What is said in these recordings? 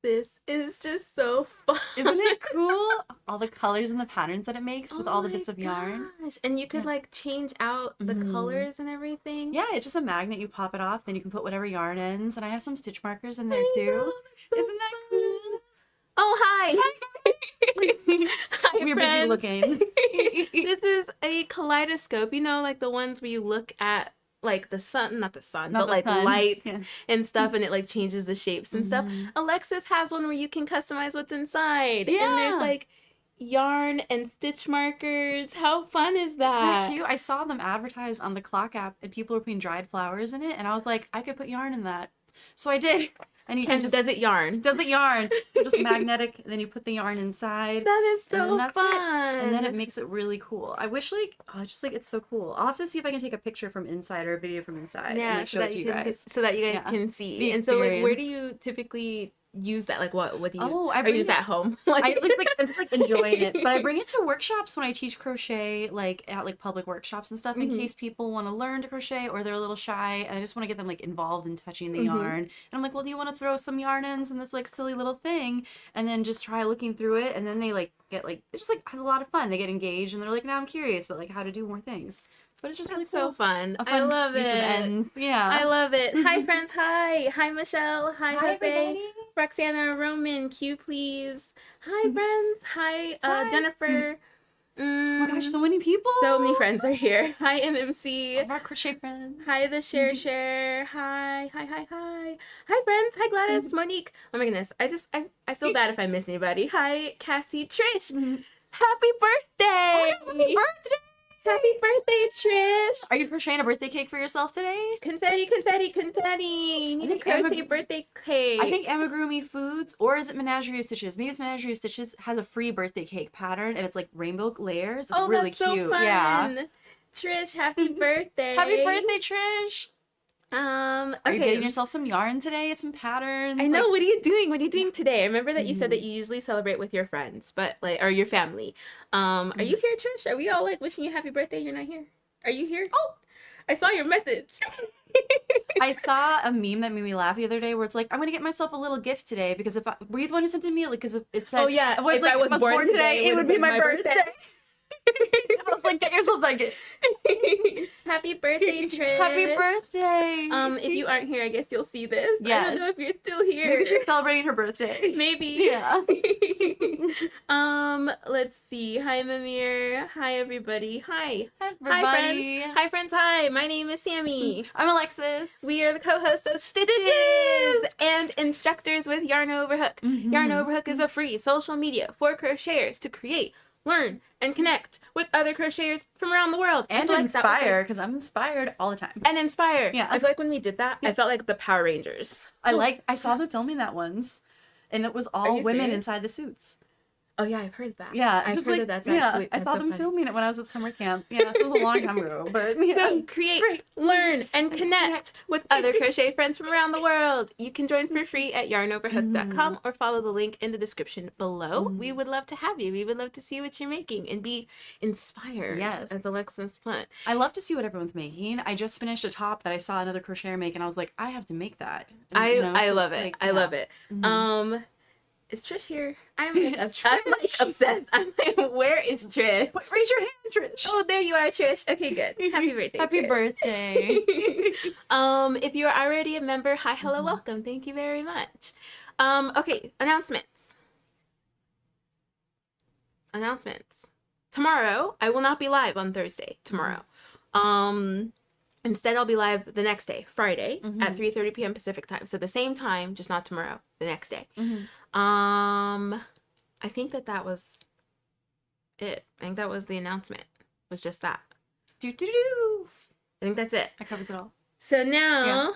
This is just so fun. Isn't it cool? All the colors and the patterns that it makes with all the bits of yarn. Gosh. And you could like change out the colors and everything. Yeah, it's just a magnet. You pop it off, then you can put whatever yarn ends. And I have some stitch markers in there too. So Isn't that cool? Oh, hi. Hi, We're friends. busy looking. This is a kaleidoscope. You know, like the ones where you look at like the sun, not the sun, but like lights and stuff, and it like changes the shapes and stuff. Alexis has one where you can customize what's inside. Yeah. And there's like yarn and stitch markers. How fun is that? Cute. I saw them advertised on the clock app and people were putting dried flowers in it, and I was like, I could put yarn in that. So I did. And you can just does it yarn? Does it yarn? So just magnetic, and then you put the yarn inside. That is so that's fun. It. And then it makes it really cool. I wish it's so cool. I'll have to see if I can take a picture from inside or a video from inside. Yeah, and like, show it to you guys. So that you guys can see. The and so like, where experience. do you typically use that? Like what do you? Oh, I or use at home. I'm just like enjoying it, but I bring it to workshops when I teach crochet, like at like public workshops and stuff, in case people want to learn to crochet or they're a little shy, and I just want to get them like involved in touching the yarn. And I'm like, well, do you want to throw some yarn ends in this like silly little thing, and then just try looking through it, and then they like get like it just like has a lot of fun. They get engaged, and they're like, now I'm curious, but like how to do more things. But it's just really so cool. fun. A I love use of it. ends. Yeah, I love it. Hi friends. Hi Michelle. Hi Jose. everybody. Roxana, Roman, Q please. Hi friends. Hi Jennifer. Oh my gosh, so many people. So many friends are here. Hi All MMC. of our crochet friends. Hi the share. Hi. Hi friends. Hi Gladys, Monique. Oh my goodness. I feel bad if I miss anybody. Hi Cassie, Trish. Happy birthday. Happy birthday. Happy birthday, Trish. Are you crocheting a birthday cake for yourself today? Confetti. You need a crochet birthday cake. I think Amigurumi Foods, or is it Menagerie of Stitches? Maybe it's Menagerie of Stitches has a free birthday cake pattern, and it's like rainbow layers. It's really that's so cute. fun. Yeah. Trish, happy birthday. Happy birthday, Trish. Are you Okay. getting yourself some yarn today? Some patterns? I know. What are you doing? What are you doing today? I remember that you said that you usually celebrate with your friends, but like, or your family. Are you here, Trish? Are we all like wishing you happy birthday? You're not here. Are you here? Oh, I saw your message. I saw a meme that made me laugh the other day where it's like, I'm going to get myself a little gift today because were you the one who sent it to me? Like, because it said, Oh yeah, if I was born today, it would be my birthday. I was like, get yourself that gift. Happy birthday, Trish. Happy birthday. If you aren't here, I guess you'll see this. Yes. I don't know if you're still here. Maybe she's celebrating her birthday. Maybe. Yeah. Let's see. Hi, Mimir. Hi, everybody. Hi. Everybody. Hi, friends. Hi. My name is Sammy. I'm Alexis. We are the co-hosts of Stitches and instructors with Yarn Overhook. Yarn Overhook is a free social media for crocheters to create, learn, and connect with other crocheters from around the world. And inspire, because I'm inspired all the time. And inspire. Yeah. I feel like when we did that, I felt like the Power Rangers. I saw them filming that once, and it was all you women serious? inside the suits. Oh yeah, I've heard that. Yeah, I've heard that that's actually. I saw them filming it when I was at summer camp. Yeah, so it was a long time ago, but yeah. So create, learn, and connect with other crochet friends from around the world. You can join for free at yarnoverhook.com or follow the link in the description below. We would love to have you. We would love to see what you're making and be inspired. Yes. As Alexis put. I love to see what everyone's making. I just finished a top that I saw another crocheter make, and I was like, I have to make that. And, I so love it's it. like, I love it. Is Trish here? I'm like obsessed. I'm like, where is Trish? Raise your hand, Trish. Oh, there you are, Trish. Okay, good. Happy birthday, Happy Trish. birthday. If you're already a member, hi, hello, welcome. Thank you very much. Okay, announcements. Tomorrow, I will not be live on Thursday. Tomorrow. Instead, I'll be live the next day, Friday, at 3:30 p.m. Pacific time. So the same time, just not tomorrow, the next day. I think that was it. I think that was the announcement. Was just that. Do. I think that's it. That covers it all. So now,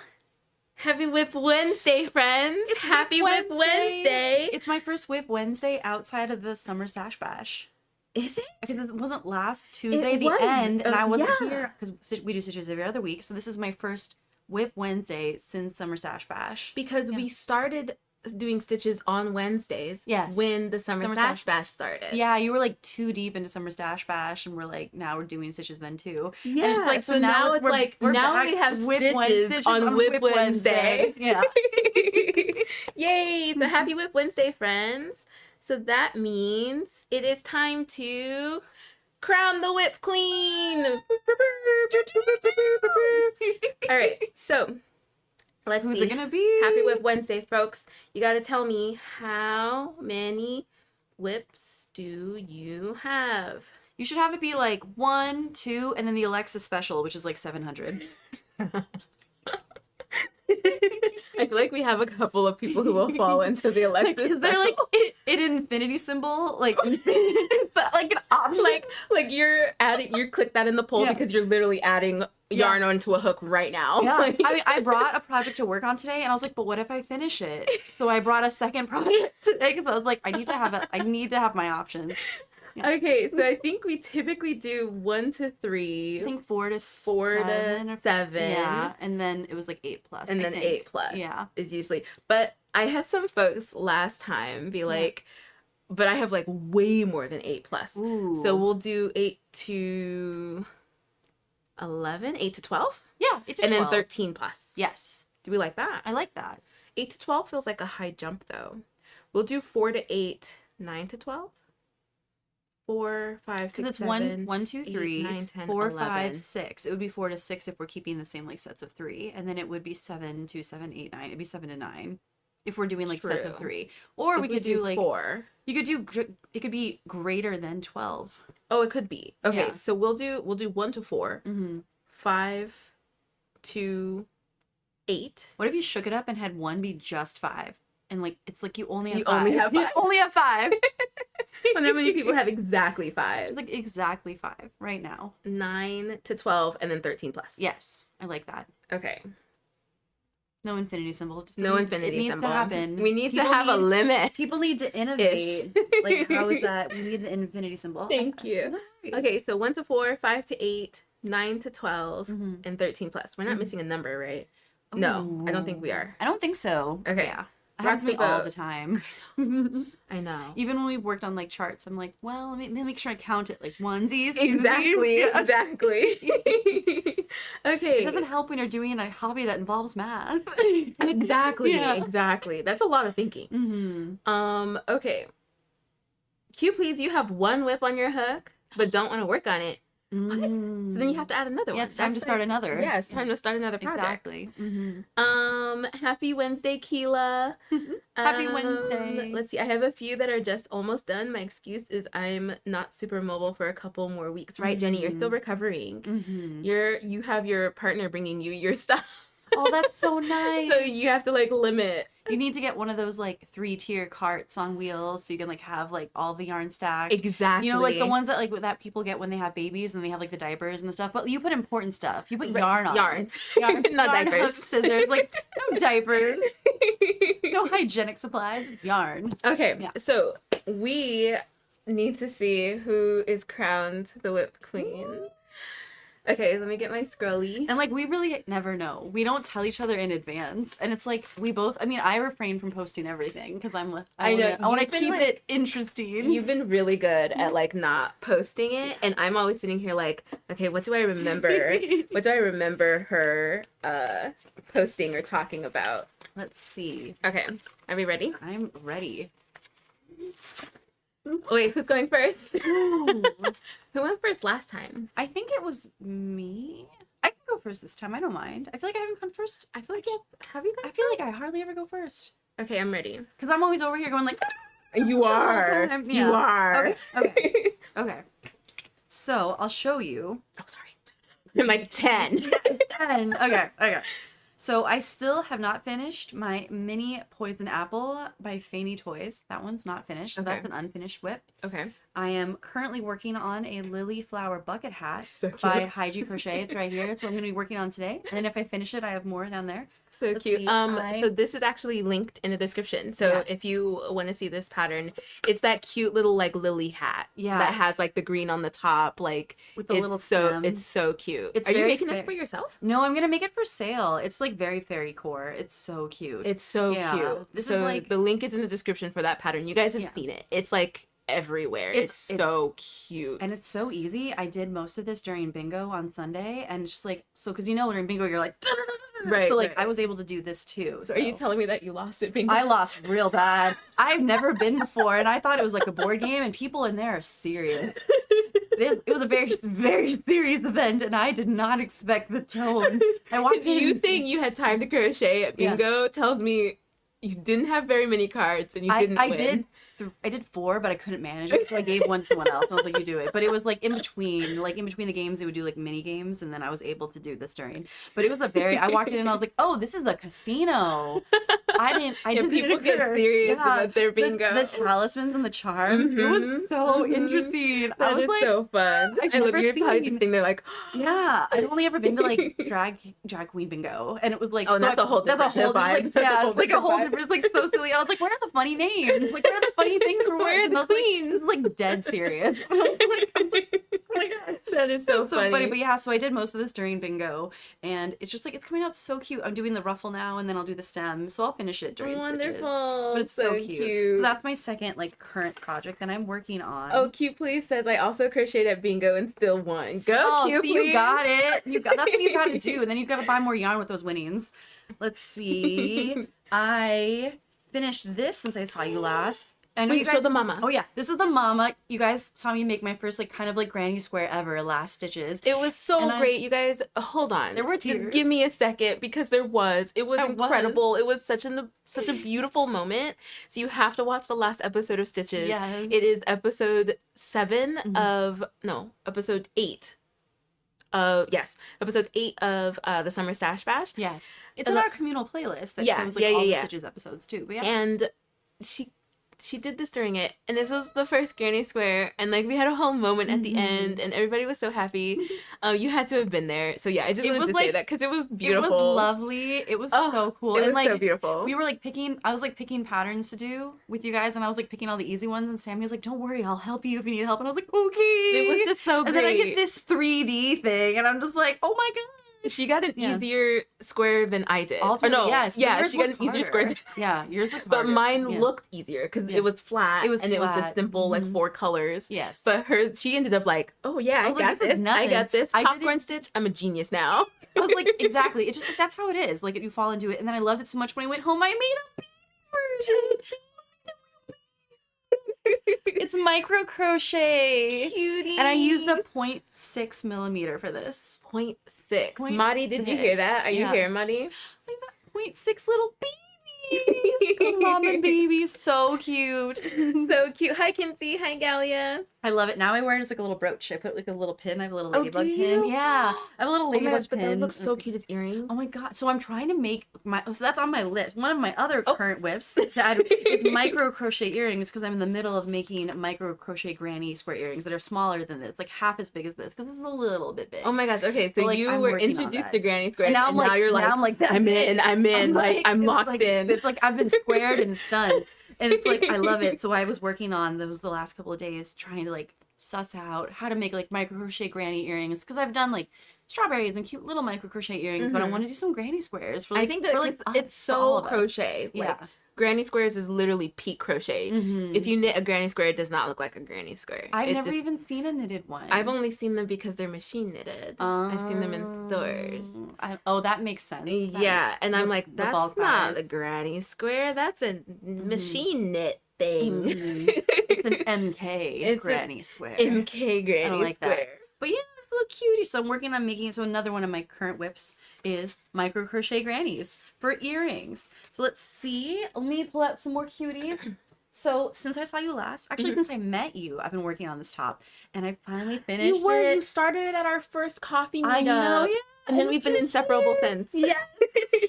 Happy Whip Wednesday, friends. It's Happy Whip Wednesday. It's my first Whip Wednesday outside of the Summer Stash Bash. Is it? Because it wasn't last Tuesday, It was. end, and I wasn't Yeah. here because we do stitches every other week. So this is my first Whip Wednesday since Summer Stash Bash. Because we started doing stitches on Wednesdays. Yes. When the Summer Stash Bash started. Yeah, you were like too deep into Summer Stash Bash, and we're like, now we're doing stitches then too. Yeah. And it's like, so now it's like, now we have stitches on Whip Wednesday. Yeah. Yay! So happy Whip Wednesday, friends. So that means it is time to crown the Whip Queen. All right, so let's Who's see. it gonna be? Happy Whip Wednesday, folks. You got to tell me, how many whips do you have? You should have it be like 1, 2, and then the Alexis special, which is like 700. I feel like we have a couple of people who will fall into the Alexis They're like special. an infinity symbol, like but like an option. like you're adding, you click that in the poll because you're literally adding yarn onto a hook right now. Yeah. Like, I mean, I brought a project to work on today, and I was like, but what if I finish it? So I brought a second project today because I was like, I need to have my options. Yeah. okay, so I think we typically do 1 to 3. I think 4 to 7. Yeah, and then it was like 8 plus. And I then think. 8 plus. Yeah. Is usually. But I had some folks last time be like, but I have like way more than 8 plus. Ooh. So we'll do 8 to 11, 8 to 12. Yeah, 8 to and 12. then 13 plus. Yes. Do we like that? I like that. 8 to 12 feels like a high jump though. We'll do 4 to 8, 9 to 12. 4, 5, 6, It's 7, 1, 2, 3, 9, 10, 4, 11. 5, 6. It would be 4 to 6 if we're keeping the same like sets of 3, and then it would be 7 to 7, 8, 9. It'd be 7 to 9 if we're doing like sets of 3. Or If we could do like 4. You could do it could be greater than 12. Oh, it could be. Okay, Yeah. so we'll do 1 to 4, Mm-hmm. 5 to 8. What if you shook it up and had 1 be just 5, and like it's like you only have You 5. only have You 5. only have 5. And then many people have exactly 5. It's like exactly 5 right now. 9 to 12, and then 13 plus. Yes, I like that. Okay. No infinity symbol. Just No doesn't- infinity it needs symbol. to happen. We need People to have a limit. People need to innovate. Like, how is that? We need the infinity symbol. Thank you. Nice. Okay, so 1 to 4, 5 to 8, 9 to 12, Mhm. and 13 plus. We're not missing a number, right? No, I don't think we are. I don't think so. Okay. Yeah. It Rock happens to the me all boat. the time. I know. Even when we've worked on like charts, I'm like, well, let me make sure I count it like onesies. Exactly, twosies. Yeah. exactly. Okay. It doesn't help when you're doing a hobby that involves math. Exactly, Yeah. exactly. That's a lot of thinking. Mm-hmm. Okay. Q, please, you have 1 whip on your hook, but don't want to work on it. So then you have to add another one. Yeah, it's time to That's start like- another. Yeah, it's time to start another project. Exactly. Mm-hmm. Happy Wednesday, Keela. Happy Wednesday. Let's see. I have a few that are just almost done. My excuse is I'm not super mobile for a couple more weeks, right, Jenny? You're still recovering. Mm-hmm. You have your partner bringing you your stuff. Oh, that's so nice. So you have to like limit. You need to get one of those like 3-tier carts on wheels so you can like have like all the yarn stacked. Exactly. You know, like the ones that like that people get when they have babies and they have like the diapers and the stuff. But you put important stuff. You put yarn on. Yarn. Yarn. Not Yarn, diapers. hooks, scissors. Like no diapers. No hygienic supplies. It's yarn. Okay, Yeah. so we need to see who is crowned the Whip Queen. Okay, let me get my scrolly. And like we really never know. We don't tell each other in advance. And it's like we both. I mean, I refrain from posting everything because I want to You've been, keep like- it interesting. You've been really good at like not posting it, and I'm always sitting here like, okay, what do I remember? What do I remember her posting or talking about? Let's see. Okay, are we ready? I'm ready. Wait, who's going first? Ooh. Who went first last time? I think it was me. I can go first this time. I don't mind. I feel like I haven't gone first. I feel like have you gone I feel like I hardly ever go first. Okay, I'm ready. Because I'm always over here going like, You are. time, You yeah. are. Okay. Okay. So I'll show you. Oh, sorry. I'm like 10. 10. Okay. So I still have not finished my mini Poison Apple by Fanny Toys. That one's not finished. So Okay. that's an unfinished whip. Okay. I am currently working on a lily flower bucket hat So cute. by Hygie Crochet. It's right here. It's what I'm going to be working on today. And then if I finish it, I have more down there. So Let's cute. see, So this is actually linked in the description. So Yes. if you want to see this pattern, it's that cute little like lily hat. Yeah. That has like the green on the top, like With the it's little so stem. it's so cute. It's Are you very making this fair. for yourself? No, I'm going to make it for sale. It's like like very fairy core. It's so cute. It's so cute. This so is like the link is in the description for that pattern. You guys have seen it. It's like everywhere. It's so cute. And it's so easy. I did most of this during bingo on Sunday, and it's just like, so because you know during bingo you're like right. So like right. I was able to do this too. So are you telling me that you lost it bingo? I lost real bad. I've never been before, and I thought it was like a board game, and people in there are serious. It was a very, very serious event, and I did not expect the tone. I walked in. You saying you had time to crochet at bingo tells me you didn't have very many cards, and you didn't win. I did 4, but I couldn't manage it, so I gave one to someone else. And I was like, "You do it." But it was like in between the games, they would do like mini games, and then I was able to do this during. But it was I walked in and I was like, "Oh, this is a casino." People get serious about their bingo. The talismans and the charms. It was so interesting. That is like, so fun. I love you're probably just sitting there like, yeah. I've only ever been to like drag queen bingo, and it was like, that's a whole different vibe. It's like a whole different. It's like so silly. I was like, where are the funny names? Like, where are the funny things for where are the queens? Like, this is like dead serious. I was like, oh my god, that is so funny. But yeah, so I did most of this during bingo, and it's just like it's coming out so cute. I'm doing the ruffle now, and then I'll do the stem, so I'll finish it during wonderful. Stitches. But it's so cute. So that's my second like current project that I'm working on. Oh, Cute Please says I also crocheted at bingo and still won. Go, Cute Please. You got it. That's what you got to do, and then you've got to buy more yarn with those winnings. Let's see. I finished this since I saw you last. I know you guys, the mama. Oh yeah, this is the mama. You guys saw me make my first like kind of like granny square ever, last stitches. It was so great. You guys, hold on. There were tears. Just give me a second because it was incredible. It was such a beautiful moment. So you have to watch the last episode of Stitches. Yes. It is episode 7 episode 8. Episode 8 of the Summer Stash Bash. Yes. It's in our communal playlist that shows like all the Stitches episodes too. But yeah. And she did this during it, and this was the first granny square, and like we had a whole moment at the end, and everybody was so happy. You had to have been there. So yeah, I just wanted to say that because it was beautiful. It was lovely. It was so cool. It was like, so beautiful. We were like I was like picking patterns to do with you guys, and I was like picking all the easy ones, and Sammy was like, "Don't worry, I'll help you if you need help." And I was like, "Okay." It was just so great. And then I get this 3D thing, and I'm just like, "Oh my god." She got an easier square than I did. She got an easier square than yours looked but mine looked easier because it was flat. It was just simple, like 4 colors. Yes. But she ended up like, oh yeah, I got this. I got this. Popcorn stitch, I'm a genius now. I was like, exactly. It's just like, that's how it is. Like, you fall into it. And then I loved it so much when I went home, I made a baby version. It's micro crochet. Cutie. And I used a 0.6 millimeter for this. 0.6. Maddie, did you hear that? Are you here, Maddie? Like that 0.6 little baby. Mom and baby, so cute. So cute. Hi, Kinsey. Hi, Galia. I love it. Now I wear it as like a little brooch. I put like a little pin. I have a little ladybug pin. Yeah. I have a little ladybug pin. But that looks so cute as earrings. Oh my god. So I'm trying to make so that's on my list. One of my other current whips it's micro crochet earrings because I'm in the middle of making micro crochet granny square earrings that are smaller than this, like half as big as this, because this is a little bit big. Oh my gosh. Okay. So you were introduced to granny square, and now you're like, I'm in. Like, I'm locked in. It's like I've been squared and it's done. And it's like, I love it. So I was working on those the last couple of days, trying to like suss out how to make like micro crochet granny earrings, because I've done like strawberries and cute little micro crochet earrings, but I want to do some granny squares for like, I think that it's so crochet. Like, granny squares is literally peak crochet. If you knit a granny square, it does not look like a granny square. I've never even seen a knitted one. I've only seen them because they're machine knitted. I've seen them in stores. That makes sense. Yeah, and I'm like, that's not a granny square. That's a machine knit thing. It's an MK granny square. MK granny square. That. But yeah, it's a little cutie. So I'm working on making it. So another one of my current whips is micro crochet grannies for earrings. So let's see. Let me pull out some more cuties. So since I saw you last, actually since I met you, I've been working on this top, and I finally finished it. You started it at our first coffee meetup. I know, yeah. And then we've been inseparable since. Yes, it's here.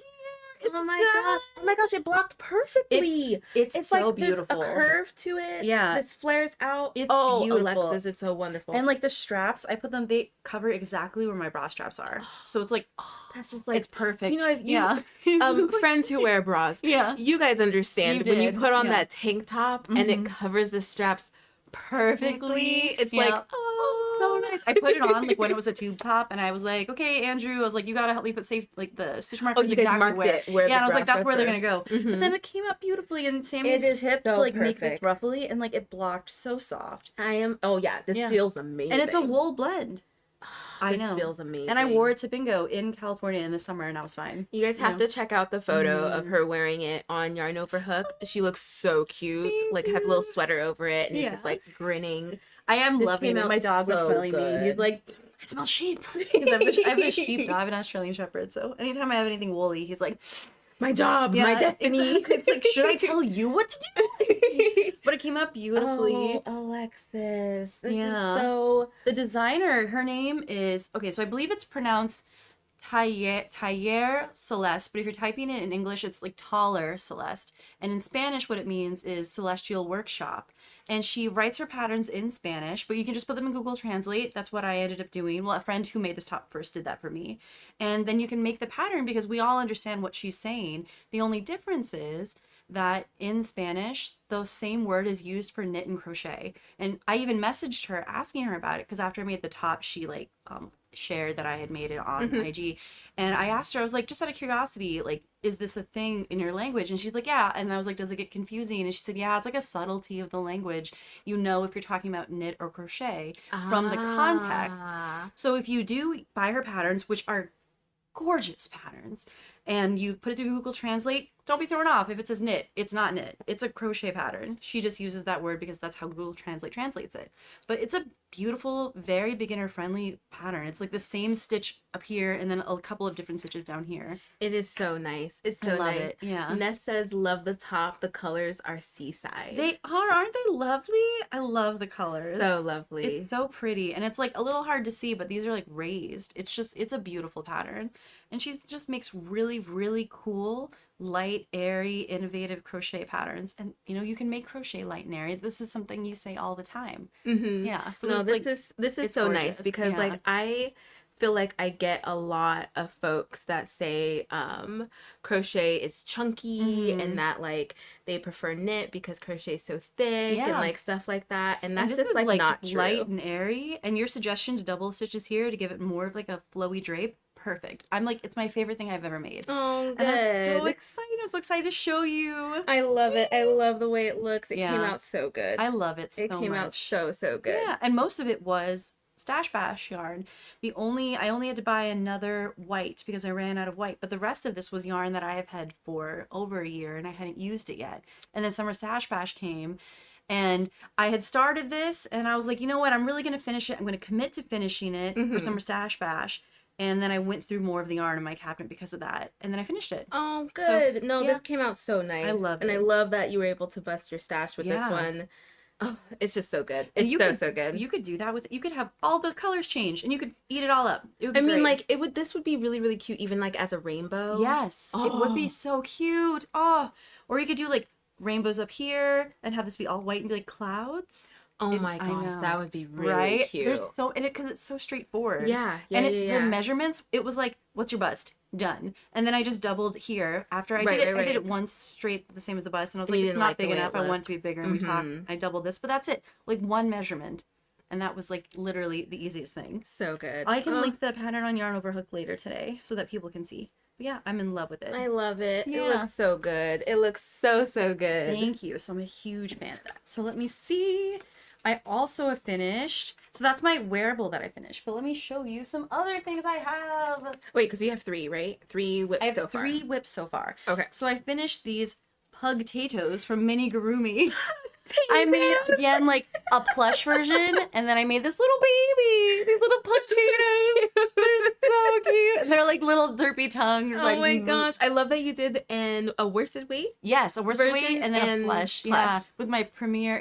Oh my gosh, it blocked perfectly. It's so like beautiful. There's a curve to it. Yeah. This flares out. It's beautiful. Alexis, it's so wonderful. And like the straps, they cover exactly where my bra straps are. So it's like, that's just like, it's perfect. You know, friends who wear bras. Yeah. You guys understand when you put on that tank top and it covers the straps perfectly. It's like, so nice. I put it on like when it was a tube top, and I was like, okay, Andrew, I was like, you gotta help me put safe like the stitch markers you guys exactly marked where. it where Yeah, and I was like, that's where they're are. gonna go. But then it came out beautifully, and Sammy's It is tip so to like make this perfect. ruffly, and like it blocked so soft. This feels amazing. And it's a wool blend. I know. This feels amazing. And I wore it to bingo in California in the summer, and I was fine. You guys have to check out the photo of her wearing it on Yarn Over Hook. She looks so cute. Like has a little sweater over it, and it's just like grinning. I am loving it. My dog was smelling me. He was like, I smell sheep. Because I have a sheep dog, an Australian Shepherd. So anytime I have anything woolly, he's like, my job, my destiny. Exactly. It's like, should I tell you what to do? But it came out beautifully. Oh, Alexis. This is so... The designer, her name is... Okay, so I believe it's pronounced Taller Celeste, but if you're typing it in English, it's like Taller Celeste. And in Spanish, what it means is Celestial Workshop. And she writes her patterns in Spanish, but you can just put them in Google Translate. That's what I ended up doing. Well, a friend who made this top first did that for me. And then you can make the pattern because we all understand what she's saying. The only difference is that in Spanish, the same word is used for knit and crochet. And I even messaged her asking her about it because after I made the top, she like shared that I had made it on IG. And I asked her, I was like, just out of curiosity, like, is this a thing in your language? And she's like, yeah. And I was like, does it get confusing? And she said, yeah, it's like a subtlety of the language. You know if you're talking about knit or crochet from the context. So if you do buy her patterns, which are gorgeous patterns, and you put it through Google Translate, don't be thrown off if it says knit. It's not knit. It's a crochet pattern. She just uses that word because that's how Google Translate translates it. But it's a beautiful, very beginner-friendly pattern. It's like the same stitch up here and then a couple of different stitches down here. It is so nice. It's so nice. It. Yeah. Ness says, love the top. The colors are seaside. They are. Aren't they lovely? I love the colors. So lovely. It's so pretty. And it's like a little hard to see, but these are like raised. It's a beautiful pattern. And she just makes really, really cool, light, airy, innovative crochet patterns. And, you know, you can make crochet light and airy. This is something you say all the time. Yeah. So no, this is so gorgeous. Nice because like I feel like I get a lot of folks that say crochet is chunky and that like they prefer knit because crochet is so thick and like stuff like that. And that's just like not true. Light and airy. And your suggestion to double stitches here to give it more of like a flowy drape. Perfect. I'm like, it's my favorite thing I've ever made. Oh, good. And I'm so excited. I'm so excited to show you. I love it. I love the way it looks. It came out so good. I love it so much. It came out so good. Yeah, and most of it was Stash Bash yarn. I only had to buy another white because I ran out of white, but the rest of this was yarn that I have had for over a year and I hadn't used it yet. And then Summer Stash Bash came. And I had started this and I was like, you know what? I'm really going to finish it. I'm going to commit to finishing it for Summer Stash Bash. And then I went through more of the yarn in my cabinet because of that. And then I finished it. Oh, good. So, this came out so nice. I love it. And I love that you were able to bust your stash with this one. Oh, it's just so good. It's so good. You could do that with, you could have all the colors change and you could eat it all up. It would be great. Like, this would be really, really cute even like as a rainbow. Yes. It would be so cute. Oh, or you could do like rainbows up here and have this be all white and be like clouds. Oh my gosh, that would be really cute. There's because it's so straightforward. Yeah. The measurements, it was like, what's your bust? Done. And then I just doubled here after I did it. I did it once straight, the same as the bust, and I was like, it's not big enough. I want it to be bigger. And we talked. I doubled this, but that's it. Like one measurement, and that was like literally the easiest thing. So good. I can link the pattern on Yarn Over Hook later today so that people can see. But yeah, I'm in love with it. I love it. Yeah. It looks so good. It looks so good. Thank you. So I'm a huge fan of that. So let me see. I also have finished, so that's my wearable that I finished, but let me show you some other things I have. Wait, because you have 3, right? 3 whips so far. I have 3 whips so far. Okay. So I finished these Pugtatoes from Amigurumi. I made, again, like a plush version, and then I made this little baby, these little Pugtatoes. They're so cute. And they're like little derpy tongues. Oh my gosh. I love that you did a worsted weight? Yes, a worsted weight and then a plush. Yeah, with my Premier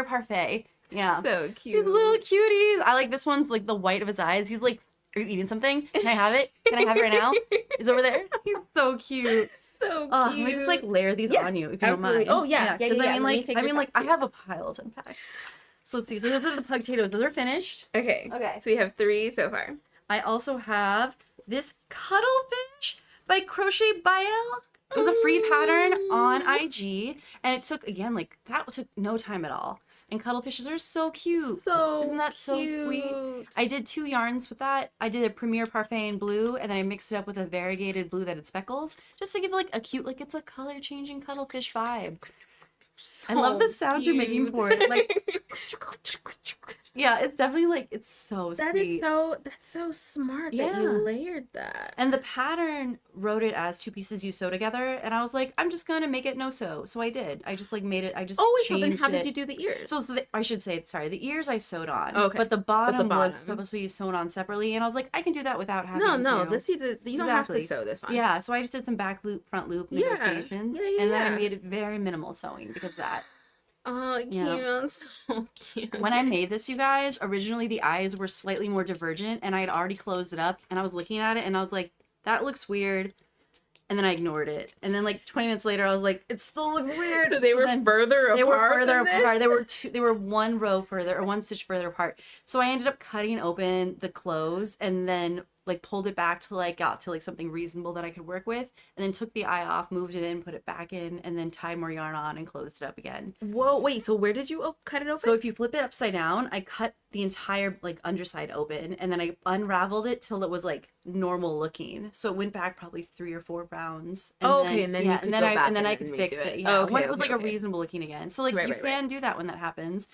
Parfait. Yeah. So cute. These little cuties. I like this one's like the white of his eyes. He's like, are you eating something? Can I have it? Can I have it right now? It's over there. He's so cute. So cute. Let me just like layer these on you if you don't mind. Oh yeah. I mean like I have a pile to unpack. So let's see. So those are the Pugtatoes. Those are finished. Okay. So we have 3 so far. I also have this Cuttlefish by Crochet Bael. It was a free pattern on IG, and it took, again, like, that took no time at all. And cuttlefishes are so cute. So Isn't that so sweet? I did 2 yarns with that. I did a Premier Parfait in blue, and then I mixed it up with a variegated blue that had speckles, just to give like a cute, like it's a color changing cuttlefish vibe. So I love the sound you're making for it. Like, yeah, it's definitely like, it's so sweet. That's so smart that you layered that. And the pattern wrote it as 2 pieces you sew together, and I was like, I'm just gonna make it no sew. So I did. I just like made it. I just so then changed how did it. you do the ears? So I should say, sorry, the ears I sewed on. Okay. But the bottom was supposed to be sewn on separately, and I was like, I can do that without having to. No, this is you don't have to sew this on. Yeah, so I just did some back loop, front loop negotiations, and then I made it very minimal sewing because of that. Oh, it came out so cute. When I made this, you guys, originally the eyes were slightly more divergent, and I had already closed it up, and I was looking at it, and I was like, that looks weird. And then I ignored it. And then like 20 minutes later, I was like, it still looks weird. So they were further apart. They were further apart. They were 1 row further, or 1 stitch further apart. So I ended up cutting open the clothes and then like pulled it back to like got to like something reasonable that I could work with, and then took the eye off, moved it in, put it back in, and then tied more yarn on and closed it up again. Whoa, wait, so where did you cut it open? So if you flip it upside down, I cut the entire like underside open, and then I unraveled it till it was like normal looking. So it went back probably 3 or 4 rounds. And then I could fix it. Yeah, when it was like a reasonable looking again. So like you can do that when that happens.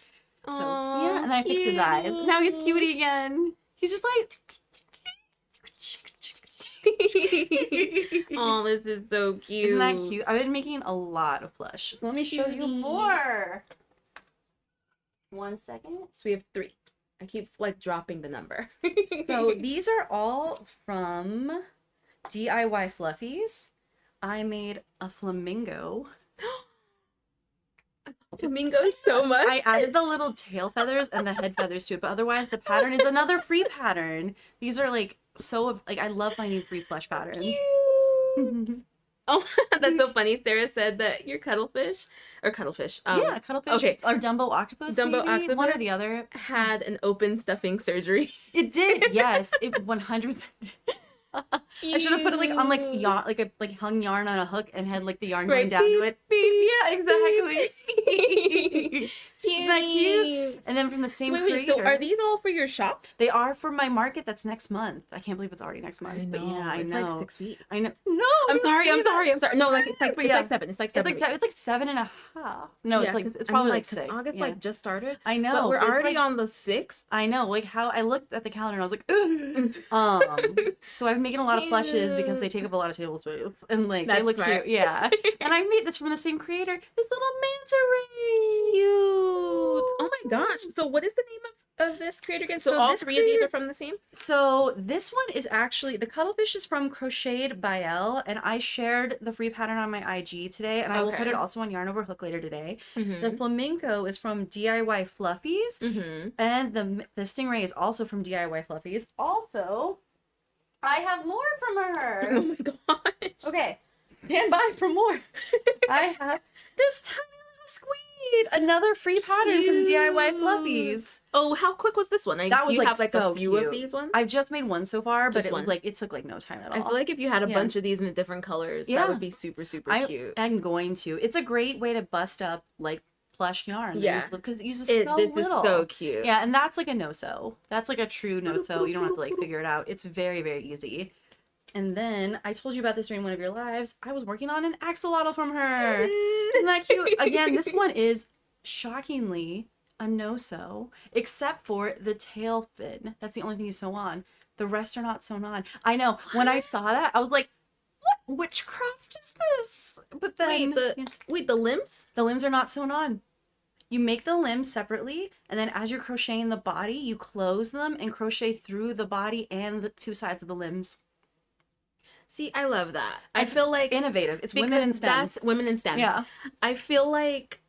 So yeah, and I fixed his eyes. Now he's cutie again. He's just like. Oh, this is so cute. Isn't that cute? I've been making a lot of plush. So let me show you more. 1 second. So we have 3. I keep like dropping the number. So these are all from DIY Fluffies. I made a flamingo. Flamingo so much. I added the little tail feathers and the head feathers to it, but otherwise the pattern is another free pattern. These are like so like I love finding free plush patterns. Oh, that's so funny. Sarah said that your cuttlefish. Yeah, cuttlefish. Okay. Or Dumbo octopus. Octopus, one or the other, had an open stuffing surgery. It did. Yes, it 100%. I should have put it like on like yarn, like hung yarn on a hook and had like the yarn going down to it. Beep. Yeah, exactly. Isn't that cute? And then from the same creator. So are these all for your shop? They are for my market. That's next month. I can't believe it's already next month. I know. But yeah, I know. It's like 6 weeks. I know. No, I'm sorry. No, like it's like 7. It's like 7. It's like 7.5. No, it's probably like 6. August like just started. I know. But we're already on the 6th. I know. Like how I looked at the calendar and I was like, so I've making a lot of plushes because they take up a lot of table space and like they look cute. Yeah. And I made this from the same creator. This little manta ray. Cute. Oh my gosh. So what is the name of this creator again? So all 3 of these are from the same? So this one is actually, the cuttlefish is from Crocheted by Elle, and I shared the free pattern on my IG today, and I will put it also on Yarn Over Hook later today. Mm-hmm. The flamingo is from DIY Fluffies, and the stingray is also from DIY Fluffies. Also, I have more from her. Oh my gosh. Okay, stand by for more. I have this tiny little squid, another free pattern from DIY Fluffies. Oh, how quick was this one? That was you like have like so a few cute. of these ones? I've just made one so far, but just was like it took like no time at all. I feel like if you had a bunch of these in different colors, that would be super, super cute. I'm going to. It's a great way to bust up like plush yarn. Yeah. Because it uses so little. This is so cute. Yeah, and that's like a no-sew. That's like a true no-sew. You don't have to like figure it out. It's very, very easy. And then I told you about this during one of your lives. I was working on an axolotl from her. Isn't that cute? Again, this one is shockingly a no-sew, except for the tail fin. That's the only thing you sew on. The rest are not sewn on. I know. When I saw that, I was like, what witchcraft is this? But then wait, the limbs? The limbs are not sewn on. You make the limbs separately, and then as you're crocheting the body, you close them and crochet through the body and the 2 sides of the limbs. See, I love that. I feel like innovative. It's women in STEM. That's women in STEM. Yeah. I feel like,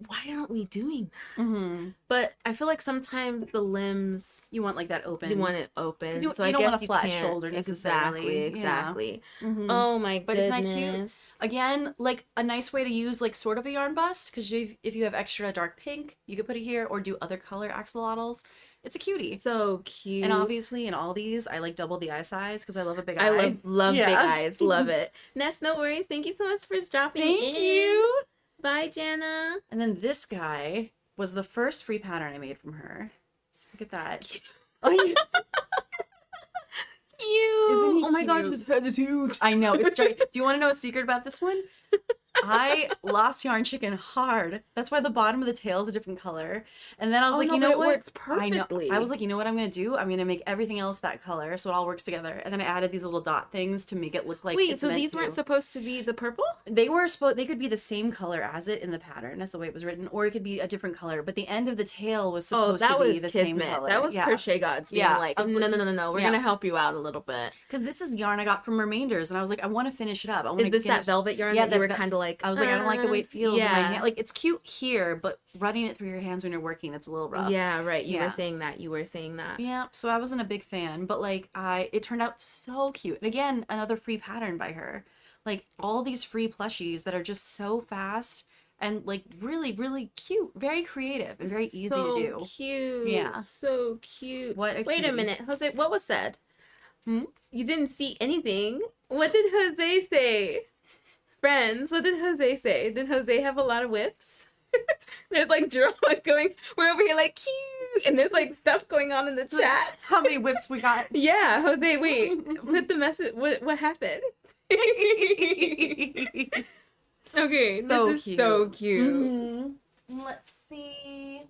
why aren't we doing that? Mm-hmm. But I feel like sometimes the limbs, you want like that open. You want it open. So I guess want a flat shoulder necessarily. Exactly. Yeah. Mm-hmm. Oh my goodness. But isn't that cute? Again, like a nice way to use like sort of a yarn bust, because if you have extra dark pink, you could put it here or do other color axolotls. It's a cutie. So cute. And obviously in all these, I like double the eye size because I love a big eye. I love big eyes. Love it. Ness, no worries. Thank you so much for dropping in. Thank you. Bye, Jana. And then this guy was the first free pattern I made from her. Look at that. Oh, Cute. Oh my gosh, cute? his head is huge. I know. It's giant. Do you want to know a secret about this one? I lost yarn chicken hard. That's why the bottom of the tail is a different color. And then I was like, no, you know but what? it works perfectly. I was like, you know what I'm gonna do? I'm gonna make everything else that color, so it all works together. And then I added these little dot things to make it look like. Wait, it's so meant these to. weren't supposed to be the purple? They were supposed. They could be the same color as it in the pattern. That's the way it was written, or it could be a different color. But the end of the tail was supposed to be the same color. That was Crochet Gods being like, no. We're gonna help you out a little bit. Because this is yarn I got from Remainders, and I was like, I want to finish it up. Is this that velvet yarn that you were kind of like? I was like, I don't like the way it feels in my Yeah. hand. Like, it's cute here, but running it through your hands when you're working, it's a little rough. Yeah, right. You were saying that. Yeah, so I wasn't a big fan, but like it turned out so cute. And again, another free pattern by her. Like all these free plushies that are just so fast and like really, really cute, very creative and very easy to do. So cute. Yeah. So cute. What a Wait a cutie. minute, Jose. What was said? Hmm? You didn't see anything. What did Jose say? Friends, what did Jose say? Did Jose have a lot of whips? There's like drama going. We're over here like cute, and there's like stuff going on in the chat. How many whips we got? Yeah, Jose. Wait, put the message. What happened? Okay, So this is cute. so cute. Mm-hmm. Let's see.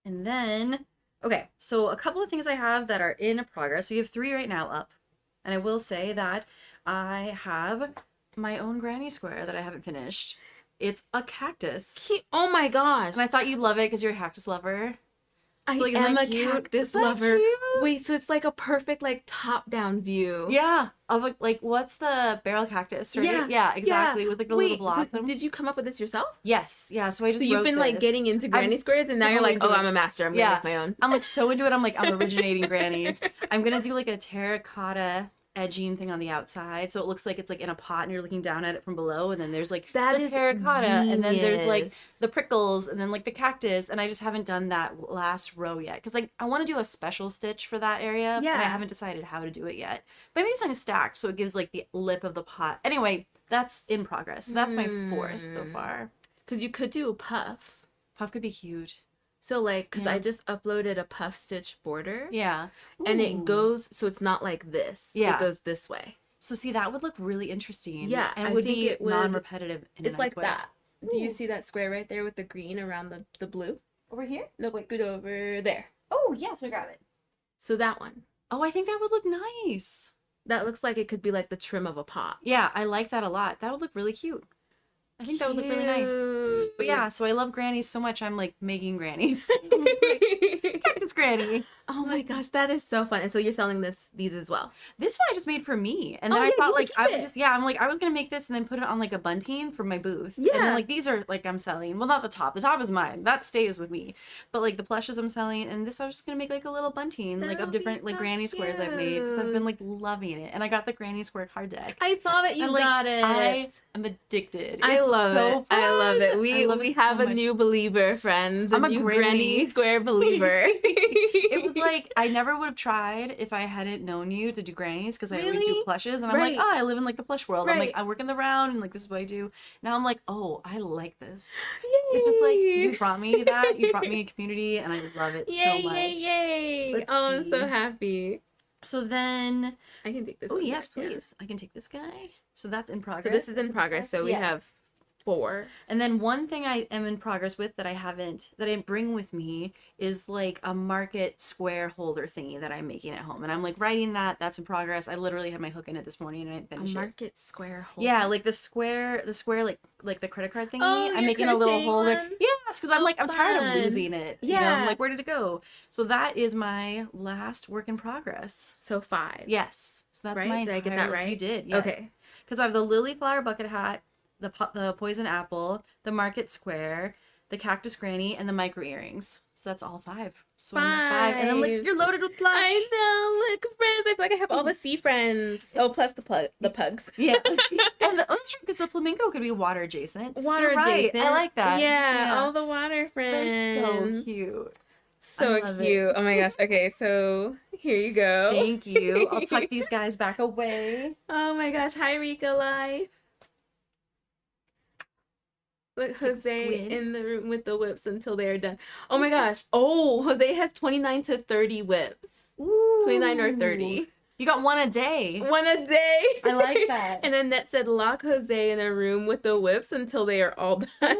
And then, okay, so a couple of things I have that are in progress. So you have 3 right now up. And I will say that I have my own granny square that I haven't finished. It's a cactus. Oh my gosh. And I thought you'd love it because you're a cactus lover. I Like, isn't am that a cute? cactus Isn't that lover. cute? Wait, so it's like a perfect like top-down view. Yeah. Of a, like, what's the barrel cactus, right? Yeah, exactly. With like the little blossom. So did you come up with this yourself? Yes. Yeah. So I just So you've wrote been like this. getting into granny I'm squares, and now so you're like, into oh, it. I'm a master. I'm Yeah. gonna make my own. I'm like so into it. I'm like, I'm originating grannies. I'm gonna do like a terracotta edging thing on the outside, so it looks like it's like in a pot and you're looking down at it from below, and then there's like That the is terracotta, and then there's like genius. the prickles, and then like the cactus, and I just haven't done that last row yet because like I want to do a special stitch for that area, and I Yeah. haven't decided how to do it yet. But maybe it's kind of stacked, so it gives like the lip of the pot. Anyway, that's in progress. So that's my 4th so far. Because you could do a puff. Puff could be cute. So like, because I Yeah. just uploaded a puff stitch border. Yeah. And Ooh. it goes, so it's not like this. Yeah. It goes this way. So see, that would look really interesting. Yeah, and I it would think be it would- non-repetitive in a It's nice like way. that. Do you Ooh. see that square right there with the green around the blue? Over here? No, scoot over there. Oh, yeah, so grab it. So that one. Oh, I think that would look nice. That looks like it could be like the trim of a pot. Yeah, I like that a lot. That would look really cute. I think that would look really nice. But yeah, so I love grannies so much, I'm like making grannies. Cactus granny. Oh my gosh, that is so fun. And so you're selling these as well. This one I just made for me. And Oh, then I yeah, thought you like should I keep would it. just I'm like I was gonna make this and then put it on like a bunting for my booth. And Yeah. then like these are like I'm selling. Well, not the top. The top is mine. That stays with me. But like the plushes I'm selling, and this I was just gonna make like a little bunting, like That'll of be different like so granny squares I've made. Because I've cute. been like loving it. And I got the granny square card deck. I saw that you And, like, got it. I am addicted. I It's love so it. I love fun. it. I We love we it so have a much. new believer, friends. I'm a new granny. granny square believer. It was like I never would have tried if I hadn't known you to do grannies because I always do Really? plushes, and I'm like, Right. oh, I live in like the plush world. I'm like, Right. I work in the round, and like this is what I do. Now I'm like, oh, I like this. It's just like you brought me that. You brought me a community, and I love it Yay, so much. yay. Let's Oh, I'm so see. happy. So then, I can take this oh one yes, back, yeah. please, I can take this guy. So that's in progress. So this is in progress. So we Yes. have 4. And then one thing I am in progress with that I didn't bring with me is like a market square holder thingy that I'm making at home. And I'm like writing that. That's in progress. I literally had my hook in it this morning and I didn't A finish it. market square holder. Yeah, like the square like the credit card thingy. Oh, I'm your making a little crochet holder. one? Yes, because I'm So like I'm tired fun. of losing it. You know, Yeah. I'm like, where did it go? So that is my last work in progress. So 5. Yes. So that's Right? my Did I get entire- that right? You did. Yes. Okay. Because I have the lily flower bucket hat, the poison apple, the market square, the cactus granny, and the micro earrings. So that's all 5. So I'm at 5. And then like 5. you're loaded with plush. I know. Look, friends. I feel like I have all the sea friends. Oh, plus the pugs. Yeah. And that's true because the flamingo could be water adjacent. Water You're right. adjacent. I like that. Yeah, all the water They're friends. so cute. So I love it. cute. Oh my gosh. Okay, so here you go. Thank you. I'll tuck these guys back away. Oh my gosh. Hi, Rika Life. Look, It's like a Jose squid. in the room with the whips until they are done. Oh my gosh. Oh, Jose has 29 to 30 whips. Ooh. 29 or 30. You got one a day. One a day. I like that. And then that said, lock Jose in a room with the whips until they are all done.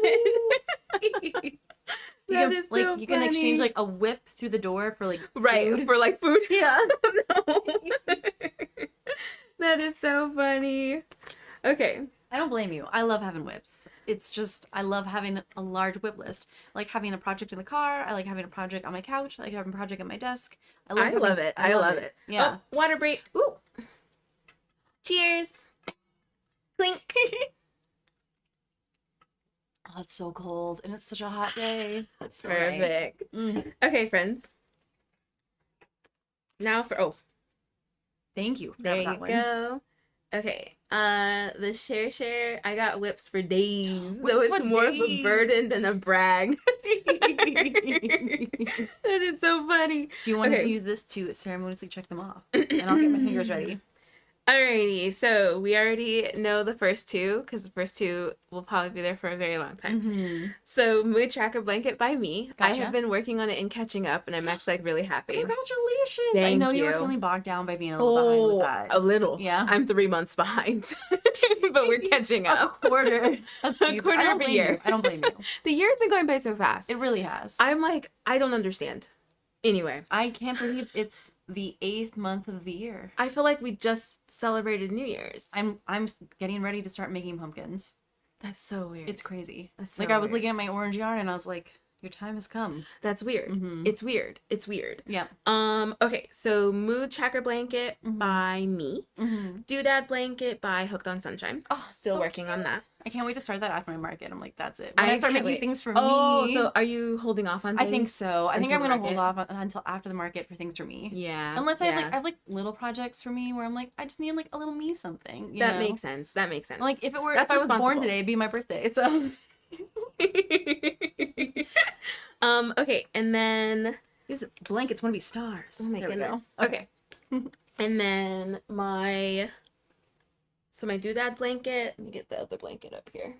That is so you can exchange funny. like a whip through the door for like Right, food. for like food. Yeah. No. That is so funny. Okay. I don't blame you. I love having whips. It's just, I love having a large whip list. I like having a project in the car. I like having a project on my couch. I like having a project at my desk. I love it. I love it. Yeah. Oh, water break. Ooh. Cheers. Clink. Oh, it's so cold and it's such a hot day. It's so nice. Perfect. Okay, friends. Now for Thank you. there That you one. go. Okay. The share. I got whips for days. Whips So it's for more of a days. burden than a brag. That is so funny. Do you want Okay. to use this to ceremoniously check them off? And I'll get my fingers ready. Alrighty, so we already know the first two because the first two will probably be there for a very long time. So Mood Tracker Blanket by me. I Gotcha. have been working on it and catching up, and I'm actually like really happy. Congratulations! I Thank know you were you. feeling bogged down by being a little behind with that. A little. Yeah. I'm 3 months behind, but we're catching A up. quarter. That's A cute. quarter I don't of a blame year. you. I don't blame you. The year's been going by so fast. It really has. I'm like, I don't understand. Anyway, I can't believe it's the 8th month of the year. I feel like we just celebrated New Year's. I'm getting ready to start making pumpkins. That's so weird. It's crazy. That's so Like I was weird. looking at my orange yarn and I was like, your time has come. That's weird. Mhm. It's weird. It's weird. Yeah. Okay, so Mood Tracker Blanket by me. Doodad Blanket by Hooked on Sunshine. Oh, Still so working on that. I can't wait to start that after my market. I'm like, that's it. When I start can't making wait. things for Oh, me. so are you holding off on I things? think so. I think until I'm the gonna hold market? off until after the market for things for me. Yeah. Unless I yeah. have like little projects for me where I'm like, I just need like a little me something. You That know? makes sense. That makes sense. Like if it were That's if I was born responsible. today, it'd be my birthday. So Okay, and then these blankets want to be stars. oh my There we go. goodness. Okay. And then my doodad blanket. Let me get the other blanket up here.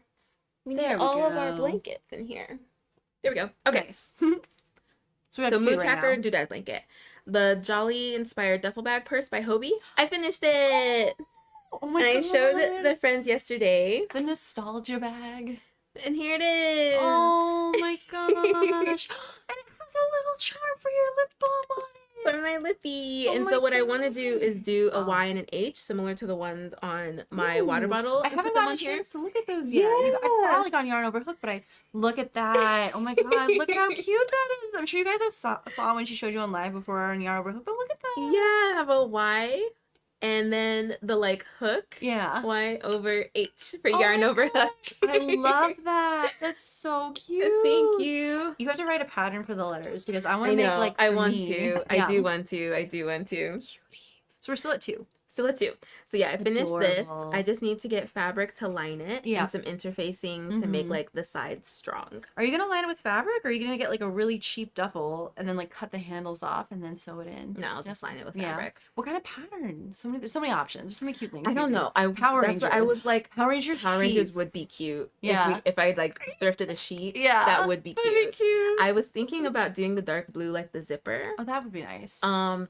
We need There we all of our go. blankets in here. There we go. Okay. Nice. So we have So two Mood right Tracker, now. doodad blanket. The Jolly inspired duffel bag purse by Hobie. I finished it. Oh my And I god. showed the friends yesterday. the nostalgia bag. And here it is. Oh my gosh. And it has a little charm for your lip balm on it. For my lippy. Oh And my so what I want to do is do a Wow. Y and an H, similar to the ones on my Ooh, water bottle. I and haven't put them gotten a on here. chance to look at those yet. I Yeah. saw like on Yarn Over Hook, but I look at that. Oh my god, look at how cute that is. I'm sure you guys saw when she showed you on live before on Yarn Over Hook, but look at that. Yeah, I have a Y and then the like hook. Yeah. Y over H for Oh yarn my over hook. gosh, I love that. That's so cute. Thank you. You have to write a pattern for the letters because I want I to know. make like I for want me. to. I Yeah. do want to. I do want to. Cutie. So we're still at 2. So let's do. So yeah, I finished this. Adorable. I just need to get fabric to line it Yeah. and some interfacing to make Mhm. like the sides strong. Are you gonna line it with fabric, or are you gonna get like a really cheap duffel and then like cut the handles off and then sew it in? No, I'll just line it with Yeah. fabric. What kind of pattern? There's so many options. There's so many cute things. I you can don't do. know. I Power that's what I Rangers. was like. Power Rangers. Power Rangers sheets. would be cute. Yeah. If I like thrifted a sheet. Yeah. That would be That'd cute. be cute. I was thinking about doing the dark blue like the zipper. Oh, that would be nice.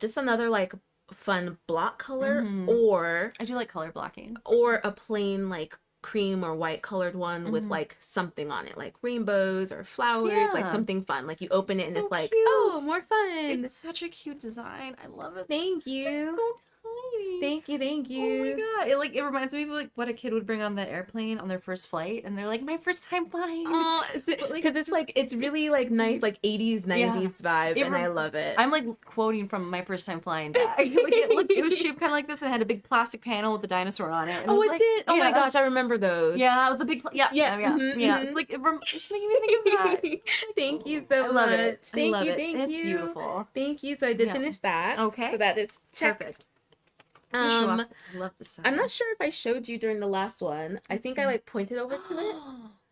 Just another like fun block color Mhm. or I do like color blocking. a plain like cream or white colored one with Mhm. like something on it, like rainbows or flowers, like Yeah. something fun. Like you open it and So it's like, cute. oh, more fun. It's such a cute design. I love it. Thank It's you. so tiny. Thank you. Thank Oh you. my god! It reminds me of like what a kid would bring on the airplane on their first flight, and they're like, "My first time flying." Oh, because it's like it's really like nice, like 80s, 90s vibe, It and I rem- love it. I'm like quoting from my first time flying bag. Like, it was shaped kind of like this and had a big plastic panel with a dinosaur on it. And oh, was it like, did. Oh my yeah. gosh, I remember those. Yeah, with the big yeah. mhm, Yeah. mhm. It's like it's making me think of that. Thank you so I love much. it. Thank I love you. it. Thank And you. it's beautiful. Thank you. So I did Yeah. finish that. Okay. So that is checked. Perfect. You show off. Um, I love the sign. I'm not sure if I showed you during the last one. I Let's think see. I like pointed over to it.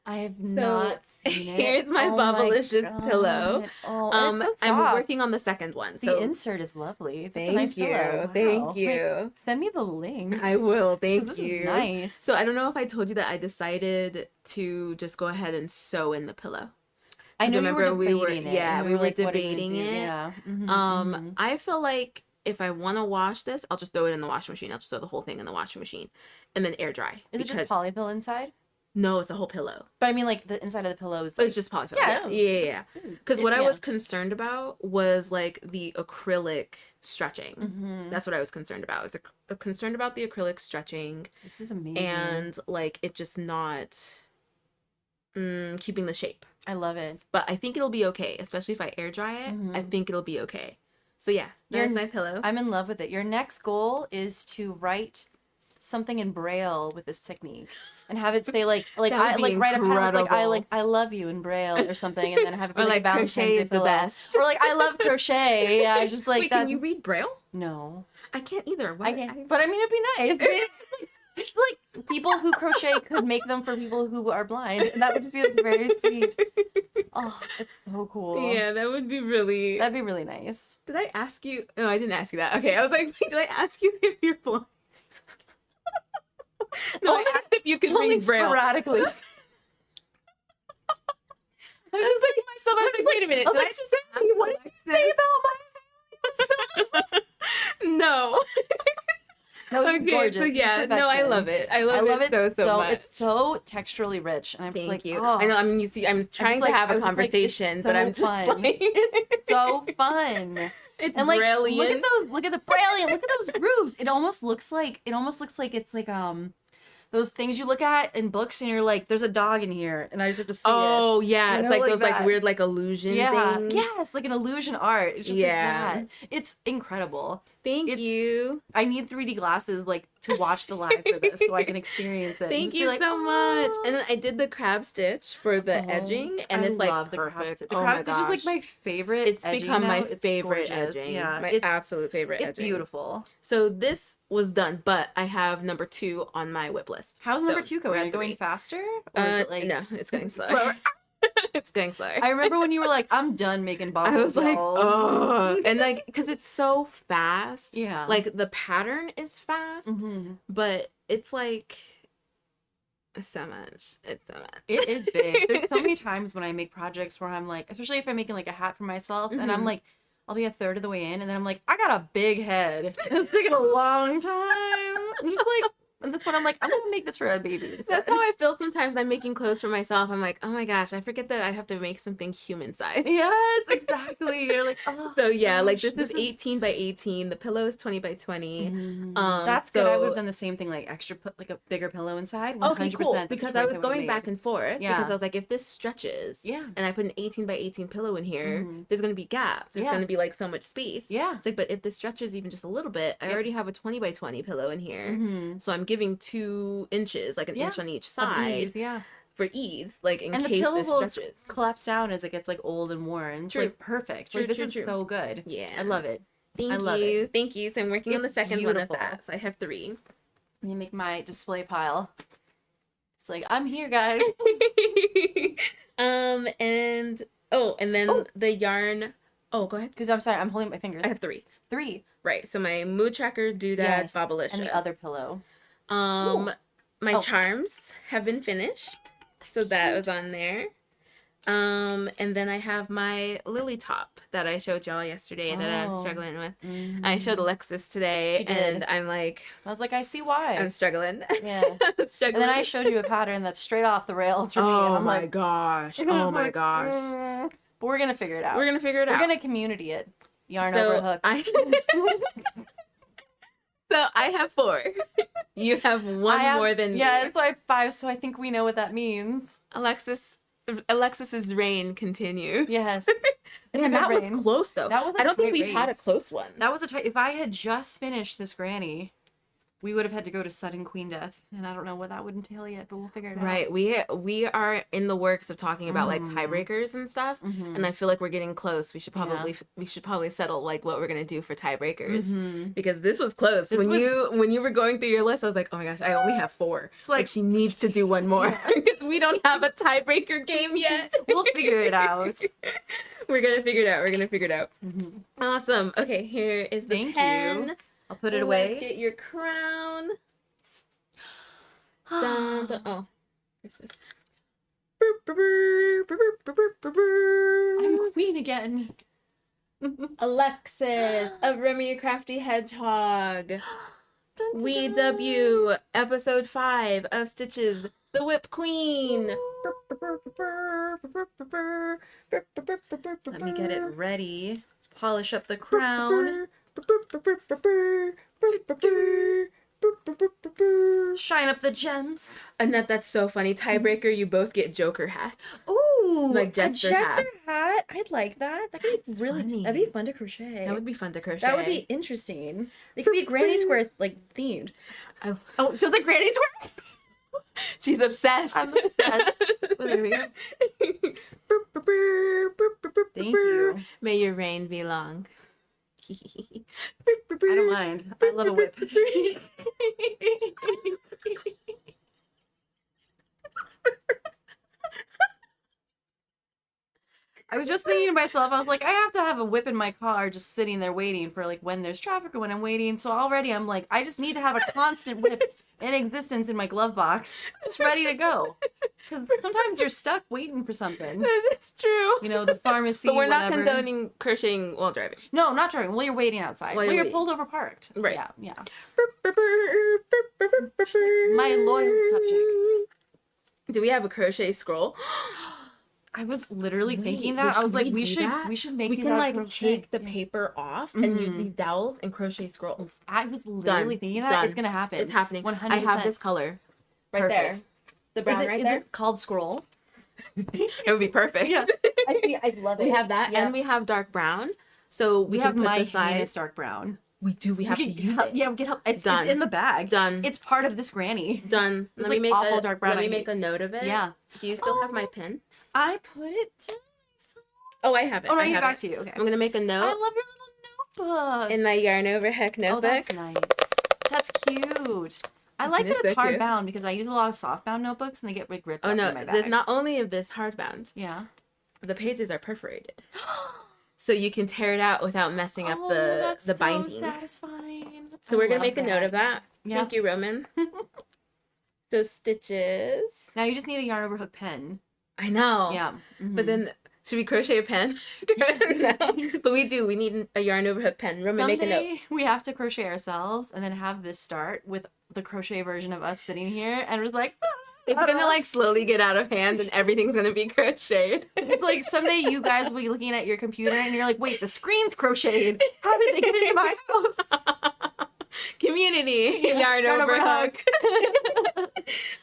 I have So, not seen it. here's my Oh my Bubblicious pillow. God. Oh, and it's so I'm soft. working on the second one. The So insert is lovely. That's a thank nice you. pillow. Wow. Thank Like, you. send me the link. I will. 'Cause Thank this you. is nice. So I don't know if I told you that I decided to just go ahead and sew in the pillow. I know remember you were we were- debating it. yeah, and we were like, what are you gonna debating do? it. Yeah. Mhm. I feel like if I want to wash this, I'll just throw it in the washing machine. I'll just throw the whole thing in the washing machine and then air dry. Is it just polyfill inside? No, it's a whole pillow. But I mean, like the inside of the pillow is like, It's just polyfill. Yeah. Yeah. Because what I yeah. was concerned about was like the acrylic stretching. Mhm. That's what I was concerned about. I was concerned about the acrylic stretching This is amazing. and like it just not keeping the shape. I love it. But I think it'll be okay, especially if I air dry it. I think it'll be okay. So yeah, that's my pillow. I'm in love with it. Your next goal is to write something in Braille with this technique. And have it say like That would I be like write a pattern that's incredible. I love you in Braille or something, and then have it be Or like, like a Valentine's crochet Day is the pillow. best. Or like I love crochet. Yeah, just like Wait, that. can you read Braille? No, I can't either. What? I can't. But I mean, it'd be nice. It's like people who crochet could make them for people who are blind, and that would just be like very sweet. Oh, it's so cool. Yeah, that would be really. That'd be really nice. Did I ask you? No, I didn't ask you that. Okay, I was like, wait, did I ask you if you're blind? No, I asked if you can Only read Braille. sporadically. I was like to myself, I was like, wait a minute. I was Did I like, just Sammi, what did you say about my No. No, it's Okay, gorgeous. so yeah, It's no, I perfection. love it. I love it so much. It's so texturally rich, and I'm just Thank like, you. oh, I know. I mean, you see, I'm trying to like- have I a was like, it's conversation, but so I'm just fun. like, it's so fun. it's And like, brilliant. look at those, look at the brilliant, look at those grooves. It almost looks like it's like those things you look at in books, and you're like, there's a dog in here, and I just have to see it. Oh yeah, You it's know, like like those like that. weird like illusion Yeah, things. yes, like an illusion art. It's just Yeah. like that. It's incredible. Thank It's- you. I need 3D glasses like to watch the live for this, so I can experience it. and Thank just be you like, so much. "Oh." And then I did the crab stitch for the Oh, edging, and I it's like love the crab perfect. stitch. The Oh crab my stitch is like gosh. my favorite. It's edging become my now. It's favorite gorgeous. edging. Yeah, My it's absolute favorite it's edging. beautiful. So this was done, but I have number 2 on my whip list. How's So number 2 going? we're Are at you going 3. faster, or is it like No, it's going slower. slower? It's going slower. I remember when you were like, "I'm done making I bobbles." was like, y'all." oh, and like, cause it's so fast. Yeah. Like the pattern is fast, Mhm. but it's like so much. It's so much. It is big. There's so many times when I make projects where I'm like, especially if I'm making like a hat for myself, and I'm Mhm. like, I'll be a third of the way in, and then I'm like, I got a big head. It's taking a long time. I'm just like, and that's when I'm like, I'm gonna make this for a baby. instead. That's how I feel sometimes when I'm making clothes for myself. I'm like, oh my gosh, I forget that I have to make something human size. Yes, exactly. You're like, oh. So yeah, like gosh, this is 18 by 18. The pillow is 20 by 20. That's good. I would so- have done the same thing, like extra, put like a bigger pillow inside. 100%. Okay, cool. That's Because the I choice was would've going made. back and forth. Yeah. Because I was like, if this stretches, Yeah. and I put an 18 by 18 pillow in here, Mhm. there's gonna be gaps. There's Yeah. gonna be like so much space. Yeah. It's like, but if this stretches even just a little bit, I Yep. already have a 20 by 20 pillow in here. Mhm. So I'm giving 2 inches, like an Yeah. inch on each Of side ease, yeah. for ease, like in And the case pillow this will stretches. collapse down as it gets like old and worn. It's True. like perfect. True, Like this true, is true. so good. Yeah. I love it. Thank I love you. Thank you. So I'm working on the It's second one beautiful. of that. So I have 3. Let me make my display pile. It's like, I'm here, guys. And oh, and then Oh. the yarn. Oh, go ahead. Because I'm sorry, I'm holding my fingers. I have 3. 3. Right. So my mood tracker, doodad, Yes. Bobblicious. And the other pillow. My Oh. charms have been finished. So that was on there. And then I have my lily top that I showed y'all yesterday that I'm Oh. struggling with. Mhm. I showed Alexis today, She did. and I'm like, I was like, I see why. I'm struggling. Yeah. I'm struggling. And then I showed you a pattern that's straight off the rails for me. And Oh I'm my like, gosh. and I'm Oh my like, gosh. But we're gonna figure it out. We're gonna figure it We're out. gonna community it. Yarn over hook. So I have 4. You have one I have- more than yeah, me. so I have 5, so I think we know what that means. Alexis's reign continues. Yes. And that was close though. That was a I don't think great we've had a race. close one. That was if I had just finished this granny, we would have had to go to sudden queen death, and I don't know what that would entail yet, but we'll figure it out. Right. We are in the works of talking about like tiebreakers and stuff, and I feel like we're getting close. We should probably settle like what we're gonna do for tiebreakers because this was close. When you were going through your list, I was like, oh my gosh, I only have 4. It's like she needs to do one more because we don't have a tiebreaker game yet. We'll figure it out. We're gonna figure it out. Awesome. Okay, here is the pen. You. I'll put it away. Let's get your crown. Dun, dun. Oh, where's this? I'm queen again. Alexis of Remy Crafty Hedgehog. We W episode 5 of Stitches, the Whip Queen. Let me get it ready. Polish up the crown. Shine up the gems. Annette, that's so funny. Tiebreaker, you both get Joker hats. Ooh, like Jester hat. I'd like that. That could be really funny. That'd be fun to crochet. That would be fun to crochet. That would be interesting. It could be Granny Square like themed. Oh, just like Granny Square. She's obsessed. I'm obsessed. Well, there we go. Thank you. May your reign be long. I don't mind. I love a whip. I was just thinking to myself, I was like, I have to have a whip in my car just sitting there waiting for like when there's traffic or when I'm waiting. So already I'm like, I just need to have a constant whip in existence in my glove box, just ready to go. Because sometimes you're stuck waiting for something. That's true. You know, the pharmacy, But we're not whatever. condoning crocheting while driving. No, not driving. While you're waiting outside. While you're pulled over parked. Right. Yeah, yeah. My loyal subjects. Do we have a crochet scroll? I was literally thinking that. I was like, we should make we these can out like of crochet. take the paper off and use these dowels and crochet scrolls. I was literally thinking that. It's gonna happen. It's happening. 100%. I have this color right there. The brown right there. Is it called scroll? It would be perfect. Yeah. I love it. We have that, and we have dark brown. So we can have put my the size. heinous dark brown. We do. We have to use it. Yeah, we can help. It's Done. in the bag. Done. It's part of this granny. Done. Let me make awful dark brown. Let me make a note of it. Yeah. Do you still have my pen? I put it. Oh, I have it. Oh no, I you have got it. to you. Okay. I'm gonna make a note. I love your little notebook. In my yarn over heck notebook. Oh, that's nice. That's cute. I like that Isn't it it's so cute? hardbound because I use a lot of softbound notebooks and they get like ripped Oh up no, in my bags. there's not only of this hardbound. Yeah. The pages are perforated, so you can tear it out without messing up the binding. So satisfying. So we're gonna make a note of that. Yeah. Thank you, Roman. So stitches. Now you just need a yarn over hook pen. I know. Yeah. But then should we crochet a pen? No. But we do. We need a yarn over hook pen. Roman, make a note. Someday we have to crochet ourselves and then have this start with the crochet version of us sitting here and we're just like, It's gonna like slowly get out of hand and everything's gonna be crocheted. it's like someday you guys will be looking at your computer and you're like, wait, the screen's crocheted. How did they get into my house? Community yarn over hook.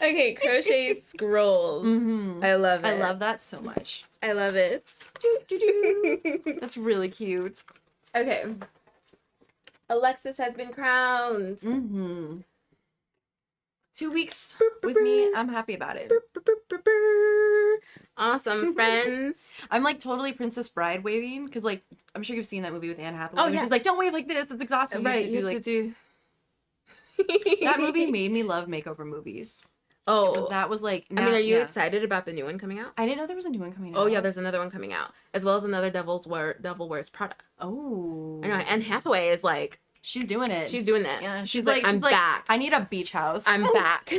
Okay, crochet scrolls. I love it. I love that so much. I love it. That's really cute. Okay. Alexis has been crowned. 2 weeks with me. I'm happy about it. Awesome, friends. I'm like totally Princess Bride waving because like I'm sure you've seen that movie with Anne Hathaway. Oh, yeah. She's like, don't wave like this. It's exhausting. Right, You have to do that movie made me love makeover movies. Oh, That was like. I mean, are you excited about the new one coming out? I didn't know there was a new one coming out. Oh yeah, there's another one coming out, as well as another Devil Wears Prada. Oh. I know, Anne Hathaway is like, she's doing it. she's doing that. Yeah, she's like, I'm back. I need a beach house. I'm back.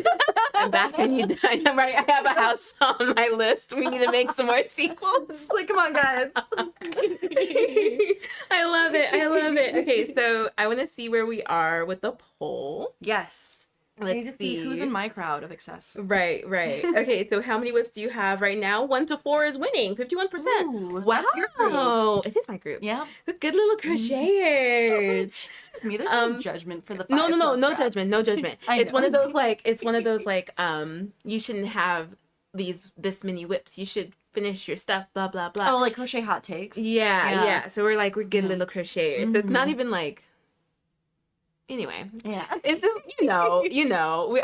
I'm back. I know, right? I have a house on my list. We need to make some more sequels. like, come on, guys. I love it. I love it. Okay, so I want to see where we are with the poll. Yes. Let's see who's in my crowd of excess. Right. Okay, so how many whips do you have right now? 1 to 4 is winning, 51%. Ooh, Wow, that's your group. It is my group. Yeah. Good little crocheters. Excuse me, there's no judgment for the No 5+ crowd. judgment, no judgment. I It's know. one of those like you shouldn't have this many whips. You should finish your stuff, blah blah blah. Oh, like crochet hot takes. Yeah. So we're good little crocheters. So it's not even like Anyway, Yeah. it's just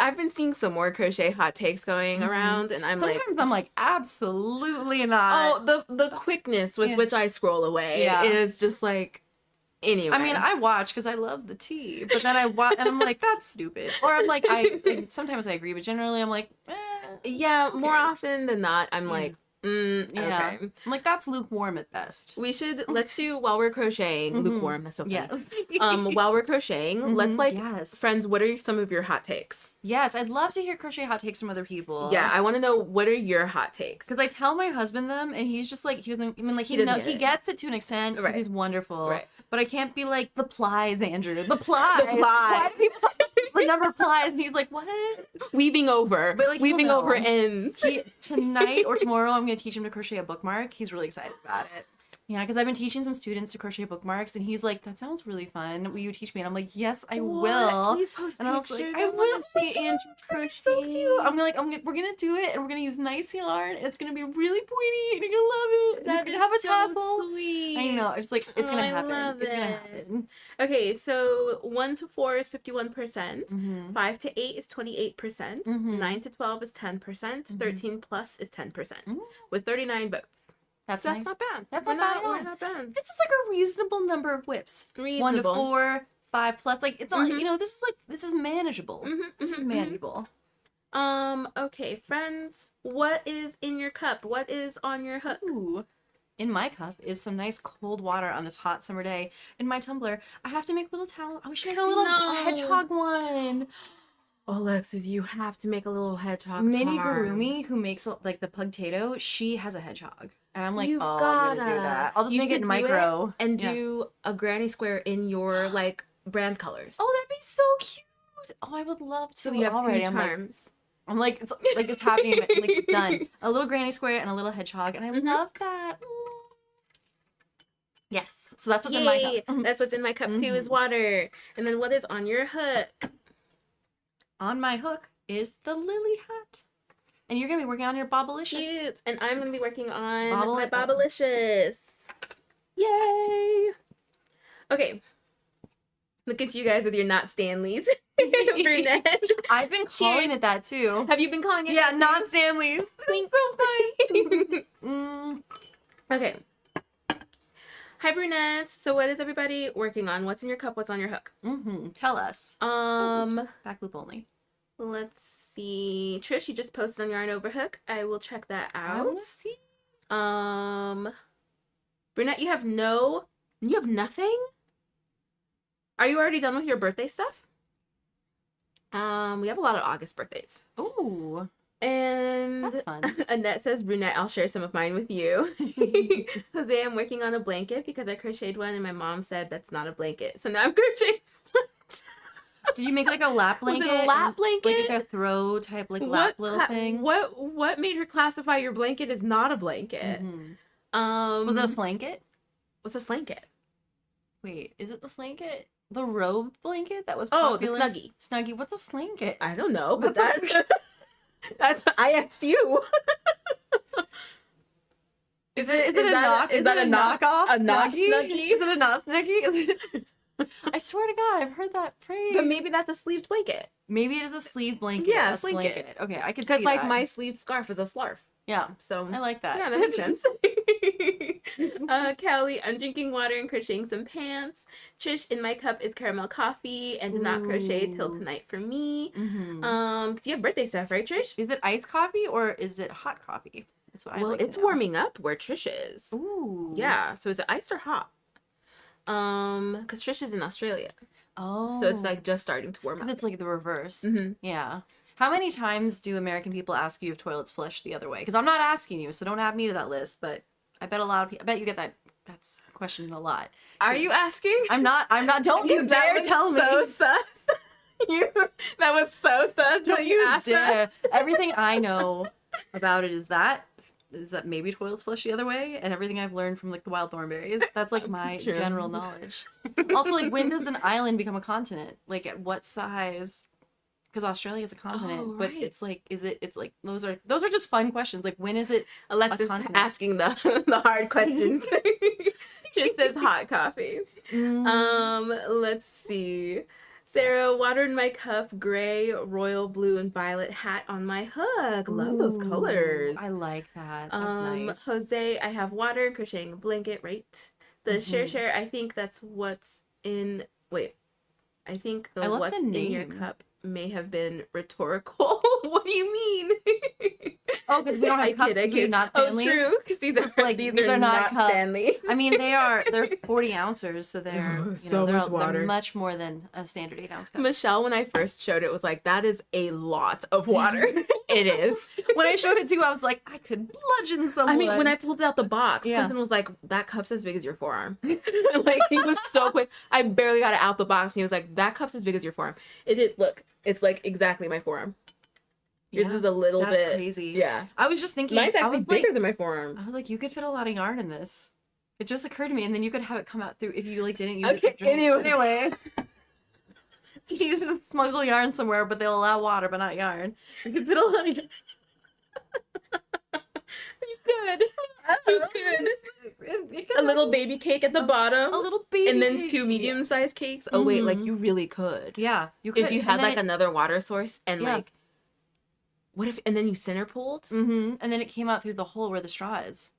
I've been seeing some more crochet hot takes going around, and Sometimes I'm like, absolutely not. oh, the quickness with which I scroll away is just like, anyway. I mean, I watch because I love the tea, but then I watch and I'm like, that's stupid. Or I'm like, sometimes I agree, but generally I'm like, yeah, more often than not, I'm like, yeah. okay. I'm like, that's lukewarm at best. Let's do while we're crocheting, lukewarm, that's okay. Yeah. While we're crocheting, let's friends, what are some of your hot takes? Yes, I'd love to hear crochet hot takes from other people. Yeah, I want to know, what are your hot takes? Because I tell my husband them, and he's just like, he doesn't, I mean, like, he gets it to an extent, because he's wonderful. Right. But I can't be like, the plies, Andrew, the plies. The plies. Why do people the number of plies? And he's like, what? Weaving over. But, like, weaving over ends. Tonight or tomorrow, I'm going to teach him to crochet a bookmark. He's really excited about it. Yeah, because I've been teaching some students to crochet bookmarks, and he's like, that sounds really fun. Will you teach me? And I'm like, yes, I will. Please post and pictures. I was like, I want to see Andrew crochet. So cute. I'm like, we're going to do it, and we're going to use nice yarn, and it's going to be really pointy, and you're going to love it. That it's going to have a tassel. Sweet. I know. It's like, it's going to happen. Love it's it. going to happen. Okay, so 1 to 4 is 51%, 5 to 8 is 28%, 9 to 12 is 10%, 13 plus is 10%, with 39 votes. That's That's nice. not bad. That's not bad at all. We're not bad. It's just like a reasonable number of whips. Reasonable. 1 to 4, 5 plus. Like, it's all, this is manageable. This is manageable. Okay, friends, what is in your cup? What is on your hook? Ooh. In my cup is some nice cold water on this hot summer day. In my tumbler, I have to make little towel. We should make a little hedgehog one. Alexis, you have to make a little hedgehog. Amigurumi, who makes like the pugtato, she has a hedgehog. And I'm like, I'm gonna do that. I'll just make it in micro. And do a granny square in your like brand colors. Oh, that'd be so cute. Oh, I would love to. So you have already. two charms. I'm like, it's happening. Like, done. A little granny square and a little hedgehog, and I love that. Yes. So that's what's in my cup. That's what's in my cup too, is water. And then what is on your hook? On my hook is the lily hat. And you're going to be working on your Bobalicious. Cute. And I'm going to be working on my Bobalicious. Yay! Okay. Look at you guys with your not Stanleys. Brunette. I've been calling it that too. Have you been calling it that? Yeah, not Stanleys. It's so funny. Okay. Hi, brunettes. So what is everybody working on? What's in your cup? What's on your hook? Tell us. Back loop only. Let's see. Trish, you just posted on Yarn Over Hook. I will check that out. I want to see. Brunette, you have nothing? Are you already done with your birthday stuff? We have a lot of August birthdays. Ooh. And that's fun. Annette says, Brunette, I'll share some of mine with you. Jose, I'm working on a blanket because I crocheted one and my mom said that's not a blanket. So now I'm crocheting. Did you make like a lap blanket? Was it a lap blanket? Like a throw type lap little thing? What made her classify your blanket as not a blanket? Was it a slanket? What's a slanket? Wait, is it the slanket? The robe blanket that was popular? Oh, the Snuggie. Snuggie, what's a slanket? I don't know, but that's I asked you. Is it a knockoff? A knock Snuggie? Is it a not Snuggie? I swear to God, I've heard that phrase. But maybe that's a sleeved blanket. Maybe it is a sleeve blanket. Yeah, a slanket. Okay, I could see that. Because like my sleeved scarf is a slarf. Yeah. So I like that. Yeah, that makes sense. Callie, I'm drinking water and crocheting some pants. Trish, in my cup is caramel coffee and did not crochet till tonight for me. Because you have birthday stuff, right, Trish? Is it iced coffee or is it hot coffee? That's what I like it's warming up where Trish is. Ooh. Yeah. So is it iced or hot? Because Trish is in Australia. Oh. So it's like just starting to warm up. It's like the reverse. Yeah. How many times do American people ask you if toilets flush the other way? Because I'm not asking you, so don't add me to that list. But I bet a lot of people. I bet you get that's questioned a lot. Are you asking? I'm not. Don't you dare tell me. So sus. That was so sus. Don't you ask that? Everything I know about it is that maybe toilets flush the other way, and everything I've learned from like the wild thornberries. That's like my general knowledge. Also, like, when does an island become a continent? Like, at what size? Because Australia is a continent, but it's like, it's like those are just fun questions. Like, when is it? Alexis asking the hard questions. Trish says hot coffee. Let's see. Sarah, water in my cup, gray, royal blue, and violet hat on my hook. Love those Ooh, colors. I like that. That's nice. Jose, I have water, crocheting a blanket, right? The share, I think that's what's in, wait, I think I the love what's the in your name. cup may have been rhetorical. What do you mean? Oh, because we don't have cups, we have not Stanleys. Oh, true, because these are Like, these these are are not not cups. Stanleys. I mean, they're 40 ounces, so they're Oh, you so know much they're water. much more than a standard 8-ounce cup. Michelle, when I first showed it, was like, that is a lot of water. It is. When I showed it to you, I was like, I could bludgeon someone. I mean, when I pulled it out the box, Yeah. Clinton was like, that cup's as big as your forearm. Like, he was so quick. I barely got it out the box, and he was like, that cup's as big as your forearm. It is, look, it's like exactly my forearm. This Yeah, is a little that's bit crazy. Yeah. I was just thinking, Mine's I actually was bigger like, than my forearm. I was like, you could fit a lot of yarn in this. It just occurred to me, and then you could have it come out through if you like didn't use Okay, it. For drink. anyway. You need to smuggle yarn somewhere, but they'll allow water, but not yarn. You could fit a lot of yarn. You could. You could. A little baby cake at the bottom. A little baby and then cake. 2 medium-sized cakes. Oh, wait, like, you really could. Yeah, you could. If you had, like, another water source and, Yeah. like, what if, and then you center pulled? Mm-hmm. And then it came out through the hole where the straw is.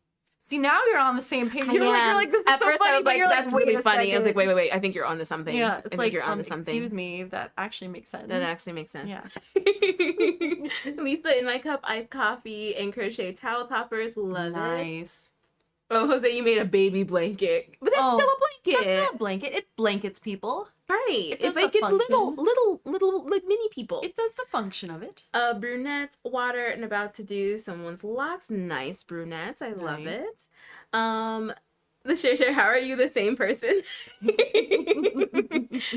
See, now you're on the same page. I You're am. like, this is At so first funny, I was but like, you're that's wait really a funny. I was like, second. wait, I think you're onto something. Yeah, I it's think like, you're onto something. excuse me, that actually makes sense. That actually makes sense. Yeah. Lisa, in my cup, iced coffee and crochet towel toppers. Love it. Nice. Oh, Jose, you made a baby blanket. But that's Oh, still a blanket. That's not a blanket. It blankets people. Right. does It's like the it's little, function. like mini people. It does the function of it. Brunette, water, and about to do someone's locks. Nice brunette. I love Nice. it. The share, how are you the same person?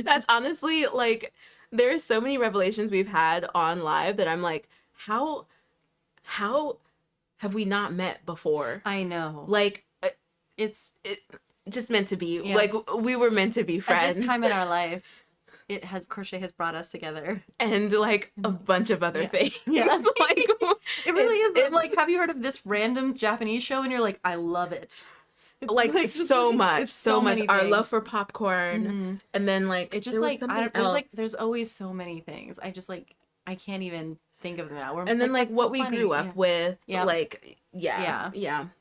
That's honestly, like, there's so many revelations we've had on live that I'm like, how have we not met before? I know. Like, It's just meant to be. Yeah. Like, we were meant to be friends. at this time in our life, crochet has brought us together. And, like, a bunch of other Yeah. things. Yeah. Like, It really is. it- I'm like, have you heard of this random Japanese show? And you're like, I love it. It's like just- so much, it's so much. many Our things. love for popcorn, Mhm. and then like It's just there was like something else. there's always so many things. I just like I can't even think of them now. And then like that's what so we funny. grew up Yeah. with, Yeah. like yeah.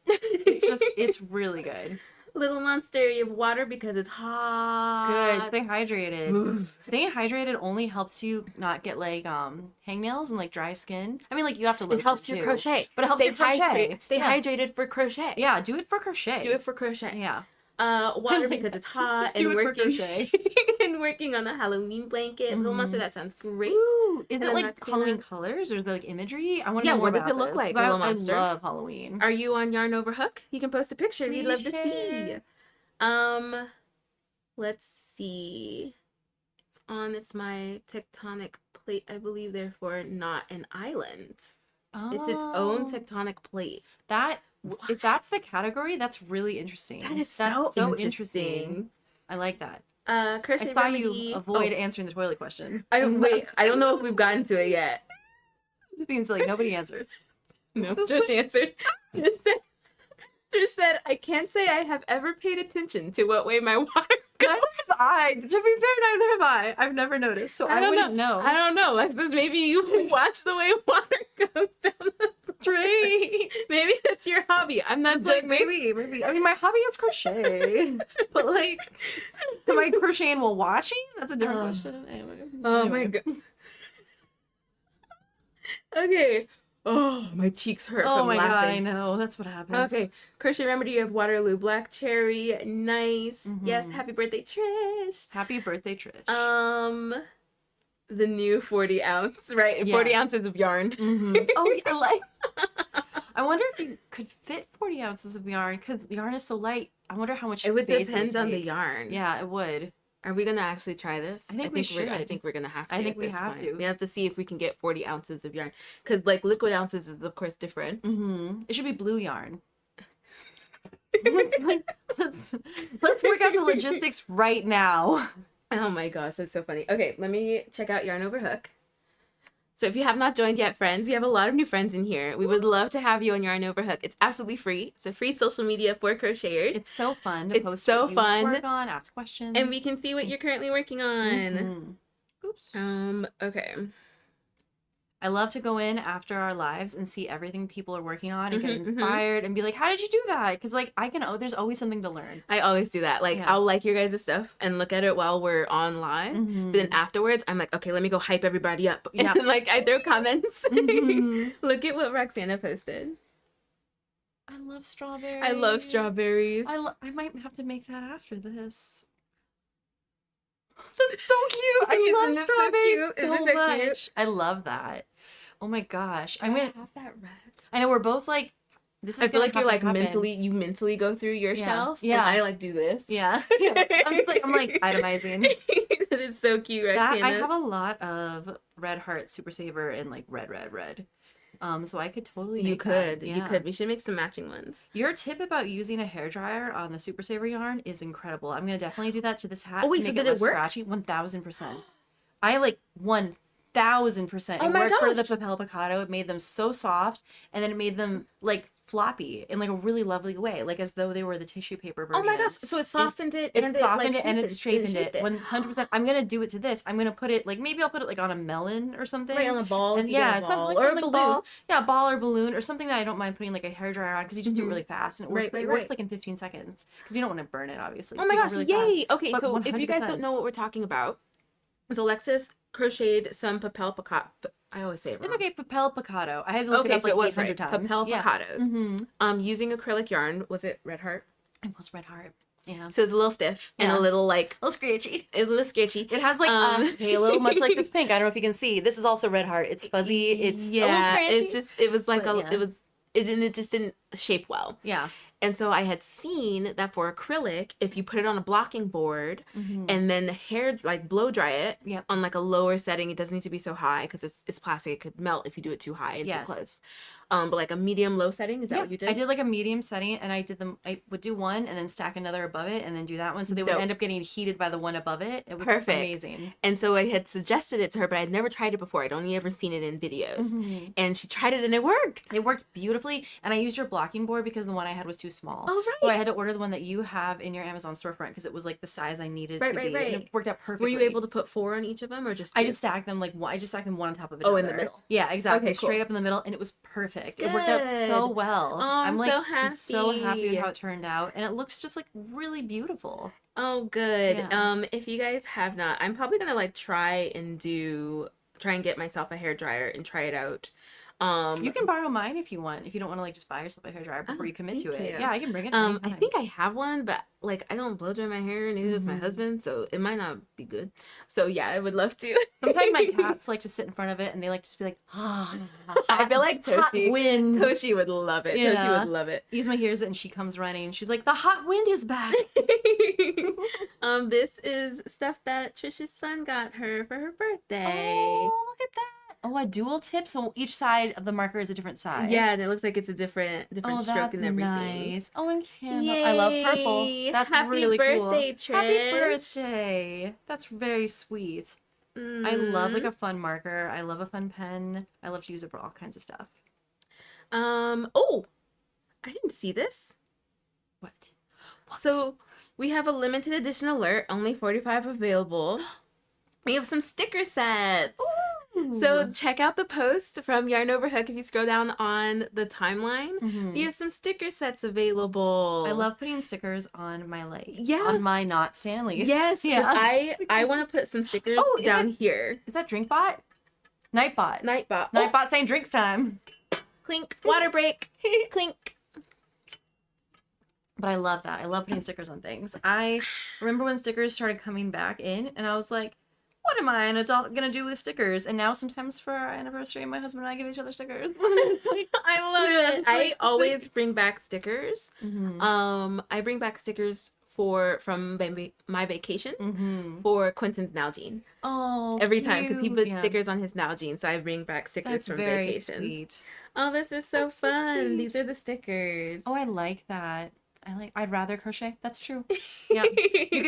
It's really good. Little monster, you have water because it's hot. Good. Stay hydrated. Oof. Staying hydrated only helps you not get like hangnails and like dry skin. I mean, like you have to. It helps your too. crochet, but it helps stay your crochet. Stay Yeah. hydrated for crochet. Yeah, do it for crochet. Do it for crochet. Yeah. Water because it's hot Do and it for working crochet. and working on the Halloween blanket. Little monster, that sounds great. Ooh, is And it then like Martina. Halloween colors or is there like imagery? I want to Yeah, know more what does about it look this, like, 'cause Little Monster? I love Halloween. Are you on Yarn Over Hook? You can post a picture. We'd love to Please see. share. Let's see. It's my tectonic plate, I believe, therefore not an island. It's its own Oh. tectonic plate. That if that's the category, that's really interesting. That is That's so interesting. interesting. I like that. Crochet I saw Remedy. you avoid answering the toilet question. Wait, I don't know if we've gotten to it yet. Just being silly. Nobody answered. No, just answered. Just said, I can't say I have ever paid attention to what way my water goes. Neither have I. To be fair, neither have I. I've never noticed, so I don't wouldn't know. I don't know. Like this, maybe you watch the way water goes down the Great. Maybe that's your hobby. I'm not Just like judging. maybe. I mean, my hobby is crochet, but like, am I crocheting while watching? That's a different question. Anyway. Oh my god. Okay. Oh, my cheeks hurt Oh from my god, I laughing. know. That's what happens. Okay, Crochet Remedy, you have Waterloo Black Cherry. Nice. Mhm. Yes, happy birthday, Trish. Happy birthday, Trish. The new 40 ounce, right? Yeah. 40 ounces of yarn. Mhm. Oh, yeah, like. I wonder if you could fit 40 ounces of yarn because yarn is so light. I wonder how much It would space depend on the take. yarn. Yeah, it would. Are we gonna actually try this? I think we I should. think we're gonna have to. I think at we this have point. to. We have to see if we can get 40 ounces of yarn, because like liquid ounces is of course different. Mm-hmm. It should be blue yarn. let's work out the logistics right now. Oh my gosh, that's so funny. Okay, let me check out Yarn Over Hook. So if you have not joined yet, friends, we have a lot of new friends in here. We would love to have you on Yarn Over Hook. It's absolutely free. It's a free social media for crocheters. It's so fun to It's post so what you fun. work on, ask questions. And we can see what you're currently working on. Mhm. Okay. I love to go in after our lives and see everything people are working on and get inspired and be like, how did you do that? Because like there's always something to learn. I always do that. Like I'll like your guys' stuff and look at it while we're on live. But then afterwards, I'm like, okay, let me go hype everybody up. And like I throw comments. Look at what Roxana posted. I love strawberries. I love strawberries. I might have to make that after this. That's so cute. I love strawberries so much. Cute? I love that. Oh my gosh. I'm gonna have that red. I know we're both like this is I feel like you're like mentally go through your shelf. Yeah. And I like do this. Yeah. I'm like itemizing. That is so cute, right? I have a lot of Red Heart Super Saver and like red. So I could totally make You could. We should make some matching ones. Your tip about using a hairdryer on the Super Saver yarn is incredible. I'm gonna definitely do that to this hat. Oh wait, to so make did it work? Scratchy. 1000%. I like 1000%. Oh it my worked gosh. for the Papel Picado. It made them so soft, and then it made them like floppy in like a really lovely way, like as though they were the tissue paper version. Oh my gosh! So it softened it. It softened it and it straightened it. 100%. I'm gonna do it to this. I'm gonna put it like maybe I'll put it like on a melon or something. Right on a ball. And something or a balloon. Ball. Yeah, a ball or balloon or something that I don't mind putting like a hairdryer on because you just do it really fast and it works. It works like in 15 seconds because you don't want to burn it obviously. Oh my gosh! Really Yay! fast. Okay, But so 100%. if you guys don't know what we're talking about, so Alexis crocheted some Papel Picado. I always say it wrong. It's okay, Papel Picado. I had to look it up like 800 times. Papel Picados. Using acrylic yarn. Was it Red Heart? It was Red Heart. Yeah. So it's a little stiff and a little like a little scratchy. It's a little sketchy. It has like a halo, much like this pink. I don't know if you can see. This is also Red Heart. It's fuzzy. It's a little scratchy. It's just it was like it just didn't shape well. Yeah. And so I had seen that for acrylic, if you put it on a blocking board and then hair like blow dry it on like a lower setting, it doesn't need to be so high because it's plastic. It could melt if you do it too high and too close. But like a medium low setting, is that what you did? I did like a medium setting and I would do one and then stack another above it and then do that one. So they would end up getting heated by the one above it. It was amazing. And so I had suggested it to her, but I'd never tried it before. I'd only ever seen it in videos. And she tried it and it worked. It worked beautifully. And I used your blocking board because the one I had was too small. Oh, right. So I had to order the one that you have in your Amazon storefront because it was like the size I needed to be. And it worked out perfectly. Were you able to put 4 on each of them or just 2? I just stacked them one on top of each other. Oh, in the middle. Yeah, exactly. Okay, cool. Straight up in the middle and it was perfect. It worked out so well. Oh, I'm like so happy with how it turned out. And it looks just like really beautiful. Oh, good. Yeah. If you guys have not, I'm probably gonna like try and get myself a hairdryer and try it out. You can borrow mine if you want. If you don't want to like just buy yourself a hairdryer before you commit to it. Yeah, I can bring it. I think I have one, but like I don't blow dry my hair, neither does my husband, so it might not be good. So yeah, I would love to. Sometimes my cats like to sit in front of it and they like just be like, I feel like Toshi would love it. Yeah. Toshi would love it. Yzma hears it and she comes running. She's like, the hot wind is back. This is stuff that Trisha's son got her for her birthday. Oh, look at that. Oh, a dual tip, so each side of the marker is a different size. Yeah, and it looks like it's a different stroke and everything. Nice. Oh, and candle. I love purple. That's really cool. Happy birthday, Trish. Happy birthday. That's very sweet. I love like a fun marker. I love a fun pen. I love to use it for all kinds of stuff. Oh, I didn't see this. What? So we have a limited edition alert, only 45 available. We have some sticker sets. Ooh. So check out the post from Yarn Over Hook if you scroll down on the timeline. We have some sticker sets available. I love putting stickers on my leg. Yeah. On my not Stanley's. Yes. Yeah. I want to put some stickers down here. Is that Drinkbot? Nightbot. Nightbot. Nightbot saying drinks time. Clink. Water break. Clink. But I love that. I love putting stickers on things. I remember when stickers started coming back in and I was like, what am I, an adult, gonna do with stickers? And now sometimes for our anniversary, my husband and I give each other stickers. I love it. I always bring back stickers. I bring back stickers from my vacation for Quentin's Nalgene. Oh, every time because he puts stickers on his Nalgene, so I bring back stickers from vacation. Sweet. Oh, this is so fun. So these are the stickers. Oh, I like that. I'd rather crochet. That's true. Yeah. You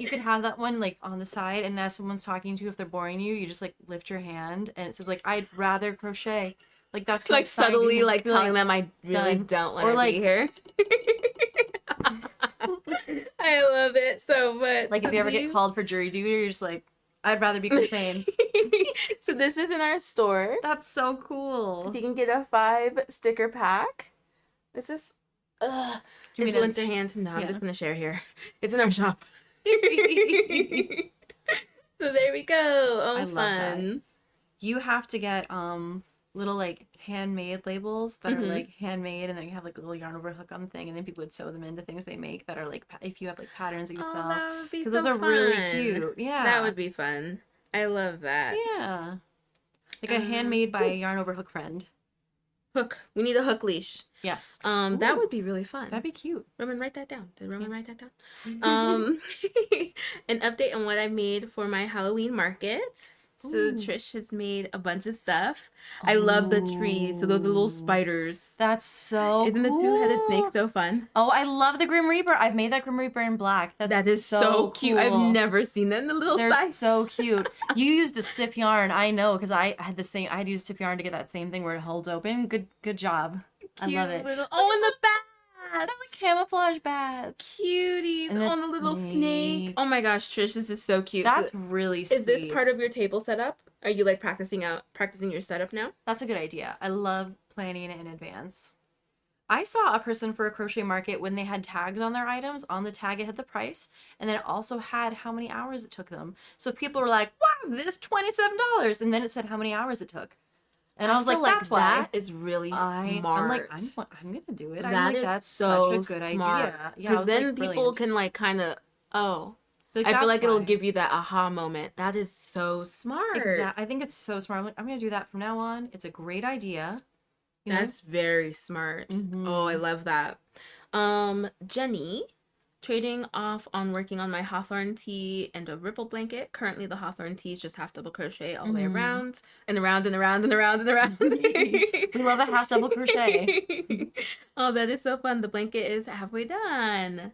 could have that one like on the side and as someone's talking to you, if they're boring you, you just like lift your hand and it says like, I'd rather crochet. Like that's like subtly like telling them I really don't want to be here. I love it so much. Like if you ever get called for jury duty, you're just like, I'd rather be crocheting. So this is in our store. That's so cool. So you can get a 5 sticker pack. This is it's winter hand. No, I'm just gonna share here. It's in our shop. So there we go. Oh, I fun. love that. You have to get little like handmade labels that are like handmade, and then you have like a little yarn over hook on the thing, and then people would sew them into things they make that are like if you have like patterns that you sell. That would be so those are fun. really cute. Yeah, that would be fun. I love that. Yeah, like a handmade by a yarn over hook friend. Hook. We need a hook leash. Yes. That would be really fun. That'd be cute. Roman, write that down. Did Roman write that down? An update on what I made for my Halloween market. So Trish has made a bunch of stuff. I love the trees. So those are little spiders. That's so Isn't cool. the two-headed snake so fun? Oh, I love the Grim Reaper. I've made that Grim Reaper in black. That is so cute. Cool. I've never seen that in the little They're size. so cute. You used a stiff yarn. I know, because I had the same. I had to use stiff yarn to get that same thing where it holds open. Good job. I love it. Little, and the bats. They're like camouflage bats. Cuties. And On the little snake. Oh my gosh, Trish, this is so cute. That's So, really sweet. is this part of your table setup? Are you like practicing your setup now? That's a good idea. I love planning it in advance. I saw a person for a crochet market when they had tags on their items. On the tag, it had the price, and then it also had how many hours it took them. So if people were like, "Wow, this $27," and then it said how many hours it took. And I was like, that's why. That is really smart. I'm like, I'm going to do it. That's so such a good smart. idea. Yeah, because then like, people brilliant. can like kind of, Like, I feel like it'll why. give you that aha moment. That is so smart. I think it's so smart. I'm like, I'm going to do that from now on. It's a great idea. You know? That's very smart. Mhm. Oh, I love that. Jenny, trading off on working on my Hawthorn tee and a ripple blanket. Currently, the Hawthorn tees just half double crochet all the way around and around and around and around and around. We love a half double crochet. Oh, that is so fun. The blanket is halfway done.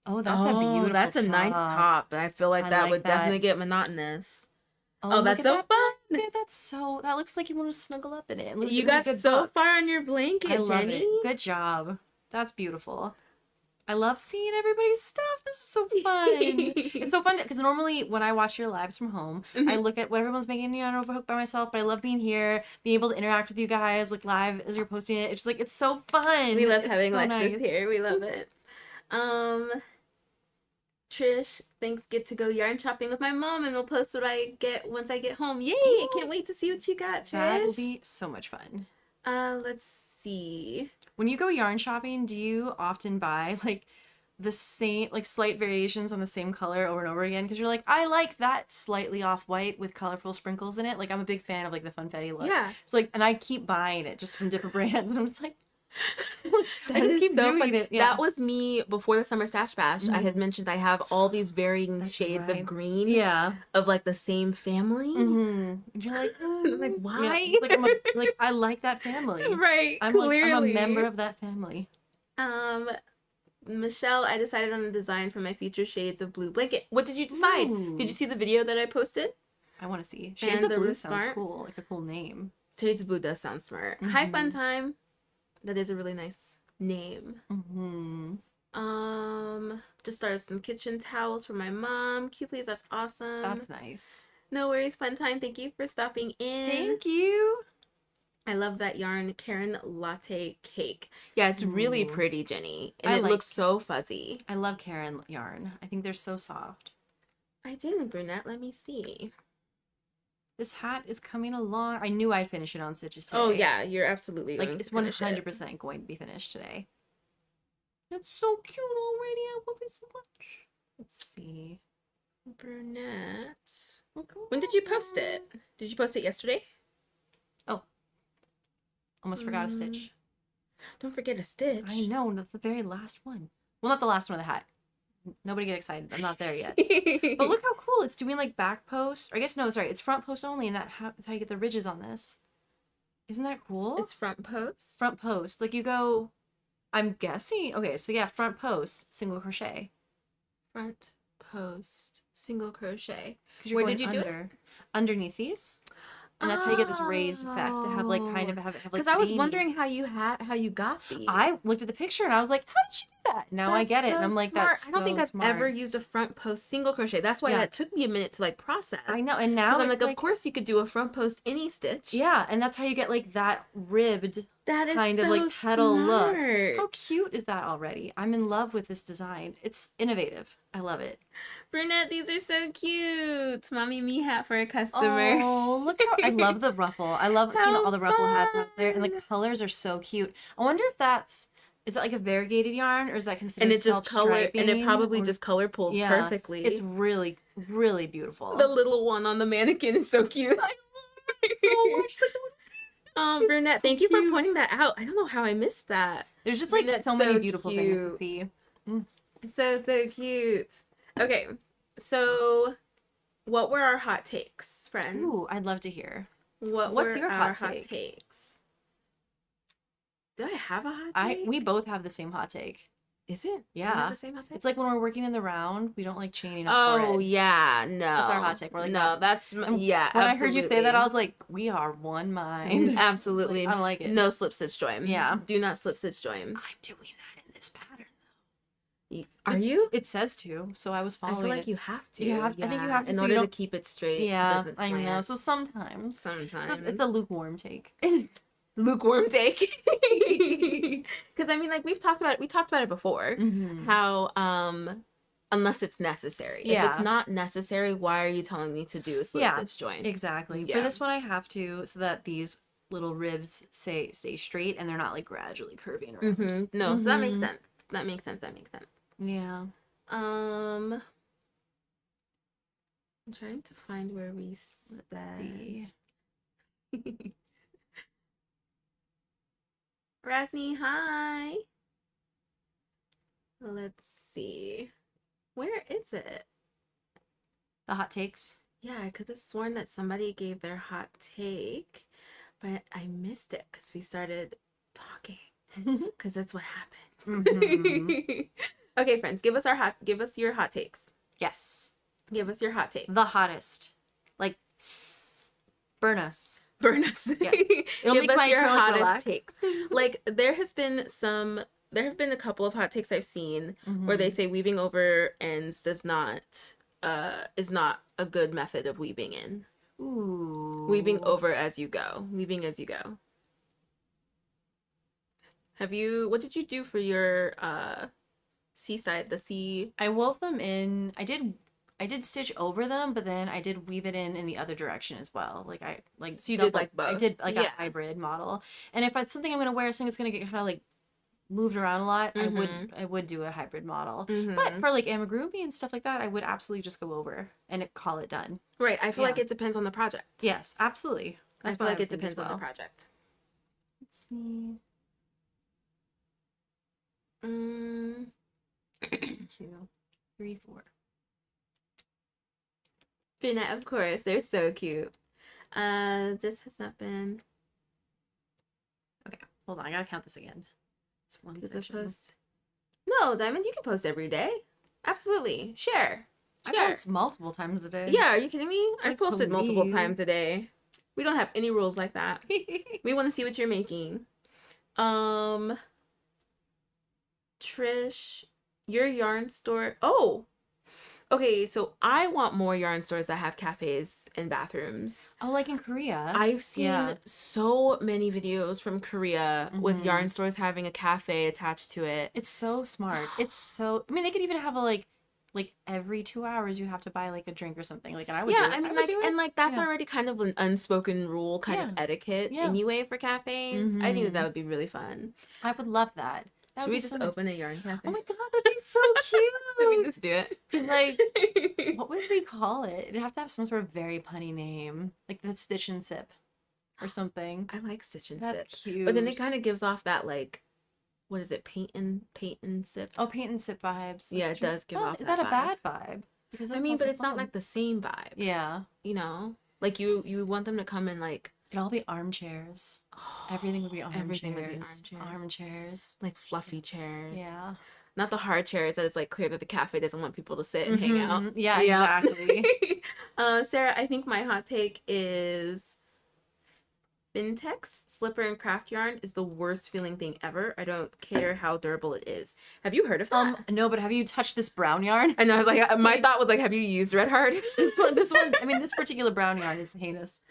Oh, that's a beautiful That's a nice top. I feel like that like would that. definitely get monotonous. Oh, that's look so at fun. that. That looks like you want to snuggle up in it. You got so far on your blanket, I love Jenny. it. Good job. That's beautiful. I love seeing everybody's stuff. This is so fun. It's so fun because normally when I watch your lives from home, I look at what everyone's making on Overhook by myself, but I love being here, being able to interact with you guys like live as you're posting it. It's just like, it's so fun. We love It's having so Alexis nice. here. We love it. Trish, thanks, get to go yarn shopping with my mom, and we'll post what I get once I get home. Yay! I can't wait to see what you got, Trish. That will be so much fun. Let's see. When you go yarn shopping, do you often buy like the same, like slight variations on the same color over and over again? Because you're like, I like that slightly off white with colorful sprinkles in it. Like, I'm a big fan of like the funfetti look. Yeah. So like, and I keep buying it just from different brands, and I'm just like, I That just is keep so doing fun. it. Yeah. That was me before the Summer Stash Bash. I had mentioned I have all these varying shades right. of green Yeah. of like the same family. Mm-hmm. And you're like, And I'm like, why? Yeah. Like, I like that family. Right. I'm clearly. like, I'm a member of that family. Michelle, I decided on a design for my future shades of blue blanket. What did you decide? Ooh. Did you see the video that I posted? I want to see. And Shades of the Blue Blue sounds Smart? cool. Like a cool name. Shades of Blue does sound smart. Hi, Fun Time. That is a really nice name. Mm-hmm. Just started some kitchen towels for my mom. Cute, please. That's awesome. That's nice. No worries, Fun Time. Thank you for stopping in. Thank you. I love that yarn, Karen Latte Cake. Yeah, it's really Ooh. pretty, Jenny. And I it like- looks so fuzzy. I love Karen yarn. I think they're so soft. I didn't, Brunette. Let me see. This hat is coming along. I knew I'd finish it on stitches today. Oh, yeah. You're absolutely Like, going it's to finish 100% it. going to be finished today. It's so cute already. I love it so much. Let's see. Brunette. When did you post it? Did you post it yesterday? Almost forgot a stitch. Don't forget a stitch. I know. That's the very last one. Well, not the last one of the hat. Nobody get excited. I'm not there yet. But look how cool. It's doing like back post. Or I guess, no, sorry. It's front post only. And that's how you get the ridges on this. Isn't that cool? It's front post. Front post. Like you go, I'm guessing. Okay, so yeah, front post, single crochet. Front post, single crochet. 'Cause you're Where going did you do it? Underneath these. And that's how you get this raised effect to have like kind of have like Because I was veiny. wondering how you got these. I looked at the picture and I was like, how did she do that. Now I get it. And I'm like, smart. that's so I don't think I've smart. ever used a front post single crochet. That's why that took me a minute to like process. I know. And now I'm like, of course you could do a front post any stitch. Yeah, and that's how you get like that ribbed that is kind so of like petal smart. look. How cute is that already? I'm in love with this design. It's innovative. I love it. Brunette, these are so cute. Mommy me hat for a customer. Oh, look how I love the ruffle. I love seeing all the ruffle hats out there, and the colors are so cute. I wonder if is it like a variegated yarn, or is that considered and it's just color, and it probably or, just color pulled perfectly. It's really, really beautiful. The little one on the mannequin is so cute. I love it so much. Brunette, thank you for pointing that out. I don't know how I missed that. There's just like Brunette's so many beautiful things to see. So cute. Okay, so what were our hot takes, friends? Ooh, I'd love to hear. What's your hot takes? Do I have a hot take? We both have the same hot take. Is it? Yeah. Do we have the same hot take? It's like when we're working in the round, we don't like chaining up for it. Oh, yeah. No. That's our hot take. We're like, no, that's, yeah, when I heard you say that, I was like, we are one mind. Absolutely. Like, I don't like it. No slip stitch join. Yeah. Do not slip stitch join. I'm doing that in this pattern, though. Are you? It says to, so I was following I feel like you have to. Yeah. I think you have to. In so order to keep it straight. Yeah, so I know. So sometimes. It's a lukewarm take. Lukewarm take. Because I mean, like we talked about it before. How unless it's necessary. If it's not necessary, why are you telling me to do a slip stitch join? Exactly. For this one I have to, so that these little ribs stay straight and they're not like gradually curving around. No, so that makes sense. That makes sense. Yeah. I'm trying to find where we said. Rasni, hi. Let's see. Where is it? The hot takes? Yeah, I could have sworn that somebody gave their hot take, but I missed it because we started talking. Because that's what happens. Okay, friends, give us your hot takes. Yes. Give us your hot takes. The hottest. Like, burn us. Burn us. Yes. It'll Give make us my your acrylic hottest relax. takes. Like there have been a couple of hot takes I've seen where they say weaving over ends is not a good method of weaving in. Ooh. Weaving over as you go. Weaving as you go. What did you do for your seaside, I wove them in. I did stitch over them, but then I did weave it in the other direction as well. So you did like both. I did like a hybrid model. And if it's something I'm gonna wear, something that's gonna get kind of like moved around a lot, I would do a hybrid model. But for like amigurumi and stuff like that, I would absolutely just go over and call it done. Right. I feel like it depends on the project. Yes, absolutely. I feel like it depends on the project. Let's see. 2, 3, 4. Brunette, of course. They're so cute. This has not been. Okay, hold on. I gotta count this again. It's one post. No, Diamond, you can post every day. Absolutely. Share. I post multiple times a day. Yeah, are you kidding me? I've posted multiple please. times a day. We don't have any rules like that. We want to see what you're making. Trish, your yarn store. Oh, okay. So I want more yarn stores that have cafes and bathrooms. Oh, like in Korea. I've seen so many videos from Korea with yarn stores having a cafe attached to it. It's so smart. It's so. I mean, they could even have a like every 2 hours you have to buy like a drink or something. Like, and I would do it. I mean, like that's already kind of an unspoken rule, kind of etiquette anyway for cafes. I think that would be really fun. I would love that. Should we just open a yarn cafe? Oh my god, that'd be so cute. Should we just do it? Like, what would we call it? It'd have to have some sort of very punny name, like the Stitch and Sip, or something. I like Stitch and That's Sip. cute. But then it kind of gives off that like, what is it? Paint and Sip. Oh, Paint and Sip vibes. Yeah, it does give off. Is that a bad vibe? Because I mean, but it's not like the same vibe. Yeah. You know, like you want them to come in like. It'd all be armchairs. Everything would be armchairs. Everything would be armchairs. Like fluffy chairs. Yeah. Not the hard chairs that it's like clear that the cafe doesn't want people to sit and hang out. Yeah, exactly. Sarah, I think my hot take is Fintex slipper and craft yarn is the worst feeling thing ever. I don't care how durable it is. Have you heard of that? No, but have you touched this brown yarn? I know. I was like, my thought was like, have you used Red Heart? This one. I mean, this particular brown yarn is heinous.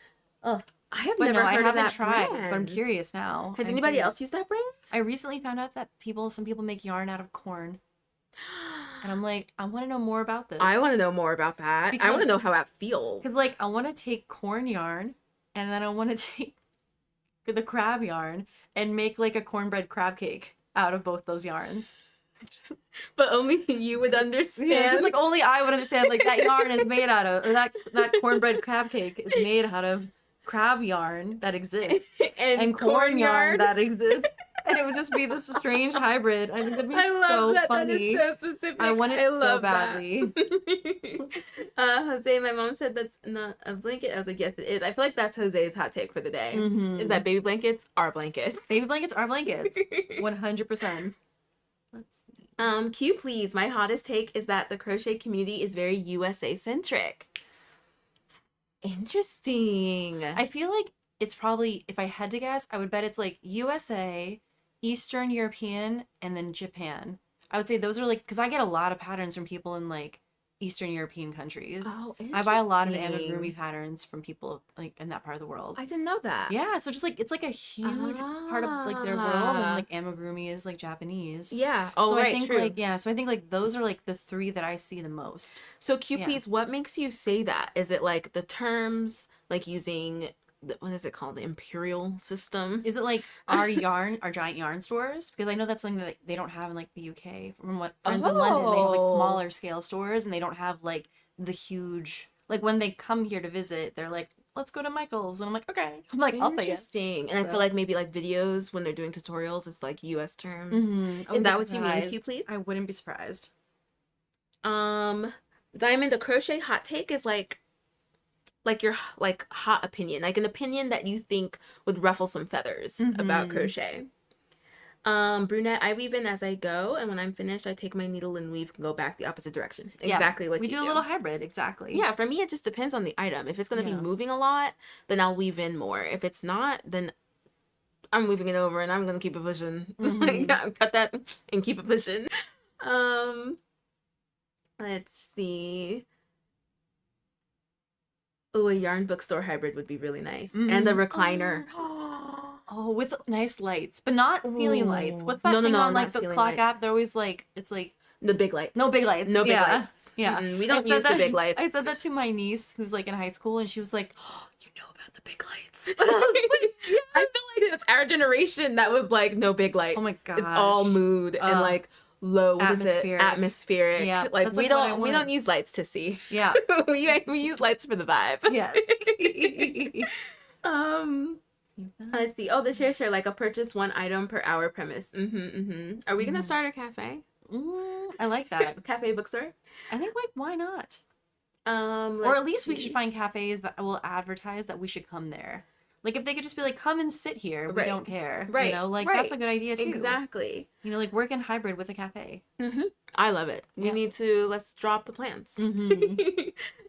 Oh, I have but never no, I heard of haven't that tried. brand. But I'm curious now. Has I'm anybody curious. else used that brand? I recently found out that some people make yarn out of corn, and I'm like, I want to know more about this. I want to know more about that. I want to know how that feels. Because like, I want to take corn yarn, and then I want to take the crab yarn and make like a cornbread crab cake out of both those yarns. But only you would understand. Yeah, just like only I would understand. Like that yarn is made out of, or that cornbread crab cake is made out of crab yarn that exists and corn yarn that exists, and it would just be this strange hybrid. I think that'd be so funny. That is so specific. I want it so badly. Jose, my mom said that's not a blanket. I was like, yes, it is. I feel like that's Jose's hot take for the day. Is that baby blankets are blankets. Baby blankets are blankets. 100%. Let's see. Q please. My hottest take is that the crochet community is very USA centric. Interesting. I feel like it's probably, if I had to guess, I would bet it's like USA, Eastern European, and then Japan. I would say those are like, because I get a lot of patterns from people in like Eastern European countries. Oh, I buy a lot of Amigurumi patterns from people like in that part of the world. I didn't know that. Yeah, so just like it's like a huge part of like their world, and like Amigurumi is like Japanese. Yeah. Oh, so right. I think True. like so I think like those are like the three that I see the most. So Q, please, what makes you say that? Is it like the terms, like using what is it called, the imperial system? Is it like our giant yarn stores? Because I know that's something that they don't have in like the UK. From what friends in London, they have like smaller scale stores, and they don't have like the huge, like when they come here to visit, they're like, let's go to Michael's, and I'm like, okay. I'm like, I'll say it. Interesting. And I feel like maybe like videos when they're doing tutorials, it's like US terms. Is that what you mean, Q, please? I wouldn't be surprised. Diamond, a crochet hot take is like your like hot opinion, like an opinion that you think would ruffle some feathers about crochet. Brunette, I weave in as I go, and when I'm finished, I take my needle and weave and go back the opposite direction. Exactly what you do. We do a little hybrid, exactly. Yeah, for me, it just depends on the item. If it's going to be moving a lot, then I'll weave in more. If it's not, then I'm weaving it over, and I'm going to keep it pushing. Cut that and keep it pushing. Let's see. Oh, a yarn bookstore hybrid would be really nice. And the recliner. Oh, with nice lights, but not ceiling lights. What's that thing on like the clock app? They're always like, it's like the big lights. No big lights. No big lights. Yeah. We don't use the big lights. I said that to my niece who's like in high school, and she was like, oh, you know about the big lights. I feel like it's our generation that was like, no big lights. Oh my god. It's all mood and like low, what is it? Atmospheric. Yeah. Like we don't use lights to see. Yeah. we use lights for the vibe. Yes. Let's see. Oh, the share, like a purchase one item per hour premise. Are we gonna start a cafe? I like that. Cafe bookstore? I think like why not? Or at least we should find cafes that will advertise that we should come there. Like if they could just be like, come and sit here, we don't care. Right. You know, like that's a good idea too. Exactly. You know, like work in hybrid with a cafe. I love it. We need to, let's drop the plants.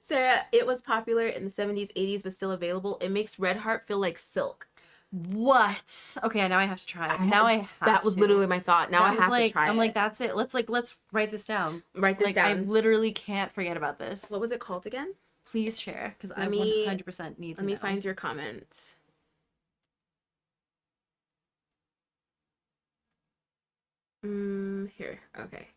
Sarah, it was popular in the 70s, 80s, but still available. It makes Red Heart feel like silk. What? Okay, now I have to try it. That was literally my thought. Now I have to try it. I'm like, that's it. Let's write this down. Write this down. I literally can't forget about this. What was it called again? Please share, because I 100% need to know. Let me find your comment. Here. Okay.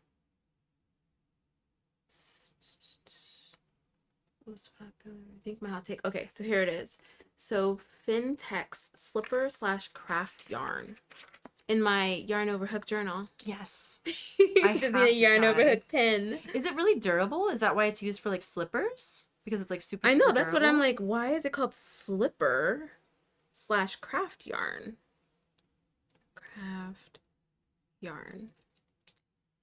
Most popular. I think my hot take. Okay, so here it is. So Fintex slipper / craft yarn. In my yarn over hook journal. Yes. I just need a yarn over hook pen. Is it really durable? Is that why it's used for like slippers? Because it's like super. I know, super that's durable? what I'm like. Why is it called slipper / craft yarn? Craft yarn.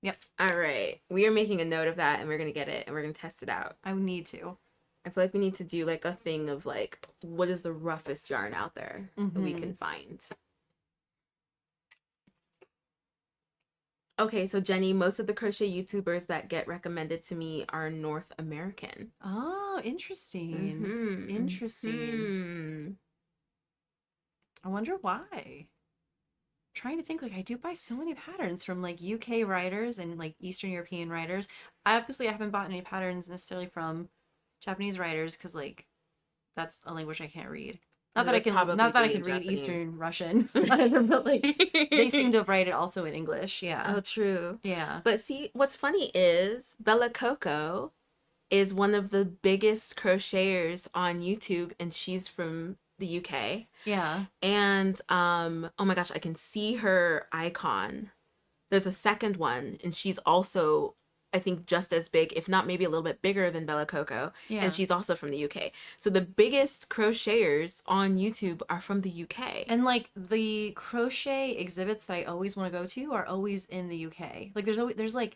Yep. All right. We are making a note of that, and we're going to get it, and we're going to test it out. I would need to. I feel like we need to do like a thing of like, what is the roughest yarn out there that we can find? Okay, so Jenny, most of the crochet YouTubers that get recommended to me are North American. Oh, interesting. Interesting. I wonder why. Trying to think, like, I do buy so many patterns from like UK writers and like Eastern European writers. I haven't bought any patterns necessarily from Japanese writers because like that's a language I can't read. Not that I can, not that I can read Eastern Russian either, but like they seem to write it also in English. Yeah. Oh, true. Yeah. But see, what's funny is Bella Coco is one of the biggest crocheters on YouTube, and she's from the UK. Yeah. And oh my gosh, I can see her icon. There's a second one, and she's also, I think, just as big, if not maybe a little bit bigger than Bella Coco. Yeah. And she's also from the UK. So the biggest crocheters on YouTube are from the UK. And like the crochet exhibits that I always want to go to are always in the UK. Like there's always,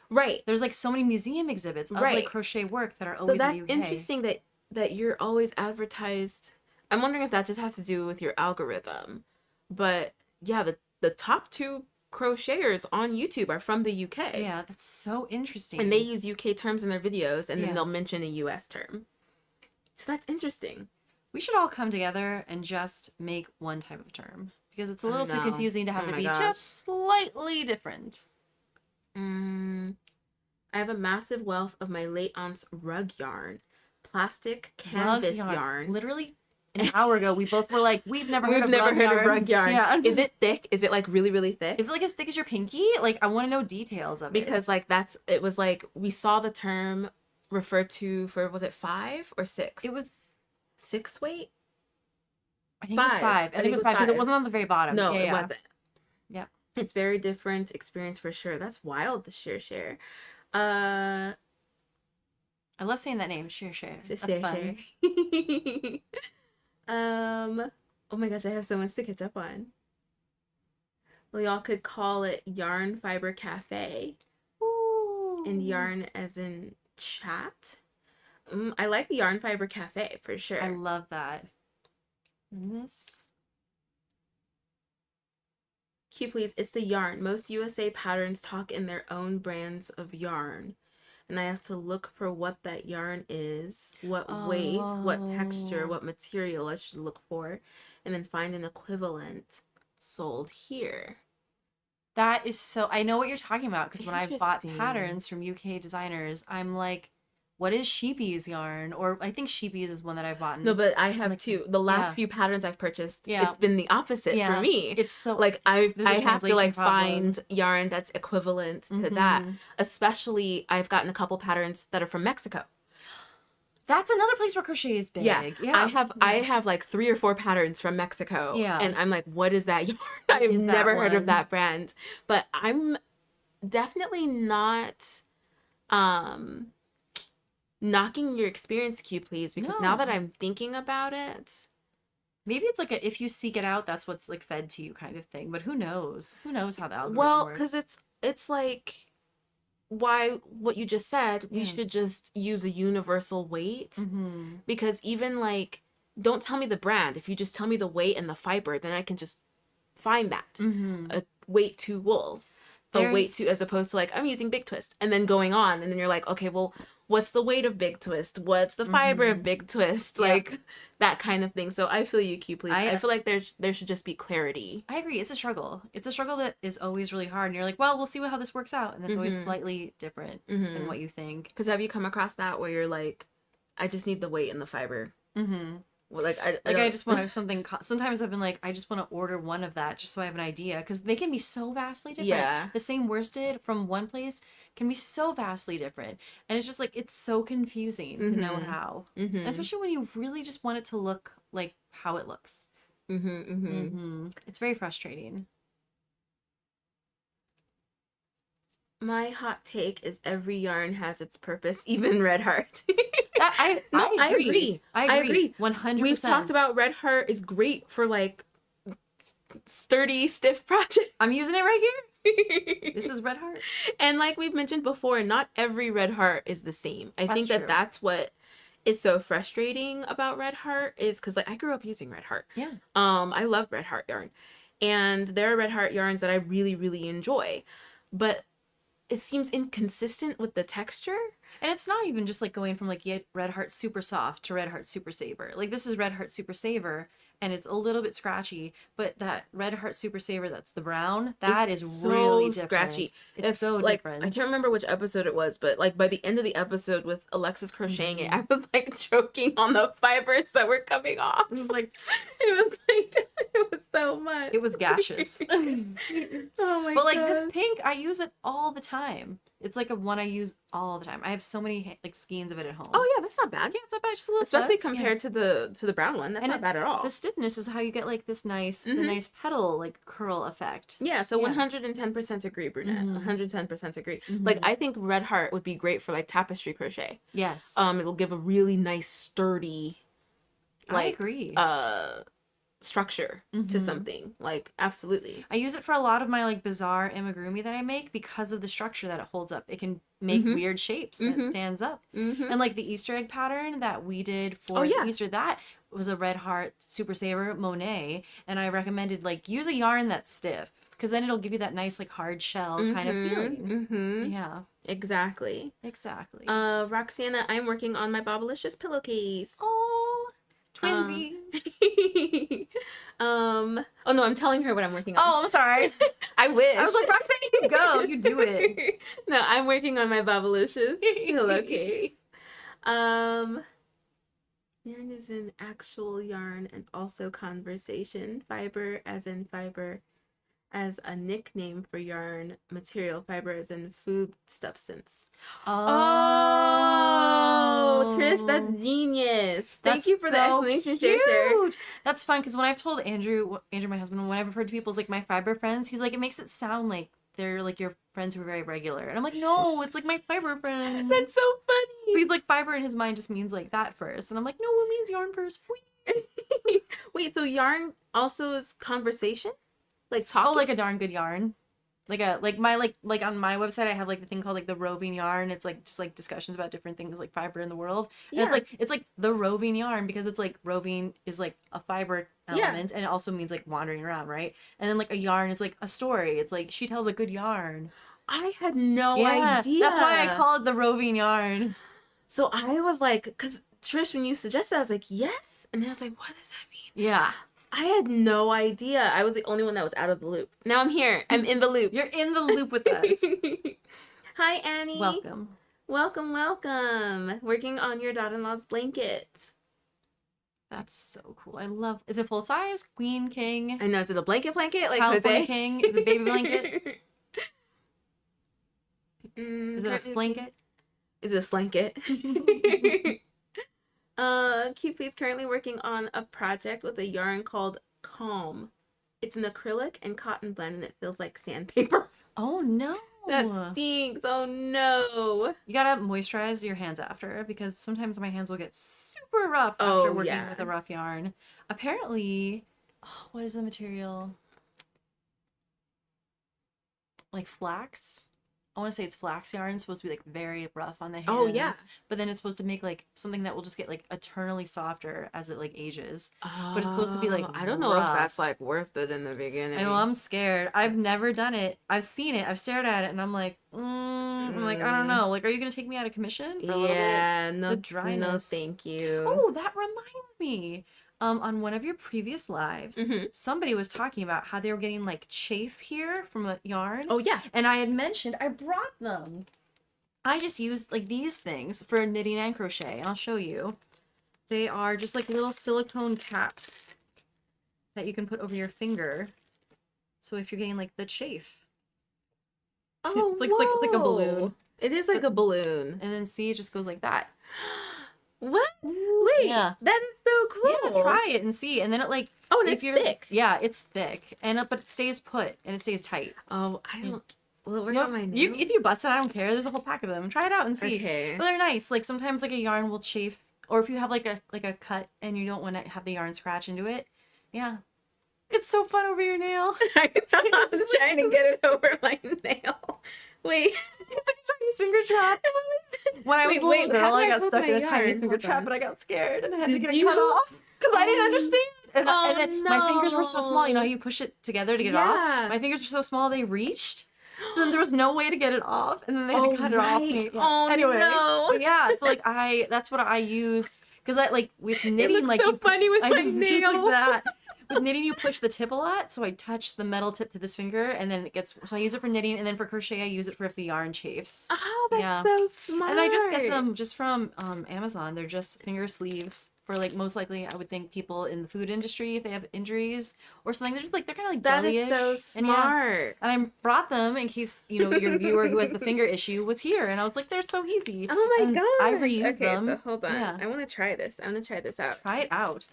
right. There's like so many museum exhibits of like crochet work that are always in the UK. So that's interesting that you're always advertised. I'm wondering if that just has to do with your algorithm. But yeah, the top two crocheters on YouTube are from the UK. Yeah, that's so interesting. And they use UK terms in their videos, and then they'll mention a US term. So that's interesting. We should all come together and just make one type of term, because it's a little too confusing to have it be just slightly different. I have a massive wealth of my late aunt's rug yarn, plastic canvas yarn. Literally an hour ago, we both were like, we've never heard of rug yarn. Yeah. Is it thick? Is it like really, really thick? Is it like as thick as your pinky? Like, I want to know details of it. Because like it was like, we saw the term referred to for, was it 5 or 6? It was 6 weight? I think it was 5. I think it was 5 because it wasn't on the very bottom. No, it wasn't. Yeah. It's very different experience for sure. That's wild, the share. I love saying that name, share. That's fun. Oh my gosh, I have so much to catch up on. Well, y'all could call it Yarn Fiber Cafe. Ooh. And yarn as in chat. I like the Yarn Fiber Cafe for sure. I love that. And this. Q, please. It's the yarn. Most USA patterns talk in their own brands of yarn. And I have to look for what that yarn is, what weight, what texture, what material I should look for, and then find an equivalent sold here. That is so... I know what you're talking about, because when I've bought patterns from UK designers, I'm like, what is Sheepy's yarn? Or I think Sheepy's is one that I've bought. No, but I have too. The last few patterns I've purchased, it's been the opposite for me. It's so like I have to like find yarn that's equivalent to that. Especially I've gotten a couple patterns that are from Mexico. That's another place where crochet is big. Yeah. I have like 3 or 4 patterns from Mexico. Yeah. And I'm like, what is that yarn? I've never heard of that brand. But I'm definitely not knocking your experience, Q, please, because now that I'm thinking about it, maybe it's like a if you seek it out, that's what's like fed to you kind of thing. But who knows? Who knows how the algorithm works? Well, because it's like what you just said. We should just use a universal weight, because even like, don't tell me the brand. If you just tell me the weight and the fiber, then I can just find that a weight to wool. A weight to, as opposed to like, I'm using Big Twist and then going on, and then you're like, okay, well, what's the weight of Big Twist? What's the fiber of Big Twist? Like that kind of thing. So I feel you, Q, please. I feel like there should just be clarity. I agree. It's a struggle. It's a struggle that is always really hard. And you're like, well, we'll see how this works out. And that's always slightly different than what you think. Because have you come across that where you're like, I just need the weight and the fiber? Well, like I just want something. Sometimes I've been like, I just want to order one of that just so I have an idea, because they can be so vastly different. Yeah. The same worsted from one place can be so vastly different, and it's just like it's so confusing to know how, especially when you really just want it to look like how it looks. It's very frustrating. My hot take is every yarn has its purpose, even Red Heart. I agree. 100%. We've talked about Red Heart is great for like sturdy, stiff projects. I'm using it right here. This is Red Heart. And like we've mentioned before, not every Red Heart is the same. I think that's what is so frustrating about Red Heart, is because like I grew up using Red Heart. Yeah. I love Red Heart yarn. And there are Red Heart yarns that I really, really enjoy. But it seems inconsistent with the texture. And it's not even just like going from like Red Heart Super Soft to Red Heart Super Saver. Like this is Red Heart Super Saver, and it's a little bit scratchy, but that Red Heart Super Saver, that's the brown, that It's is so really different. scratchy. It's so like, different. I can't remember which episode it was, but like by the end of the episode with Alexis crocheting it, I was like choking on the fibers that were coming off. It was like it was so much. it was gaseous. Oh my god. But like this pink, I use it all the time. It's like a one I use all the time. I have so many like skeins of it at home. Oh yeah, that's not bad. Yeah, it's not bad. Just a little Especially fuzz. compared to the brown one. That's not bad at all. The stiffness is how you get like this nice, the nice petal like curl effect. Yeah, so Yeah. 110% agree, Brunette. 110% agree. Mhm. Like I think Red Heart would be great for like tapestry crochet. Yes. It'll give a really nice sturdy I agree. structure to something. Like absolutely. I use it for a lot of my like bizarre amigurumi that I make because of the structure that it holds up. It can make weird shapes and it stands up. And like the Easter egg pattern that we did for the Easter, that was a Red Heart Super Saver Monet, and I recommended like use a yarn that's stiff because then it'll give you that nice like hard shell kind of feeling. Yeah, Exactly. Roxana, I'm working on my Bobblicious pillowcase. Oh, twinsy. Oh no, I'm telling her what I'm working on. Oh, I'm sorry. I wish. I was like, Roxanne, you go. You do it. No, I'm working on my Bobblicious pillowcase. Yarn is an actual yarn and also conversation. Fiber as in fiber as a nickname for yarn. Material, fiber as in food substance. Oh, Trish, that's genius. Thank you for the explanation, share. That's fun because when I've told Andrew, my husband, when I've referred to people as like my fiber friends, he's like, it makes it sound like they're like your friends who are very regular. And I'm like, no, it's like my fiber friends. That's so funny. But he's like, fiber in his mind just means like that first. And I'm like, no, it means yarn first. Wait, so yarn also is conversation? Like talking? Oh, like a darn good yarn. Like on my website I have like the thing called like the roving yarn. It's like just like discussions about different things like fiber in the world. And it's like the roving yarn because it's like roving is like a fiber element and it also means like wandering around, right? And then like a yarn is like a story. It's like she tells a good yarn. I had no idea. That's why I call it the roving yarn. So I was like, because Trish, when you suggested, I was like, yes. And then I was like, what does that mean? Yeah. I had no idea. I was the only one that was out of the loop. Now I'm here. I'm in the loop. You're in the loop with us. Hi, Annie. Welcome. Welcome. Working on your daughter-in-law's blanket. That's so cool. I love. Is it full size? Queen, king? I know. Is it a blanket? Like California Jose? king? Is it baby blanket? Is it a slanket? Is it a slanket? Cute Please currently working on a project with a yarn called Calm. It's an acrylic and cotton blend and it feels like sandpaper. Oh no. That stinks. Oh no. You gotta moisturize your hands after because sometimes my hands will get super rough after working with a rough yarn. Apparently, what is the material? Like flax? I want to say it's flax yarn. It's supposed to be like very rough on the hands. Oh yeah. But then it's supposed to make like something that will just get like eternally softer as it like ages. But it's supposed to be like I don't know if that's like worth it in the beginning. I know, I'm scared. I've never done it. I've seen it. I've stared at it and I'm like, I'm like, I don't know. Like, are you gonna take me out of commission for a little bit? No, the dryness. No, thank you. Oh, that reminds me. On one of your previous lives, somebody was talking about how they were getting like chafe here from a yarn. Oh yeah. And I had mentioned I brought them. I just used like these things for knitting and crochet, and I'll show you. They are just like little silicone caps that you can put over your finger. So if you're getting like the chafe. Oh, it's like a balloon. It is like a balloon. And then see, it just goes like that. What? Wait, yeah. That is so cool. Yeah, try it and see. And then it like, oh, and it's thick. Yeah, it's thick, and but it stays put and it stays tight. Oh, I don't. Will it work on my nail? If you bust it, I don't care. There's a whole pack of them. Try it out and see. Okay. But they're nice. Like sometimes like a yarn will chafe, or if you have like a cut and you don't want to have the yarn scratch into it. Yeah. It's so fun over your nail. I was trying to get it over my nail. Wait. It's like a Chinese finger trap. When I was a little girl, I got stuck in a Chinese finger trap, but I got scared and I had to get it cut off because I didn't understand. And then my fingers were so small. You know how you push it together to get it off? My fingers were so small they reached. So then there was no way to get it off, and then they had to cut it off. Oh, anyway, no. Yeah. So like that's what I use. Because I like with knitting, It looks like so funny with my just nail. like that. With knitting, you push the tip a lot, so I touch the metal tip to this finger, and then it gets. So I use it for knitting, and then for crochet, I use it for if the yarn chafes. Oh, that's Yeah. so smart. And I just get them just from Amazon. They're just finger sleeves for like most likely I would think people in the food industry if they have injuries or something. They're just like they're kind of like That is jelly-ish. so smart. And I brought them in case your viewer who has the finger issue was here, and I was like, they're so easy. Oh my And gosh. I reuse Okay, them. so hold on. Yeah. I want to try this. I want to try this out. Try it out.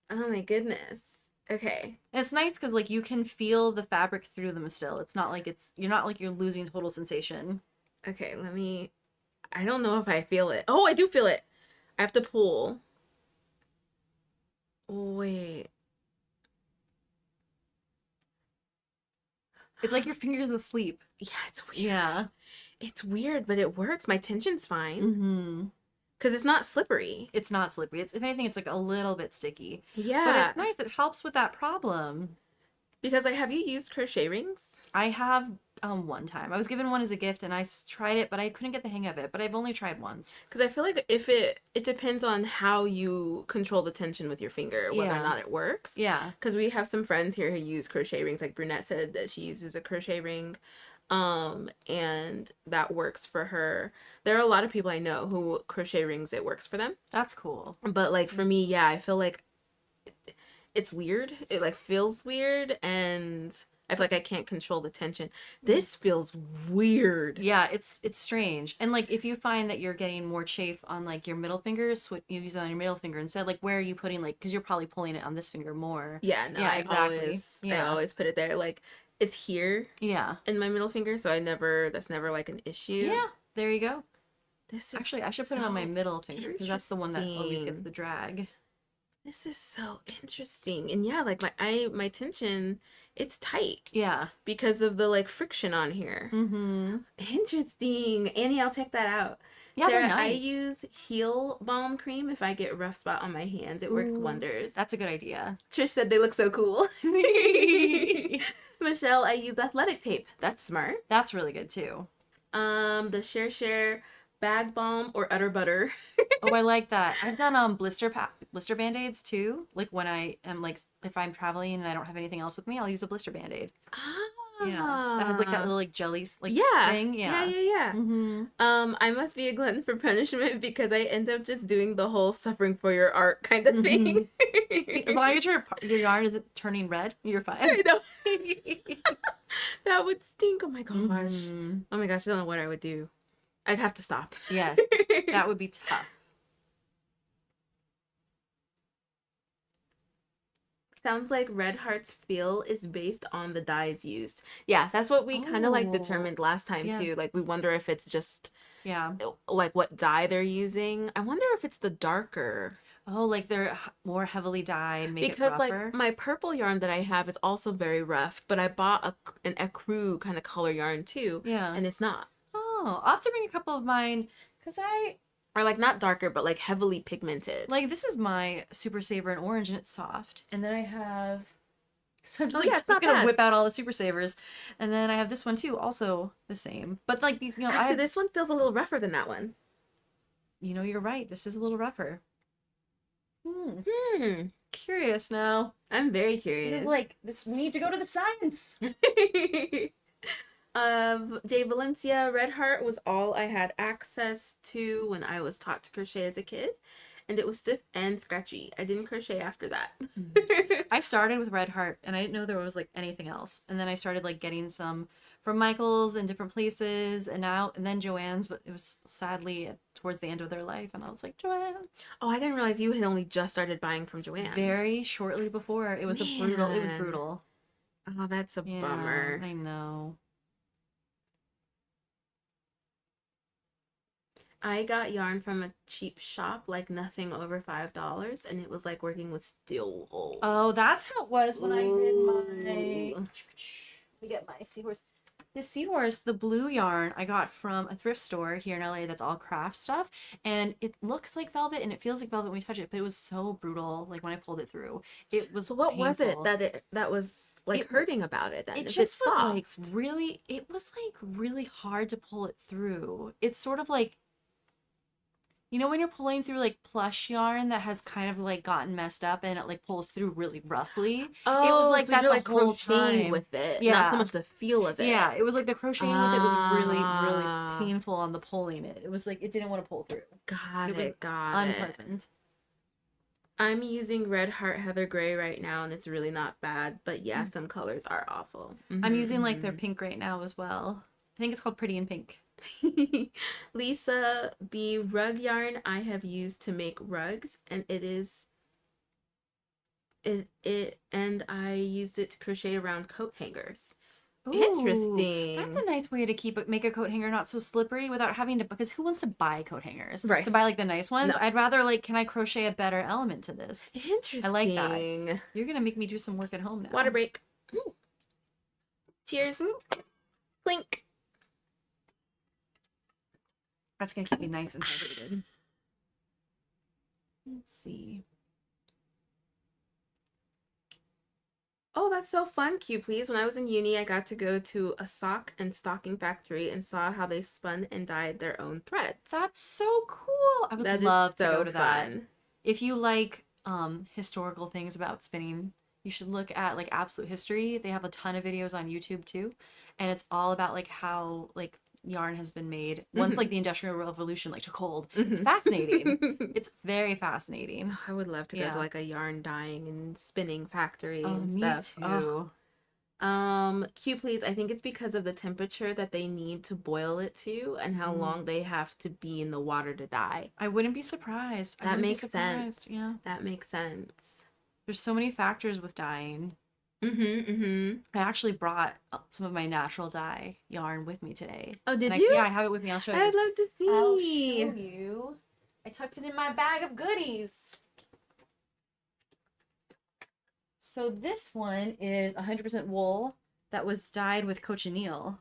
Oh my goodness. Okay. And it's nice because like you can feel the fabric through them still. It's not like you're losing total sensation. Okay, I don't know if I feel it. Oh, I do feel it. I have to pull. Wait. It's like your fingers asleep. Yeah, it's weird. Yeah. It's weird, but it works. My tension's fine. Mm-hmm. Because it's not slippery. It's not slippery. If anything, it's like a little bit sticky. Yeah. But it's nice. It helps with that problem. Because have you used crochet rings? I have one time. I was given one as a gift and I tried it, but I couldn't get the hang of it. But I've only tried once. Because I feel like if it depends on how you control the tension with your finger, whether or not it works. Yeah. Because we have some friends here who use crochet rings. Like Brunette said that she uses a crochet ring. And that works for her. There are a lot of people I know who crochet rings, it works for them. That's cool. But like for me, yeah, I feel like it's weird. It like feels weird and I feel like I can't control the tension. This feels weird. Yeah, it's strange. And like if you find that you're getting more chafe on like your middle finger, you use it on your middle finger instead. Like where are you putting because you're probably pulling it on this finger more. Yeah, no, Yeah, I exactly. always put it there. Like it's here. Yeah. In my middle finger, so that's never like an issue. Yeah, there you go. This is Actually, I should put it on my middle finger because that's the one that always gets the drag. This is so interesting. And yeah, like my tension, it's tight. Yeah. Because of the like friction on here. Mm-hmm. Interesting. Annie, I'll check that out. Yeah, Sarah, they're nice. I use heel balm cream if I get a rough spot on my hands. It works wonders. That's a good idea. Trish said they look so cool. Michelle, I use athletic tape. That's smart. That's really good too. The Share bag balm or utter butter. Oh, I like that. I've done blister band-aids too. Like when I am like if I'm traveling and I don't have anything else with me, I'll use a blister band-aid. Yeah. That has like that little like jelly thing. Yeah. Mm-hmm. I must be a glutton for punishment because I end up just doing the whole suffering for your art kind of thing. As long as your yarn isn't turning red, you're fine. I know. That would stink. Oh my gosh. Oh my gosh, I don't know what I would do. I'd have to stop. Yes. That would be tough. Sounds like Red Heart's feel is based on the dyes used. Yeah, that's what we kind of like determined last time too. Like we wonder if it's just like what dye they're using. I wonder if it's the darker. Oh, like they're more heavily dyed, make because it rougher. Like my purple yarn that I have is also very rough, but I bought an ecru kind of color yarn too. Yeah. And it's not. Oh, I'll have to bring a couple of mine because or like not darker, but like heavily pigmented. Like this is my Super Saver in orange and it's soft. And then I have so I'm just it's not gonna bad. whip out all the Super Savers. And then I have this one too, also the same. But like actually this one feels a little rougher than that one. You're right. This is a little rougher. Curious now. I'm very curious. We need to go to the science. Jay Valencia, Red Heart was all I had access to when I was taught to crochet as a kid, and it was stiff and scratchy. I didn't crochet after that. I started with Red Heart and I didn't know there was like anything else, and then I started like getting some from Michael's in different places, and then Joann's, but it was sadly towards the end of their life, and I was like, Joann's. Oh, I didn't realize you had only just started buying from Joann's. Very shortly before. It was brutal. Oh, that's a bummer. I know. I got yarn from a cheap shop, like nothing over $5, and it was like working with steel wool. Oh, that's how it was when I did my... Let me get my seahorse. This seahorse, the blue yarn, I got from a thrift store here in LA that's all craft stuff, and it looks like velvet and it feels like velvet when we touch it, but it was so brutal. Like when I pulled it through, it was. So what painful. was it that was like hurting about it? Then It if just it's was soft. like really. It was like really hard to pull it through. It's sort of like You know when you're pulling through like plush yarn that has kind of like gotten messed up and it like pulls through really roughly? It was like so that you're the like whole crocheting time. with it, not so Yeah. much the feel of it. Yeah, it was like the crocheting with it was really, really Ah, painful on the pulling it. It was like it didn't want to pull through. got It was it, got it. unpleasant. I'm using Red Heart Heather Gray right now, and it's really not bad. But yeah, some colors are awful. I'm using like their pink right now as well. I think it's called Pretty in Pink. Lisa B rug yarn I have used to make rugs, and and I used it to crochet around coat hangers. Ooh, Interesting. that's a nice way to make a coat hanger not so slippery without having to, because who wants to buy coat hangers? Right. To buy like the nice ones? No. I'd rather like, can I crochet a better element to this? Interesting. I like that. You're gonna make me do some work at home now. Water break. Ooh. Cheers. Ooh. Clink. That's gonna keep me nice and hydrated. Let's see. Oh, that's so fun, Q, please. When I was in uni, I got to go to a sock and stocking factory and saw how they spun and dyed their own threads. That's so cool. I would love to go to that. If you like historical things about spinning, you should look at like Absolute History. They have a ton of videos on YouTube too, and it's all about like how like yarn has been made once like the Industrial Revolution like took hold. It's fascinating. It's very fascinating. I would love to go to like a yarn dyeing and spinning factory Oh, and me stuff. too. Q, please. I think it's because of the temperature that they need to boil it to and how long they have to be in the water to dye. I wouldn't be surprised. That makes sense. Yeah. That makes sense. There's so many factors with dyeing. I actually brought some of my natural dye yarn with me today. Oh, did you? Yeah, I have it with me. I'll show you. I'd love to see. I'll show you. I tucked it in my bag of goodies. So this one is 100% wool that was dyed with cochineal.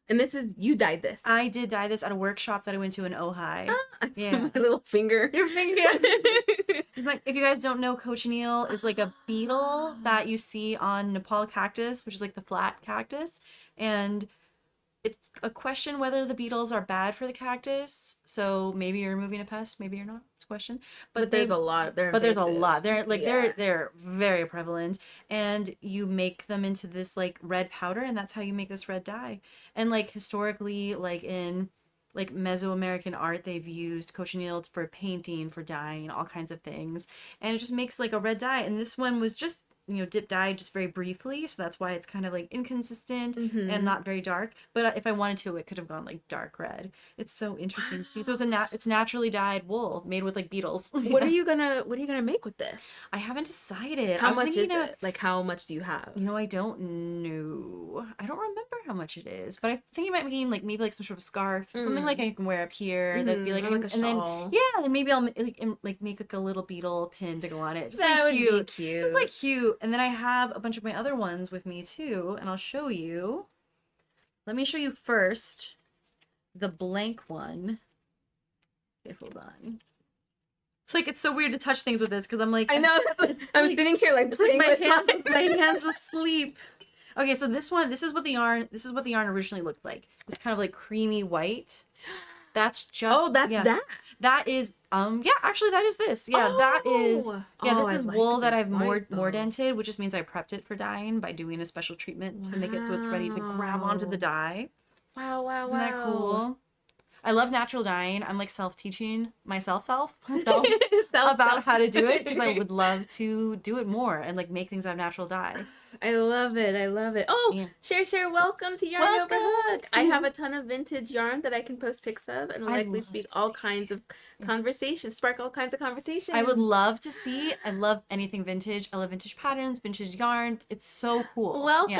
And this is, you dyed this. I did dye this at a workshop that I went to in Ojai. Yeah. My little finger. Your finger. Like, if you guys don't know, cochineal is like a beetle that you see on Nepal cactus, which is like the flat cactus. And it's a question whether the beetles are bad for the cactus. So maybe you're removing a pest, maybe you're not. It's a question. But there's a lot. There's a lot. They're like they're very prevalent. And you make them into this like red powder, and that's how you make this red dye. And like historically, like in like Mesoamerican art, they've used cochineal for painting, for dyeing, all kinds of things. And it just makes like a red dye. And this one was just, you know, dip dyed just very briefly. So that's why it's kind of like inconsistent and not very dark. But if I wanted to, it could have gone like dark red. It's so interesting to see. So it's naturally dyed wool made with like beetles. What are you gonna make with this? I haven't decided. How much is it? Like, how much do you have? You know, I don't know. I don't remember how much it is, but I think you might making like maybe like some sort of scarf, something like I can wear up here. That'd be like, like a shawl. Then maybe I'll like make like a little beetle pin to go on it. Just that like would be cute. Just like cute. And then I have a bunch of my other ones with me too, and I'll show you. Let me show you first the blank one. Okay, hold on. It's like, it's so weird to touch things with this because I'm like, I know. I'm like, sitting here like, it's like my hands asleep. Okay, so this is what the yarn originally looked like. It's kind of like creamy white. That's just that. That is actually that is this. Yeah, that is this is wool that I've more dented, which just means I prepped it for dyeing by doing a special treatment to make it so it's ready to grab onto the dye. Wow. Isn't that cool? I love natural dyeing. I'm like self-teaching myself about how to do it because I would love to do it more and like make things out of natural dye. I love it. Oh, yeah. Share, welcome to Yarn Over Hook. I have a ton of vintage yarn that I can post pics of and likely spark all kinds of conversations. I would love to see. I love anything vintage. I love vintage patterns, vintage yarn. It's so cool. Welcome.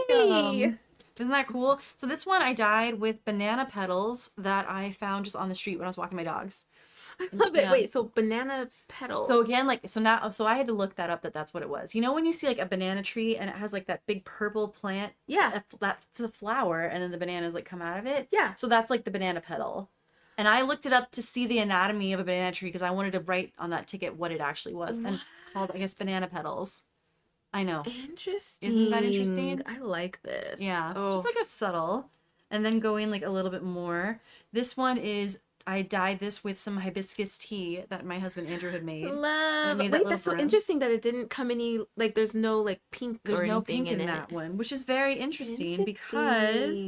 Yay. Isn't that cool? So this one I dyed with banana petals that I found just on the street when I was walking my dogs. I love it. Wait, so banana petals. So again, so I had to look that up. That's what it was. You know when you see like a banana tree and it has like that big purple plant? Yeah. That's the flower, and then the bananas like come out of it. Yeah. So that's like the banana petal. And I looked it up to see the anatomy of a banana tree because I wanted to write on that ticket what it actually was. And it's called, I guess, banana petals. I know. Interesting. Isn't that interesting? I like this. Yeah. Just like a subtle. And then going like a little bit more. This one is I dyed this with some hibiscus tea that my husband Andrew had made. Love. made that Wait, little that's so brown. interesting that it didn't come any, like, there's no, like, pink There's or no anything pink in it. that one, which is very interesting because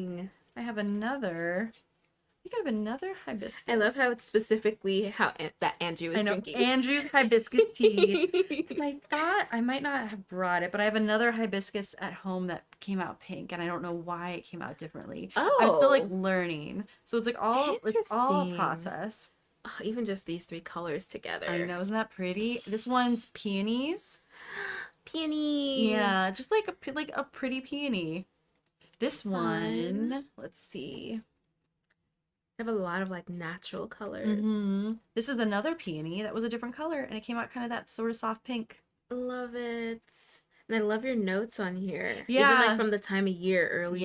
I have another. I think I have another hibiscus. I love how it's specifically that Andrew was I know drinking. Andrew's hibiscus tea. Because I thought I might not have brought it, but I have another hibiscus at home that came out pink, and I don't know why it came out differently. Oh, I'm still like learning, so it's like it's all a Interesting. process. Oh, even just these 3 colors together. I know, isn't that pretty? This one's peonies. Peonies. Yeah, just like a pretty peony. This Fun. one, let's see. I have a lot of like natural colors. This is another peony that was a different color, and it came out kind of that sort of soft pink. Love it. And I love your notes on here. Yeah. Even like from the time of year, early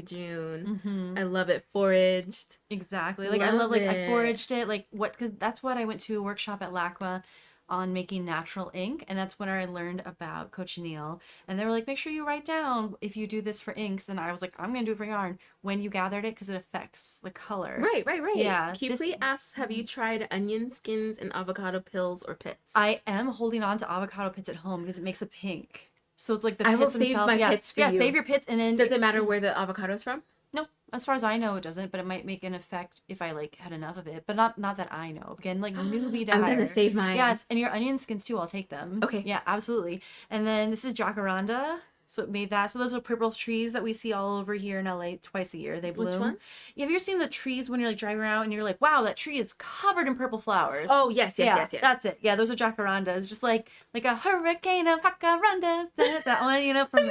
June. I love it. Foraged. Exactly. Like Love I love like I it. foraged it. Like what? Because that's what I went to a workshop at LACMA on making natural ink, and that's when I learned about cochineal. And they were like, make sure you write down if you do this for inks. And I was like, I'm gonna do it for yarn when you gathered it because it affects the color. Right. Yeah. Keeply asks, have you tried onion skins and avocado pills or pits? I am holding on to avocado pits at home because it makes a pink. So it's like the pits I will save themselves. my pits for you. save your pits, and then Does it matter where the avocado's from? No, as far as I know, it doesn't. But it might make an effect if I like had enough of it. But not that I know. Again, like newbie dyer. I'm gonna save mine. Yes, and your onion skins too. I'll take them. Okay. Yeah, absolutely. And then this is jacaranda. So it made that. So those are purple trees that we see all over here in LA twice a year. They bloom. Which one? Yeah, have you ever seen the trees when you're like driving around and you're like, wow, that tree is covered in purple flowers? Oh yes. That's it. Yeah, those are jacarandas. Just like a hurricane of jacarandas. That one, you know, from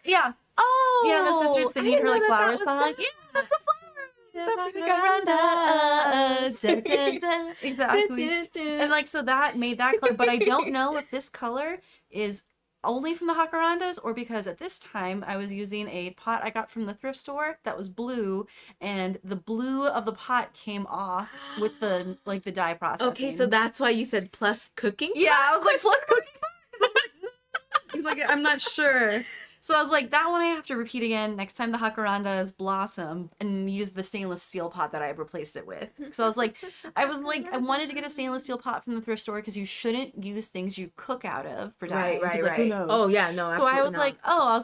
yeah. Oh, Yeah, the sister's singing her like flower song. Like, yeah, that's the flower. Exactly. And like, so that made that color, but I don't know if this color is only from the jacarandas or because at this time I was using a pot I got from the thrift store that was blue, and the blue of the pot came off with the like the dye process. Okay, so that's why you said plus cooking. Yeah, I was like plus cooking. He's like, I'm not sure. So I was like, that one I have to repeat again next time the jacarandas blossom, and use the stainless steel pot that I replaced it with. So I was like, I wanted to get a stainless steel pot from the thrift store because you shouldn't use things you cook out of for dyeing. Right. Like, who knows? Oh yeah, no. So I was not.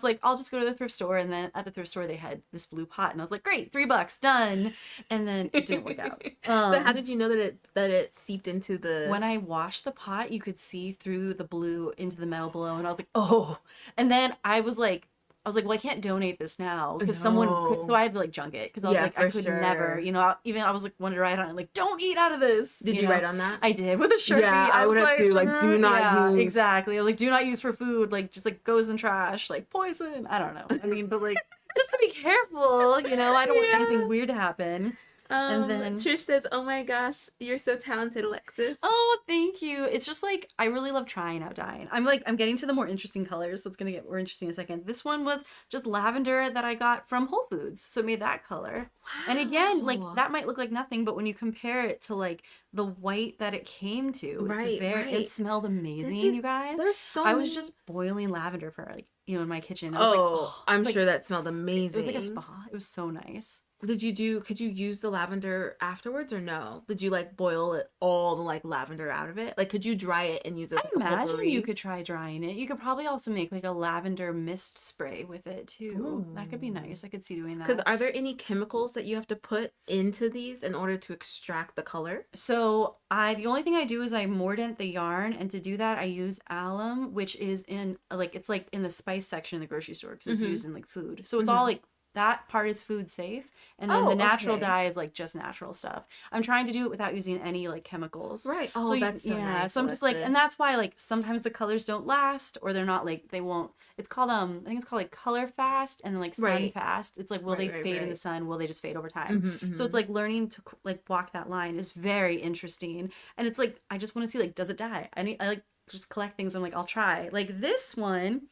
like, I'll just go to the thrift store, and then at the thrift store they had this blue pot, and I was like, great, $3 done, and then it didn't work out. So how did you know that it seeped into the? When I washed the pot, you could see through the blue into the metal below, and I was like, oh. And then I was like, well, I can't donate this now because someone could, so I had to like junk it because I was like, I could never, you know, even I was like, wanted to write on it, like, don't eat out of this. Did you write on that? I did with a Sharpie. Yeah, I would have to, like, do not use. Exactly. I was like, do not use for food, like, just like goes in trash, like poison. I don't know. I mean, but like, just to be careful, you know, I don't want anything weird to happen. And then Trish says, "Oh my gosh, you're so talented, Alexis." Oh, thank you. It's just like I really love trying out dyeing. I'm getting to the more interesting colors, so it's gonna get more interesting in a second. This one was just lavender that I got from Whole Foods, so it made that color. Wow. And again, like that might look like nothing, but when you compare it to like the white that it came to, it smelled amazing, you guys. I was just boiling lavender for like, you know, in my kitchen. I was I'm sure that smelled amazing. It was like a spa. It was so nice. Could you use the lavender afterwards or no? Did you like boil it all the like lavender out of it? Like, could you dry it and use it? I imagine you could try drying it. You could probably also make like a lavender mist spray with it too. Ooh. That could be nice. I could see doing that. Because are there any chemicals that you have to put into these in order to extract the color? So the only thing I do is I mordant the yarn, and to do that I use alum, which is in like, it's like in the spice section in the grocery store because it's used in like food. So it's all like, that part is food safe, and then the natural dye is like just natural stuff. I'm trying to do it without using any like chemicals. Right. Oh, so that's so nice. So I'm just like, and that's why like sometimes the colors don't last, or they're not like, they won't. It's called I think it's called like color fast, and then like sun fast. It's like, will they fade in the sun? Will they just fade over time? So it's like learning to like walk that line is very interesting, and it's like I just want to see like, does it dye? I like just collect things. I'm like, I'll try. Like this one,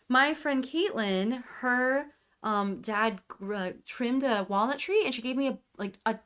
my friend Caitlin, her dad trimmed a walnut tree, and she gave me a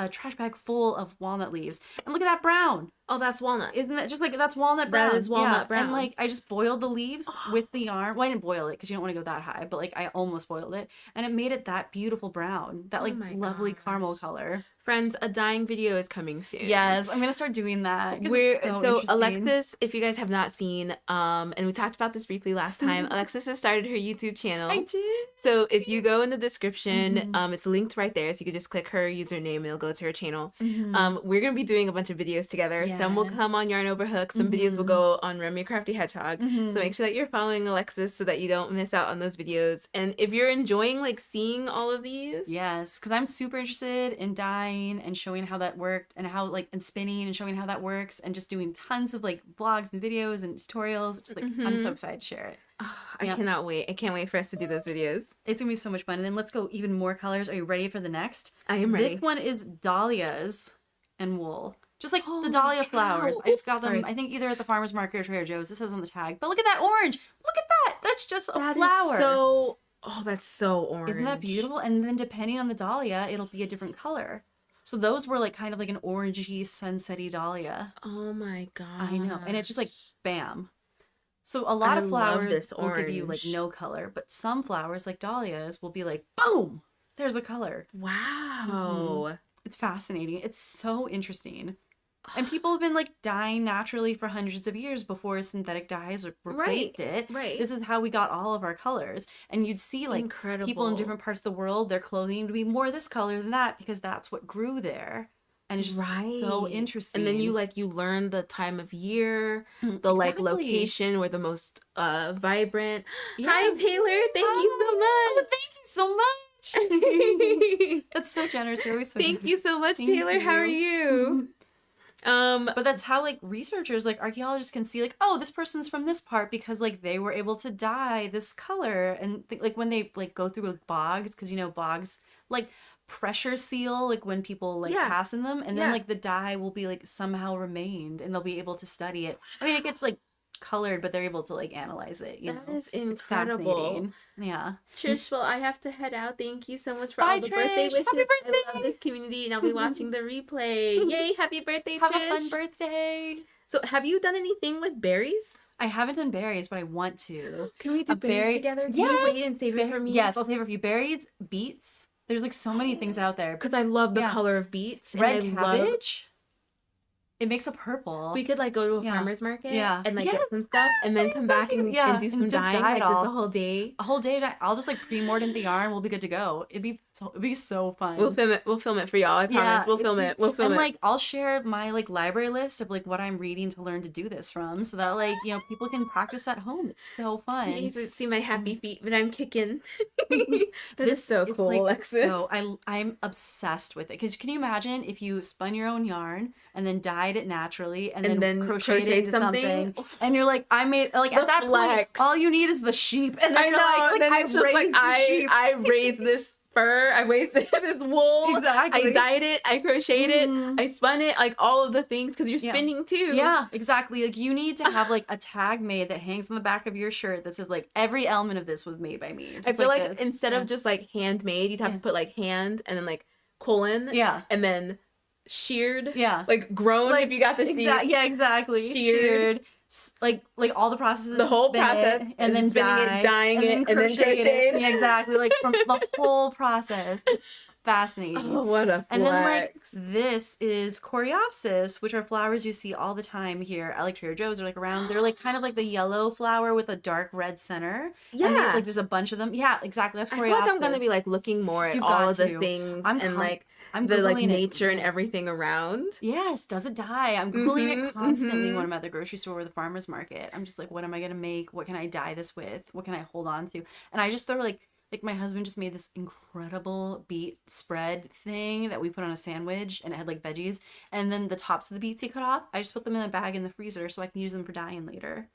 trash bag full of walnut leaves, and look at that brown. Oh, that's walnut. Isn't that just like, that's walnut brown? That is walnut brown. And like, I just boiled the leaves with the yarn. Well, I didn't boil it because you don't want to go that high, but like I almost boiled it. And it made it that beautiful brown, that like my lovely gosh. caramel color. Friends, a dyeing video is coming soon. Yes, I'm gonna start doing that. We're so so interesting. Alexis, if you guys have not seen, and we talked about this briefly last time, Alexis has started her YouTube channel. I did. So if you go in the description, it's linked right there. So you can just click her username and it'll go to her channel. We're gonna be doing a bunch of videos together. Some will come on Yarn Over Hook. Some videos will go on Remy Crafty Hedgehog. So make sure that you're following Alexis so that you don't miss out on those videos. And if you're enjoying like seeing all of these, Yes, because I'm super interested in dyeing and showing how that worked, and how like, and spinning and showing how that works, and just doing tons of like vlogs and videos and tutorials. Just like, I'm so excited to share it. I cannot wait. I can't wait for us to do those videos. It's gonna be so much fun. And then let's go even more colors. Are you ready for the next? I am ready. This one is dahlias and wool. Just like the dahlia flowers. I just got them, I think either at the farmer's market or Trader Joe's. This says on the tag. But look at that orange. Look at that. That's just a flower. That's so orange. Isn't that beautiful? And then depending on the dahlia, it'll be a different color. So those were like kind of like an orangey, sunsetty dahlia. Oh my god. I know. And it's just like bam. So a lot of flowers will give you like orange. no color, but some flowers like dahlias will be like boom, there's the color. Wow. It's fascinating. It's so interesting. And people have been like dyeing naturally for hundreds of years before synthetic dyes replaced it. Right. This is how we got all of our colors. And you'd see like Incredible. people in different parts of the world, their clothing would be more this color than that because that's what grew there. And it's just so interesting. And then you learn the time of year, the like location where the most vibrant. Yeah. Hi Taylor, thank you so much. Thank you so much. That's so generous. You're always so Thank you so much, Taylor. How are you? But that's how like researchers, like archaeologists, can see like, oh, this person's from this part because like they were able to dye this color. And like when they like go through like bogs, because you know bogs like pressure seal like when people like pass in them, and then like the dye will be like somehow remained and they'll be able to study it. I mean, it gets like colored, but they're able to like analyze it. You know, is incredible. It's fascinating. Yeah. Trish, well, I have to head out. Thank you so much for Bye, all the Trish. birthday wishes. Happy birthday. I love this community, and I'll be watching the replay. Yay! Happy birthday, Have Trish. a fun birthday. So, have you done anything with berries? I haven't done berries, but I want to. Can we do berries together? Can you wait and save it for me? Yes, I'll save it for you. Berries, beets. There's like so many things out there. Because I love the color of beets. Red and cabbage. It makes a purple. We could like go to a farmer's market and like Yes. get some stuff and then come back and do some just dyeing dye it like all. the whole day. A whole day. I'll just like pre-mordant the yarn. We'll be good to go. It'd be so fun. We'll film it for y'all. I promise. We'll film it. And like I'll share my like library list of like what I'm reading to learn to do this from, so that like you know people can practice at home. It's so fun. You guys see my happy feet, but I'm kicking. That is so cool, like, Alexis. So I'm obsessed with it. Because can you imagine if you spun your own yarn and then dyed it naturally and then crocheted it into something, and you're like, I made like at that point, all you need is the sheep, and then I know. like then I it's just like I raised this fur, I raised this wool, Exactly. I dyed it, I crocheted it, I spun it, like all of the things because you're spinning too. Yeah, exactly. Like you need to have like a tag made that hangs on the back of your shirt that says like every element of this was made by me. I feel like instead of just like handmade, you'd have to put like hand and then like colon. Yeah. And then sheared. Yeah. Like grown if you got the sheep. Yeah, exactly. Sheared. Like all the processes. The whole spin process. it, and then spinning it, dyeing it, and then crochet crocheted. Yeah, exactly. Like from the whole process. It's fascinating. Oh, what a flex. And then like this is coreopsis, which are flowers you see all the time here at like Trader Joe's or like around. They're like kind of like the yellow flower with a dark red center. Yeah. And like there's a bunch of them. Yeah, exactly. That's coreopsis. I feel like I'm gonna be like looking more at all of the things and like the like nature and everything around. Yes, does it dye? I'm Googling it constantly when I'm at the grocery store or the farmer's market. I'm just like, what am I gonna make? What can I dye this with? What can I hold on to? And I just throw like my husband just made this incredible beet spread thing that we put on a sandwich, and it had like veggies, and then the tops of the beets he cut off, I just put them in a bag in the freezer so I can use them for dyeing later.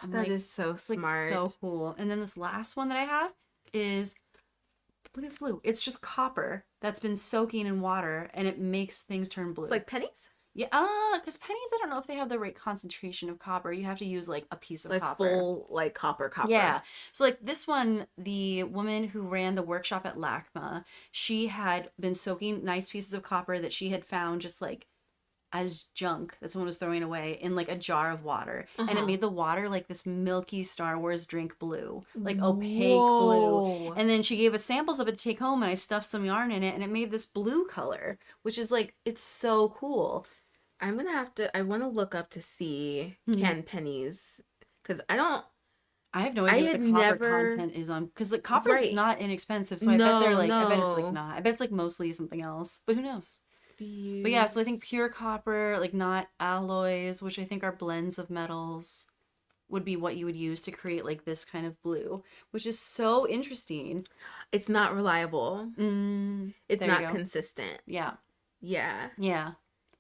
That is so smart. Like, so cool. And then this last one that I have is, look at this blue. It's just copper that's been soaking in water, and it makes things turn blue. It's like pennies? Yeah, because pennies, I don't know if they have the right concentration of copper. You have to use like a piece of like copper. Full like copper. Yeah. So like this one, the woman who ran the workshop at LACMA, she had been soaking nice pieces of copper that she had found just like as junk that someone was throwing away in like a jar of water, and it Uh-huh. made the water like this milky Star Wars drink blue, like opaque blue. Whoa. And then she gave us samples of it to take home, and I stuffed some yarn in it, and it made this blue color, which is like, it's so cool. I'm gonna have to. I want to look up to see Mhm. canned pennies because I I have no I idea what had the copper never- content is on, because like copper's Right. not inexpensive, so I bet they're like, I bet it's No. like not. I bet it's like mostly something else, but who knows? be But yeah, so I think pure copper, like not alloys, which I think are blends of metals, would be what you would use to create like this kind of blue, which is so interesting. It's not reliable. It's There you not go. consistent. Yeah, yeah.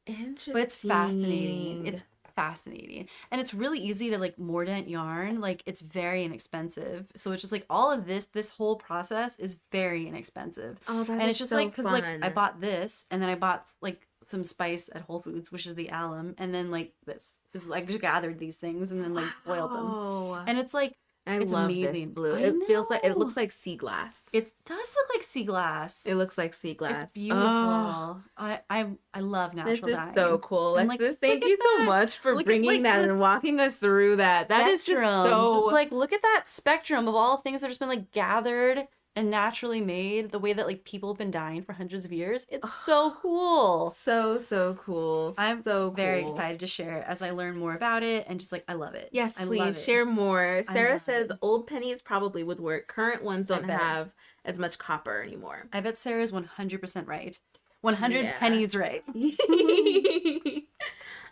Interesting. But it's fascinating. It's fascinating. And it's really easy to like mordant yarn. Like it's very inexpensive. So it's just like all of this whole process is very inexpensive. Oh, that And is it's just so like, because like fun. I bought this, and then I bought like some spice at Whole Foods, which is the alum, and then like this I just gathered these things and then like boiled them. Wow. And it's like, I it's love this amazing. blue. I It feels like it know. looks like sea glass. it does look like sea glass. It looks like sea glass. It's beautiful. Oh, I love natural this is dyeing. so cool. And, Alexis, like, thank look you at so that. much for Look at, bringing like, that this and walking us through that. That is just Spectrum. so Like, look at that spectrum of all things that have just been like gathered and naturally made, the way that like people have been dyeing for hundreds of years. It's so cool. so cool. I'm so very cool. excited to share as I learn more about it, and just like I love it. Yes, I love please it. share more. Sarah love says it. old pennies probably would work. Current ones don't bet. have as much copper anymore. I bet Sarah's 100% right. 100 Yeah. pennies right.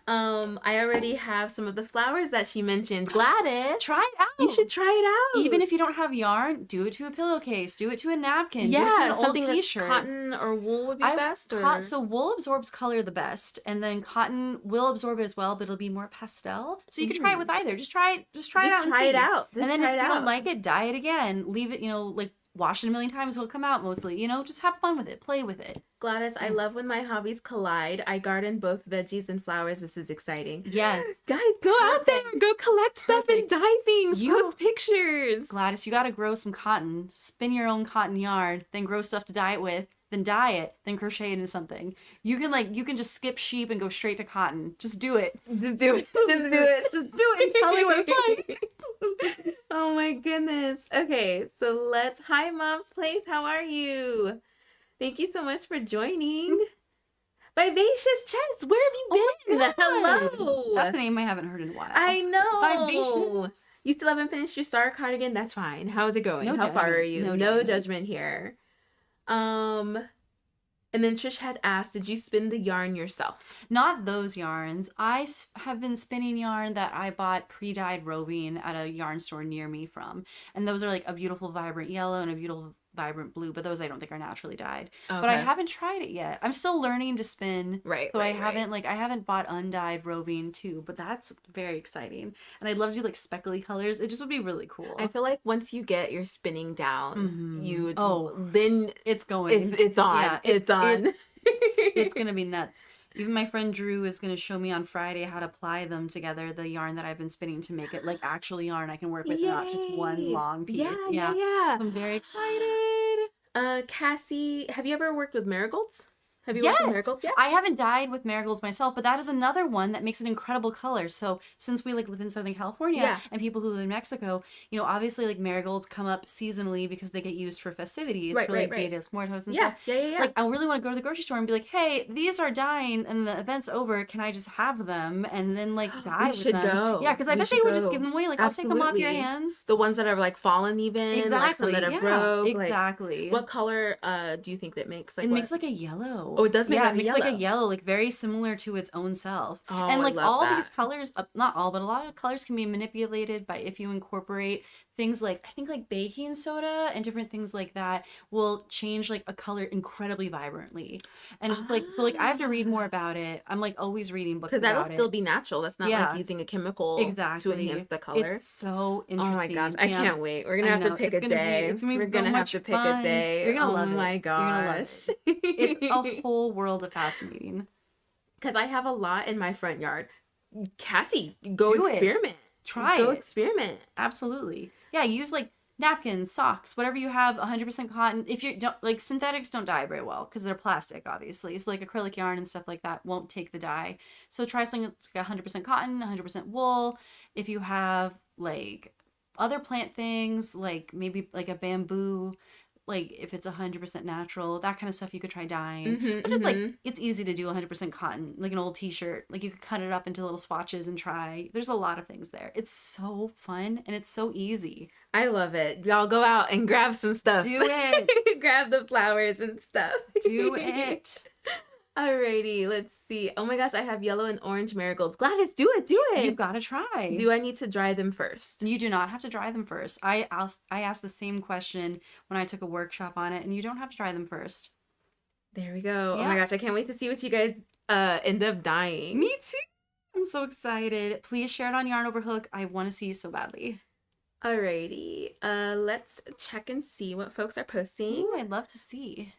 I already have some of the flowers that she mentioned. Gladys, Try it out. you should try it out. Even if you don't have yarn, do it to a pillowcase, do it to a napkin, do it to yeah, an something old that's t-shirt. cotton or wool would be best. Or So wool absorbs color the best, and then cotton will absorb it as well, but it'll be more pastel. So you can try it with either. Just try it out. just and try see. it out. Just And then try if it you out. don't like it, dye it again. Leave it, like wash it a million times, it'll come out mostly. Just have fun with it. Play with it. Gladys, I love when my hobbies collide. I garden both veggies and flowers. This is exciting. Yes. Guys, go out there. Perfect. Go collect stuff and Perfect. dye things. You- Post pictures. Gladys, you gotta grow some cotton, spin your own cotton yarn, then grow stuff to dye it with, then dye it, then crochet it into something. You can just skip sheep and go straight to cotton. Just do it. Just do it. Just do it. Just do it and tell me what it's like. Oh my goodness. Okay, so hi Mom's Place. How are you? Thank you so much for joining. Vivacious Chess, where have you been? God. Hello. That's a name I haven't heard in a while. I know. Vivacious. You still haven't finished your star cardigan? That's fine. How's it going? No How far judgment. are you? No No judgment. judgment here. And then Trish had asked, did you spin the yarn yourself? Not those yarns. I have been spinning yarn that I bought pre-dyed roving at a yarn store near me from. And those are like a beautiful vibrant yellow and a beautiful vibrant blue, but those I don't think are naturally dyed. But I Okay. haven't tried it yet. I'm still learning to spin. Right, So right, I haven't bought undyed roving too, but that's very exciting. And I'd love to do like speckly colors. It just would be really cool. I feel like once you get your spinning down, Mhm. then It's going. it's on. Yeah, it's on. It's gonna be nuts. Even my friend Drew is gonna show me on Friday how to ply them together, the yarn that I've been spinning, to make it like actual yarn I can work with, not just one Yay. long piece. Yeah. So I'm very excited. Cassie, have you ever worked with marigolds? Have you worked with Yes, marigolds yet? I haven't dyed with marigolds myself, but that is another one that makes an incredible color. So since we like live in Southern California Yeah. and people who live in Mexico, obviously like marigolds come up seasonally because they get used for festivities, Right, for right, like right. Dia de los Muertos and Yeah, stuff. yeah. Like I really want to go to the grocery store and be like, hey, these are dying and the event's over. Can I just have them and then like dye with should them? go. Yeah, because I We bet they should would just go. give them away. Like I'll take them off your Absolutely. hands. The ones that are like fallen even, like some that are yeah, broke. like, exactly. what color do you think that makes? Like It what? makes like a yellow. Oh, it does make yeah, like it a makes like a yellow. yellow, like very similar to its own self. Oh, And I like love all that. these colors, not all, but a lot of colors can be manipulated by if you incorporate things like I think like baking soda and different things like that will change like a color incredibly vibrantly. And it's just like so like I have to read more about it. I'm like always reading books Because that'll about still it. be natural. That's not Yeah. like using a chemical Exactly. to enhance the color. It's so Oh interesting. my gosh, I Yeah. can't wait. We're gonna I have to know. pick It's a gonna be- day. it's gonna be We're so gonna have much to pick fun. a day. You're gonna oh love it. my You're gonna love gosh. It's a whole world of fascinating. Because I have a lot in my front yard. Cassie, go Do it. experiment. Try Go it. experiment. Absolutely. Yeah, use like napkins, socks, whatever you have, 100% cotton. If you don't, like, synthetics don't dye very well because they're plastic, obviously. So, like, acrylic yarn and stuff like that won't take the dye. So try something that's like 100% cotton, 100% wool. If you have, like, other plant things, like maybe like a bamboo, like if it's 100% natural, that kind of stuff you could try dyeing. But just like, it's easy to do 100% cotton, like an old t-shirt. Like you could cut it up into little swatches and try. There's a lot of things there. It's so fun and it's so easy. I love it. Y'all go out and grab some stuff. Do it. Grab the flowers and stuff. Do it. Alrighty, let's see. Oh my gosh, I have yellow and orange marigolds. Gladys, do it. You've got to try. Do I need to dry them first? You do not have to dry them first. I asked the same question when I took a workshop on it, and you don't have to dry them first. There we go. Yeah. Oh my gosh, I can't wait to see what you guys end up dyeing. Me too. I'm so excited. Please share it on Yarn Over Hook. I want to see you so badly. Alrighty, let's check and see what folks are posting. Ooh, I'd love to see.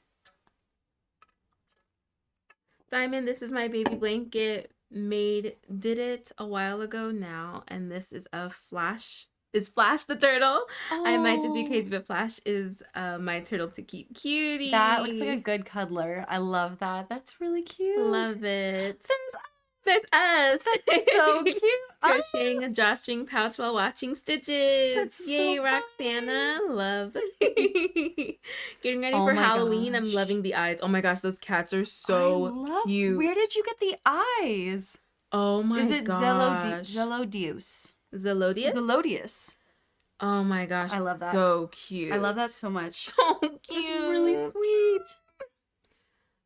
Diamond, this is my baby blanket. Did it a while ago now, and this is a Flash. Is Flash the turtle? Oh. I might just be crazy, but Flash is my turtle to keep cutie. That looks like a good cuddler. I love that. That's really cute. Love it. There's us. so cute. Crocheting a drawstring pouch while watching Stitches. That's Yay, so Roxana. Love. Getting ready for my Halloween. I'm gosh. loving the eyes. Oh my gosh, those cats are so cute. Where did you get the eyes? Oh my Is it gosh. Zelodius? Zelodius? Zelodius. Oh my gosh. I love that. So cute. I love that so much. So cute. It's really sweet.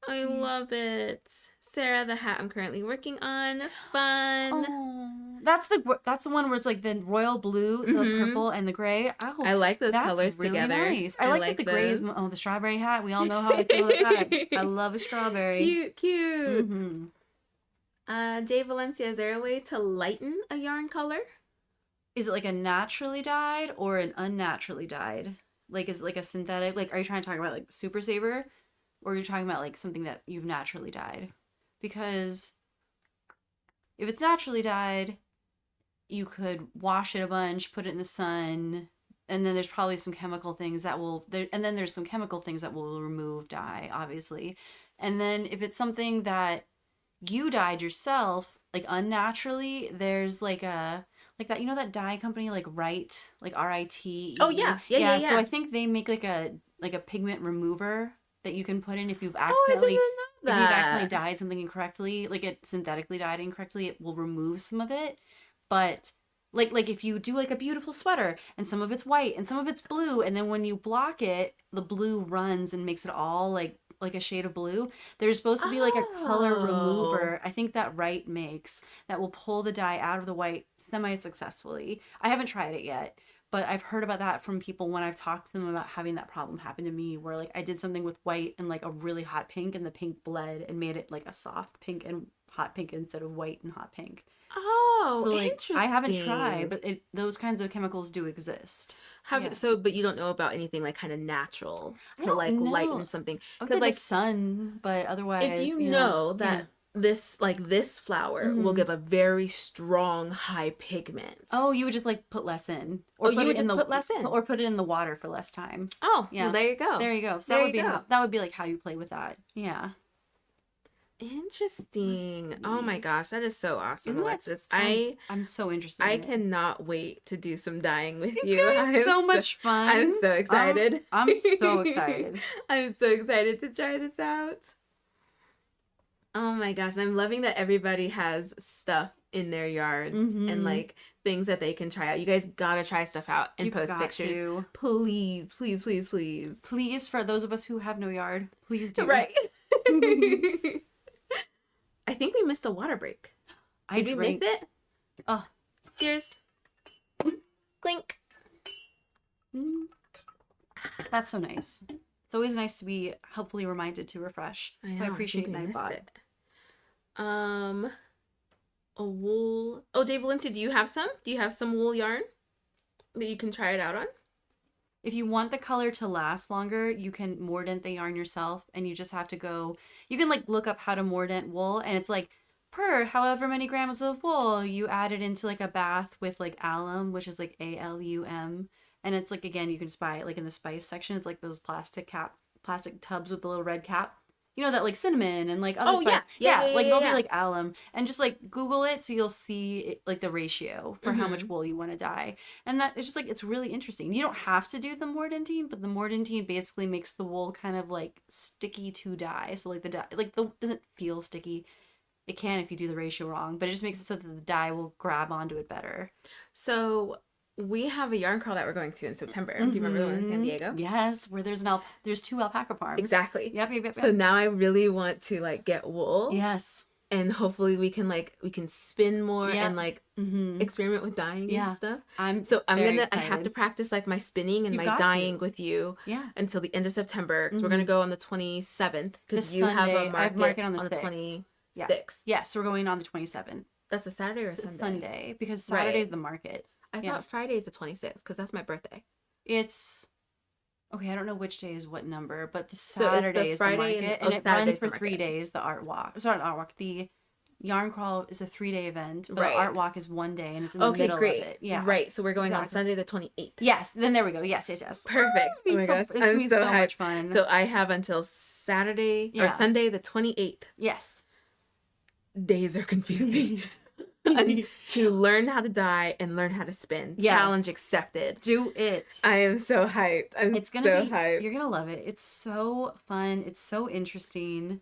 I love it. Sarah, the hat I'm currently working on. Fun. Oh, that's the one where it's like the royal blue, the purple, and the gray. Oh, I like those that's colors really together. Nice. I like that the gray is the strawberry hat. We all know how I feel about that. I love a strawberry. Cute. Mm-hmm. Jay Valencia, is there a way to lighten a yarn color? Is it like a naturally dyed or an unnaturally dyed? Like, is it like a synthetic? Like, are you trying to talk about like Super Saver? Or are you talking about like something that you've naturally dyed? Because if it's naturally dyed, you could wash it a bunch, put it in the sun, and then there's probably some chemical things that will remove dye, obviously. And then if it's something that you dyed yourself, like unnaturally, there's like that, that dye company, like Rite, like RIT. Oh yeah. So I think they make like a pigment remover that you can put in if you've I didn't know that. if you've accidentally dyed something incorrectly, like it synthetically dyed incorrectly, it will remove some of it. But like if you do like a beautiful sweater and some of it's white and some of it's blue, and then when you block it, the blue runs and makes it all like a shade of blue. There's supposed to be like a color remover, I think that Rite makes, that will pull the dye out of the white semi-successfully. I haven't tried it yet. But I've heard about that from people when I've talked to them about having that problem happen to me, where like I did something with white and like a really hot pink, and the pink bled and made it like a soft pink and hot pink instead of white and hot pink. Oh, so, like, interesting. I haven't tried, but those kinds of chemicals do exist. But you don't know about anything like kind of natural to like lighten something. Because like sun, but otherwise, if you know that. This flower will give a very strong high pigment. Oh, you would just like put less in, or you would just put less in, or put it in the water for less time. Oh, yeah. Well, there you go. There you go. So that would be like how you play with that. Yeah. Interesting. Oh my gosh, that is so awesome, Alexis. I'm so interested. I cannot wait to do some dyeing with you. So much fun. I'm so excited. I'm so excited. I'm so excited to try this out. Oh my gosh, I'm loving that everybody has stuff in their yards and like things that they can try out. You guys gotta try stuff out and post pictures. Please, please, please, please. Please, for those of us who have no yard, please do. Right. I think we missed a water break. Did we miss it? Oh. Cheers. Clink. That's so nice. It's always nice to be helpfully reminded to refresh. So I appreciate Nightbot. A wool. Oh, Jay Valencia, do you have some? Do you have some wool yarn that you can try it out on? If you want the color to last longer, you can mordant the yarn yourself, and you just have to go. You can like look up how to mordant wool, and it's like per however many grams of wool you add it into like a bath with like alum, which is like ALUM. And it's like, again, you can just buy it like in the spice section. It's like those plastic tubs with the little red cap. You know, that like cinnamon and like other spices. Yeah, like they'll be like alum. And just like Google it so you'll see it, like the ratio for how much wool you want to dye. And that it's just like, it's really interesting. You don't have to do the mordantine, but the mordantine basically makes the wool kind of like sticky to dye. So like the dye, like the doesn't feel sticky. It can if you do the ratio wrong, but it just makes it so that the dye will grab onto it better. So we have a yarn crawl that we're going to in September. Do you remember the one in San Diego? Yes, where there's there's 2 alpaca farms. Exactly. Yep. So now I really want to like get wool. Yes. And hopefully we can spin more and like experiment with dyeing and stuff. I have to practice like my spinning and my dyeing with you until the end of September, because we're gonna go on the 27th, because you have a market on the 26th. Yes, so we're going on the 27th. That's a Saturday or a Sunday? Sunday, because Saturday's the market. I thought Friday is the 26th, because that's my birthday. It's okay. I don't know which day is what number, but the Saturday is the market, and it Saturday's runs for 3 days. The art walk, sorry, not art walk. The yarn crawl is a 3-day event, but the art walk is 1 day, and it's in the middle of it. Yeah, right. So we're going on Sunday the 28th. Yes. Then there we go. Yes. Perfect. Oh my gosh, I'm so hyped. Much fun. So I have until Saturday or Sunday the 28th. Yes. Days are confusing. To learn how to dye and learn how to spin. Yes. Challenge accepted. Do it. I am so hyped. It's gonna be hyped. You're gonna love it. It's so fun. It's so interesting.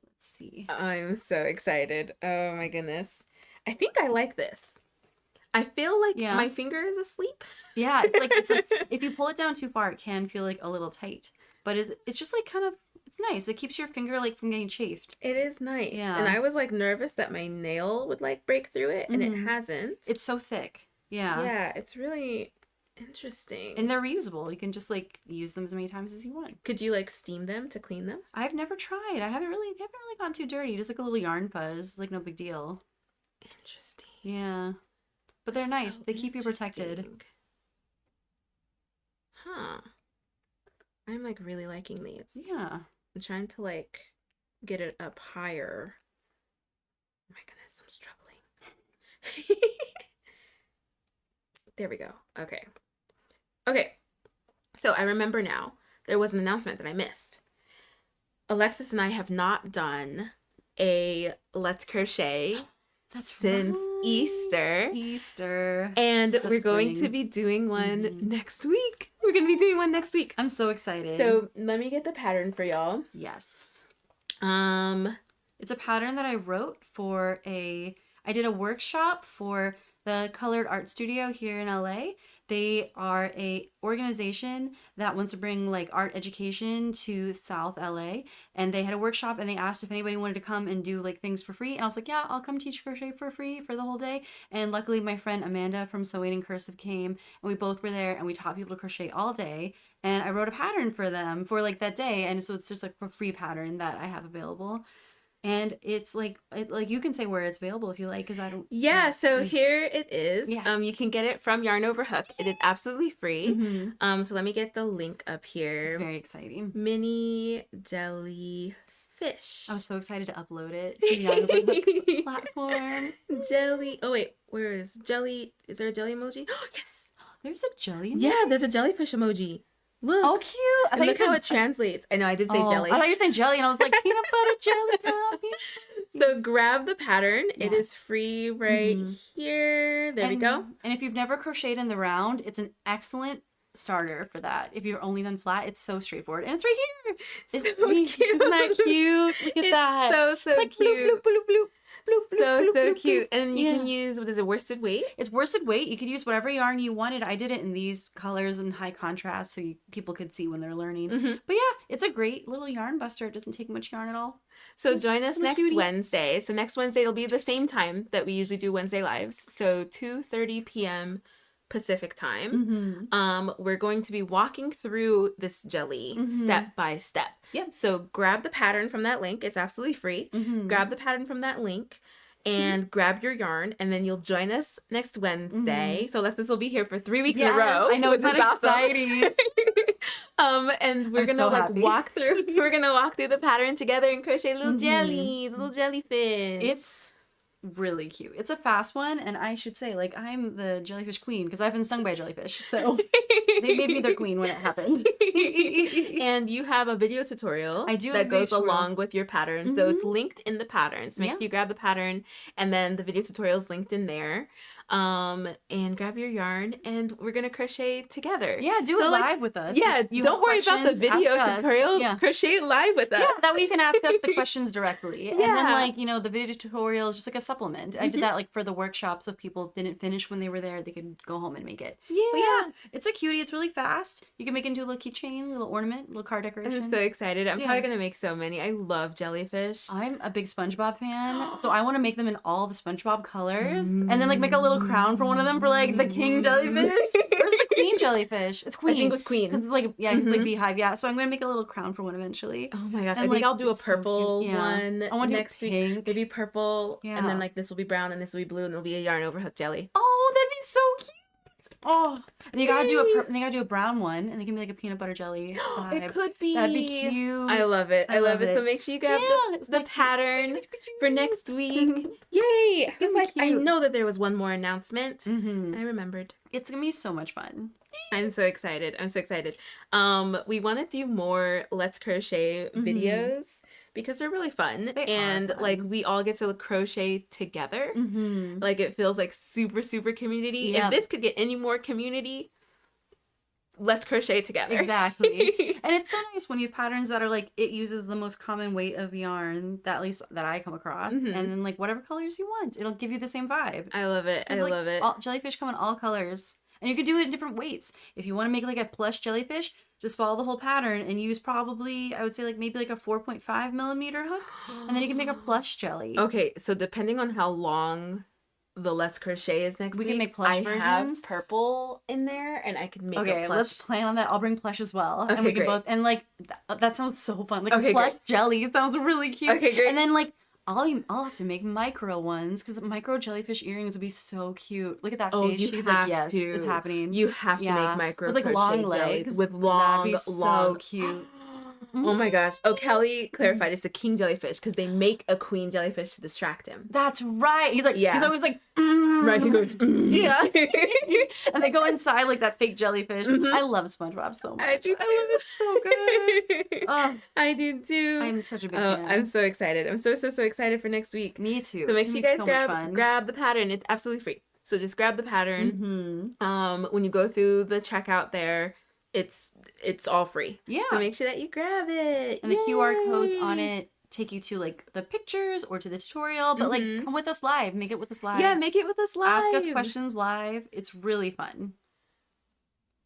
Let's see. I'm so excited. Oh my goodness. I think I like this. I feel like my finger is asleep. Yeah, it's like if you pull it down too far, it can feel like a little tight. But it's just like kind of, it's nice. It keeps your finger like from getting chafed. It is nice. Yeah. And I was like nervous that my nail would like break through it, and it hasn't. It's so thick. Yeah. Yeah, it's really interesting. And they're reusable. You can just like use them as many times as you want. Could you like steam them to clean them? I've never tried. They haven't really gone too dirty. Just like a little yarn fuzz, like no big deal. Interesting. Yeah. But they're nice. They keep you protected. Huh. I'm like really liking these. Yeah. I'm trying to like get it up higher. Oh my goodness, I'm struggling. There we go. Okay. So I remember now. There was an announcement that I missed. Alexis and I have not done a Let's Crochet since Easter. And we're going to be doing one next week. We're going to be doing one next week. I'm so excited. So let me get the pattern for y'all. Yes. It's a pattern that I wrote for I did a workshop for the Colored Art Studio here in LA. They are a organization that wants to bring like art education to South LA, and they had a workshop and they asked if anybody wanted to come and do like things for free, and I was like, yeah, I'll come teach crochet for free for the whole day. And luckily my friend Amanda from Sewing in Cursive came, and we both were there, and we taught people to crochet all day, and I wrote a pattern for them for like that day. And so it's just like a free pattern that I have available. And it's like you can say where it's available if you like, because I don't. Yeah, so here it is. Yes. You can get it from Yarn Over Hook. It is absolutely free. So let me get the link up here. It's very exciting. Mini jellyfish. I was so excited to upload it to Yarn Over Hook's platform. Jelly. Oh wait, where is jelly? Is there a jelly emoji? Oh yes. There's a jelly emoji? Yeah, there's a jellyfish emoji. Look. Oh, cute. And look how it translates. I know, I did say jelly. I thought you were saying jelly, and I was like, peanut butter jelly topping. So grab the pattern. Yes. It is free right here. There we go. And if you've never crocheted in the round, it's an excellent starter for that. If you've only done flat, it's so straightforward. And it's right here. It's so cute. Isn't that cute? Look at that. So like, cute. Bloop, bloop, bloop, bloop. So cute. And you can use, what is it, worsted weight? It's worsted weight. You could use whatever yarn you wanted. I did it in these colors and high contrast so people could see when they're learning. But yeah, it's a great little yarn buster. It doesn't take much yarn at all. So join us next Wednesday. So next Wednesday it'll be the same time that we usually do Wednesday lives. So 2:30 p.m. Pacific time. We're going to be walking through this jelly step by step. Yep. So grab the pattern from that link. It's absolutely free. Grab the pattern from that link and grab your yarn, and then you'll join us next Wednesday. So Alexis will be here for 3 weeks in a row. I know, it's exciting. And we're gonna walk through. We're gonna walk through the pattern together and crochet little jellies, little jellyfish. really cute. It's a fast one, and I should say, like, I'm the jellyfish queen because I've been stung by a jellyfish, so they made me their queen when it happened. And you have a video tutorial I do have that a video goes tutorial. along with your pattern. So it's linked in the pattern. So make sure Yeah. you grab the pattern, and then the video tutorial is linked in there. And grab your yarn, and we're gonna crochet together. Yeah, do it live with us. Yeah, If you don't have worry about the questions, video ask us. tutorial. Yeah. Crochet live with us. Yeah, that way you can ask us the questions directly. And then, Yeah. like, you know, the video tutorial is just like a supplement. I did that, like, for the workshops. If people didn't finish when they were there, they could go home and make it. Yeah. But yeah, it's a cutie. It's really fast. You can make it into a little keychain, little ornament, little card decoration. I'm so excited. I'm Yeah. probably gonna make so many. I love jellyfish. I'm a big SpongeBob fan, so I want to make them in all the SpongeBob colors, and then, like, make a little crown for one of them for, like, the king jellyfish. Where's the queen jellyfish? It's queen. I think it was queen. Because, like, yeah, he's like beehive. Yeah, so I'm gonna make a little crown for one eventually. Oh my gosh, And, I think like, I'll do a it's so cute. purple Yeah. one I wanna do next week. pink. Maybe purple, and Yeah. then like this will be brown, and this will be blue, and it'll be a yarn overhook jelly. Oh, that'd be so cute. Oh, and you gotta do and you gotta do a brown one, and they can be like a peanut butter jelly It vibe. could be. That'd be cute. I love it. I love it. So make sure you grab Yeah, it's the like cute. pattern for next week. Yay! I was gonna be like, I cute. know that there was one more announcement. Mm-hmm. I remembered. It's gonna be so much fun. I'm so excited. I'm so excited. We want to do more Let's Crochet videos because they're really fun. They are and fun. like we all get to crochet together. Mm-hmm. Like it feels like super, super community. Yep. If this could get any more community, let's crochet together. Exactly. And it's so nice when you have patterns that are like, it uses the most common weight of yarn, that at least that I come across, and then like whatever colors you want, it'll give you the same vibe. I love it. I love it. Jellyfish come in all colors. And you could do it in different weights. If you want to make like a plush jellyfish, just follow the whole pattern and use probably, I would say, like maybe like a 4.5 millimeter hook. And then you can make a plush jelly. Okay, so depending on how long the Let's Crochet is next We week, can make plush I versions. have purple in there, and I could make Okay, a plush. let's plan on that. I'll bring plush as well. Okay, and we can great. both, and like, that sounds so fun. Like Okay, a plush great. jelly sounds really cute. Okay, great. And then like, I'll have to make micro ones because micro jellyfish earrings would be so cute. Look at that Oh, face. you She's have like, yes, to. it's happening. You have to Yeah. make micro with like crochet long jellies legs. with long, That'd be so long. cute. Oh my gosh! Oh, Kelly clarified it's the king jellyfish because they make a queen jellyfish to distract him. That's right. He's like, Yeah. he's always like, Right? He goes, yeah. And they go inside like that fake jellyfish. I love SpongeBob so much. I do too. I love it so good. Oh, I do too. I'm such a big Oh, fan. I'm so excited. I'm so excited for next week. Me too. So make It's sure you gonna guys be so much fun. grab the pattern. It's absolutely free. So just grab the pattern. Mm-hmm. When you go through the checkout there, it's all free. Yeah. So make sure that you grab it. And the QR codes on Yay! it take you to like the pictures or to the tutorial. But like, come with us live. Make it with us live. Yeah, make it with us live. Ask us questions live. It's really fun.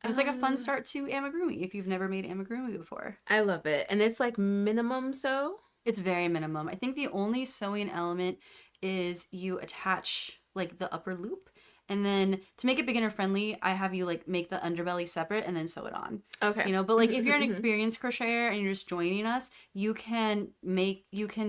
And it's like a fun start to amigurumi if you've never made amigurumi before. I love it. And it's like minimum sew. It's very minimum. I think the only sewing element is you attach like the upper loop. And then to make it beginner friendly, I have you like make the underbelly separate and then sew it on. Okay. You know, but like if you're an experienced crocheter and you're just joining us, you can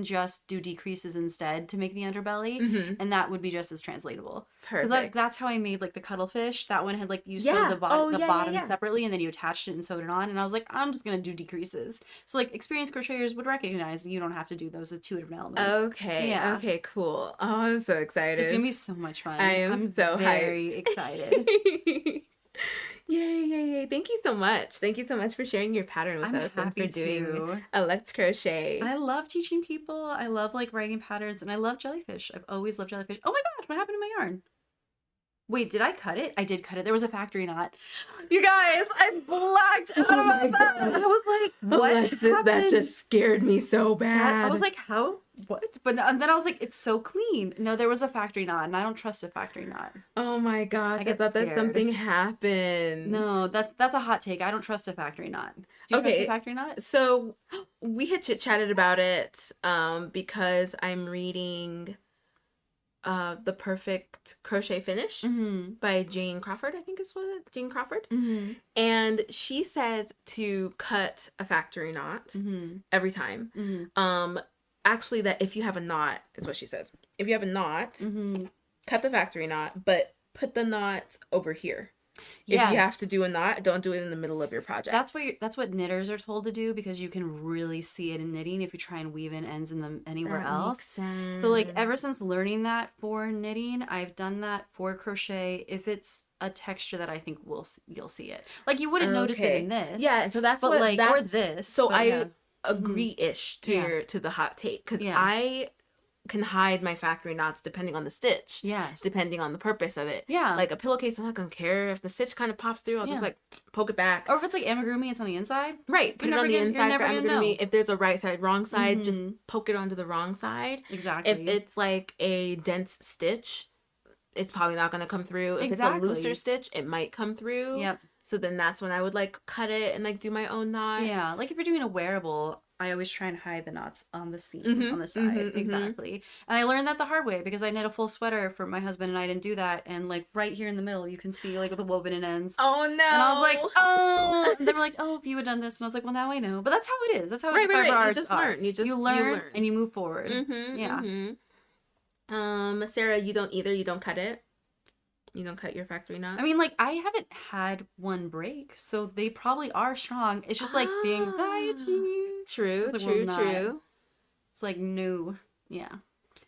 just do decreases instead to make the underbelly, and that would be just as translatable. Perfect. That's how I made like the cuttlefish. That one had like you Yeah. sewed the bottom Yeah. separately, and then you attached it and sewed it on. And I was like, I'm just gonna do decreases. So like experienced crocheters would recognize that you don't have to do those as two different elements. Okay. Yeah. Okay, cool. Oh, I'm so excited. It's gonna be so much fun. I am I'm so very excited. Yay. Thank you so much. Thank you so much for sharing your pattern with I'm us and happy for doing to. a Let's Crochet. I love teaching people. I love like writing patterns, and I love jellyfish. I've always loved jellyfish. Oh my gosh, what happened to my yarn? Wait, did I cut it? I did cut it. There was a factory knot. You guys, I blacked out of my God. I was like, what Alexis, happened? that just scared me so bad. I was like, how? What? But and then I was like, it's so clean. No, there was a factory knot, and I don't trust a factory knot. oh my gosh, I get thought that scared. something happened. No, that's a hot take. I don't trust a factory knot. Do you trust Okay. a factory knot? So we had chit-chatted about it because I'm reading The Perfect Crochet Finish by Jane Crawford, I think is what Jane Crawford. And she says to cut a factory knot every time. Actually, that if you have a knot, is what she says. If you have a knot, cut the factory knot, but put the knot over here. If you have Yes. to do a knot, don't do it in the middle of your project. That's what knitters are told to do, because you can really see it in knitting if you try and weave in ends in them anywhere That else. makes sense. So like ever since learning that for knitting, I've done that for crochet if it's a texture that I think you'll see it. Like you wouldn't notice it in this. Yeah, so that's but what like that's, or this. So but I yeah. agree-ish to Yeah. to the hot take, because Yeah. I can hide my factory knots depending on the stitch. Yes. Depending on the purpose of it. Yeah. Like a pillowcase, I'm not gonna care if the stitch kind of pops through. I'll just Yeah. like poke it back. Or if it's like amigurumi, it's on the inside. Right. Put it on the you're inside for never gonna know. amigurumi. If there's a right side, wrong side, just Mhm. poke it onto the wrong side. Exactly. If it's like a dense stitch, it's probably not gonna come through. If Exactly. it's a looser stitch, it might come through. Yep. So then that's when I would like cut it and like do my own knot. Yeah, like if you're doing a wearable, I always try and hide the knots on the seam, Mhm, on the side. mhm, mhm. Exactly. And I learned that the hard way, because I knit a full sweater for my husband and I didn't do that. And like right here in the middle, you can see like with the woven in ends. Oh no. And I was like, oh. And they were like, oh, if you had done this. And I was like, well, now I know. But that's how it is. That's how Right, the right, fiber right. You arts just are. learn. You learn learn. and you move forward. Mm-hmm, Yeah. Mm-hmm. Sarah, you don't either. You don't cut it. You don't cut your factory knot. I mean, like, I haven't had one break, so they probably are strong. It's just like the anxiety. True, It's like, true, well, true. It's like, no. Yeah.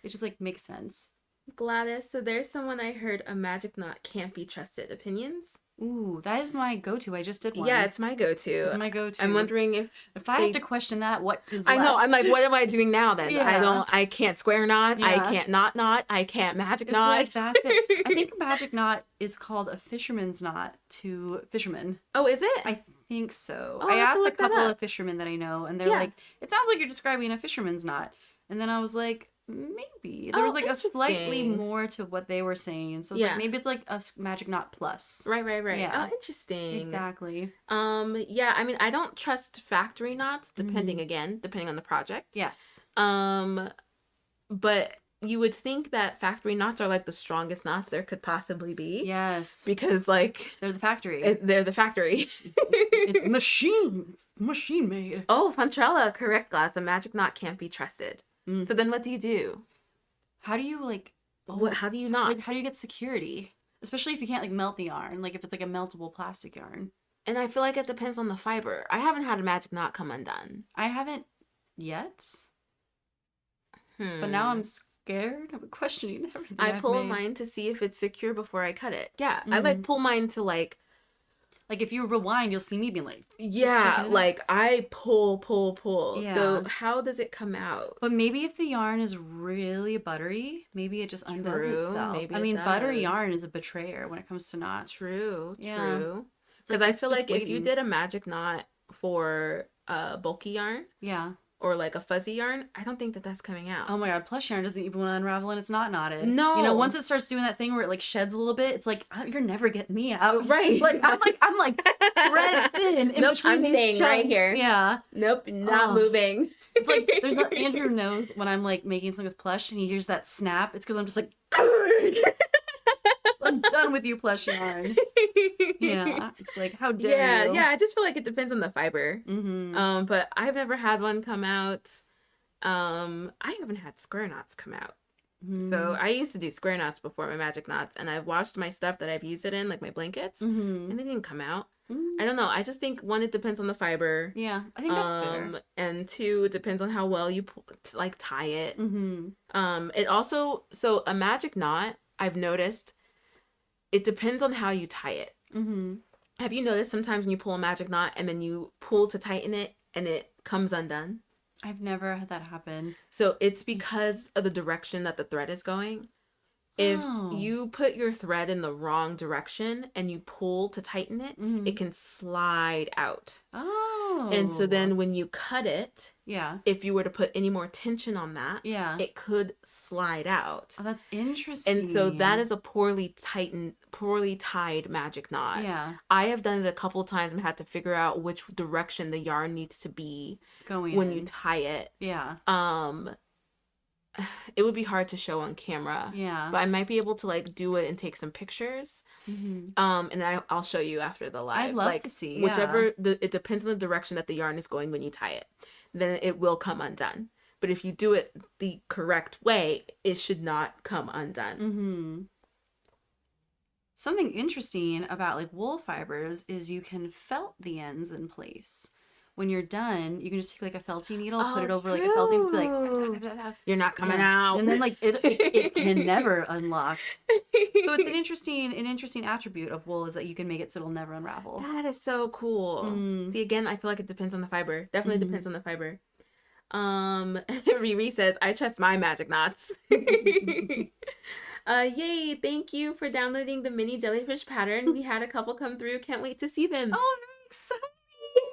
It just like makes sense. Gladys, so there's someone I heard a magic knot can't be trusted. Opinions? Ooh, that is my go-to. I just did one. Yeah, it's my go-to. It's my go-to. I'm wondering if I have to question that, what is I left? know. I'm like, what am I doing now then? Yeah. I can't square knot. I Yeah. can't knot. I can't magic It's knot. like that's it. I think magic knot is called a fisherman's knot to fishermen. Oh, is it? I think so. Oh, I I'll have to asked a look that couple up. of fishermen that I know, and they're Yeah. like, it sounds like you're describing a fisherman's knot. And then I was like, maybe. There was like a slightly interesting. more to what they were saying. So it's Yeah. like, maybe it's like a magic knot plus. Right. Yeah. Oh, interesting. Exactly. Yeah, I mean, I don't trust factory knots depending on the project. Yes. But you would think that factory knots are like the strongest knots there could possibly be. Yes. Because like They're the factory. they're the factory. It's machine. It's machine made. Oh, Fontrella, correct, Glass. A magic knot can't be trusted. Mm. So then what do you do? How do you like? How do you knot? Like, how do you get security? Especially if you can't like melt the yarn. Like if it's like a meltable plastic yarn. And I feel like it depends on the fiber. I haven't had a magic knot come undone. I haven't yet. But now I'm scared. I'm questioning everything. I I've pull made. mine to see if it's secure before I cut it. Yeah, I like pull mine to like if you rewind, you'll see me being like, yeah, checking it like I pull. Yeah. So how does it come out? but maybe if the yarn is really buttery, maybe it just undoes True, itself. maybe I it mean, buttery does. yarn is a betrayer when it comes to knots. True. Yeah. It's Because like, I it's feel just like if you waiting. did a magic knot for bulky yarn Yeah. or like a fuzzy yarn, I don't think that that's coming out. Oh my god, plush yarn doesn't even want to unravel and it's not knotted. No. You know, once it starts doing that thing where it like sheds a little bit, it's like, you're never getting me out. Right. I'm like thread thin in Nope, between I'm these staying right chunks. here. Yeah. Nope, not Oh. moving. It's like there's not Andrew knows when I'm like making something with plush and he hears that snap, it's because I'm just like I'm done with you, plush yarn. Yeah. It's like, how dare you? Yeah, I just feel like it depends on the fiber. Mm-hmm. But I've never had one come out. I haven't had square knots come out. Mm-hmm. So I used to do square knots before my magic knots, and I've washed my stuff that I've used it in, like my blankets, Mm-hmm. and they didn't come out. Mm-hmm. I don't know. I just think one, it depends on the fiber. Yeah, I think that's fair. And two, it depends on how well you like tie it. Mm-hmm. It also, so a magic knot, I've noticed, it depends on how you tie it. Mm-hmm. Have you noticed sometimes when you pull a magic knot and then you pull to tighten it and it comes undone? I've never had that happen. So it's because of the direction that the thread is going. If Oh. you put your thread in the wrong direction and you pull to tighten it, it can slide out. Oh. And so then when you cut it, Yeah. if you were to put any more tension on that, Yeah. it could slide out. Oh, that's interesting. And so that is a poorly tied magic knot. Yeah. I have done it a couple times and had to figure out which direction the yarn needs to be going when in. you tie it. Yeah. It would be hard to show on camera. Yeah. But I might be able to like do it and take some pictures. Mm-hmm. And I'll show you after the live. I'd love like, to see, whichever it depends on the direction that the yarn is going when you tie it. Then it will come undone. But if you do it the correct way, it should not come undone. Mm-hmm. Something interesting about like wool fibers is you can felt the ends in place. When you're done, you can just take like a felting needle, put it over like a felting, just be like, you're not coming out, and then like it can never unlock. So it's an interesting attribute of wool is that you can make it so it'll never unravel. That is so cool. See, again, I feel like it depends on the fiber. Definitely depends on the fiber. Riri says, I trust my magic knots. Yay, thank you for downloading the mini jellyfish pattern. We had a couple come through. Can't wait to see them. Oh, I'm very excited.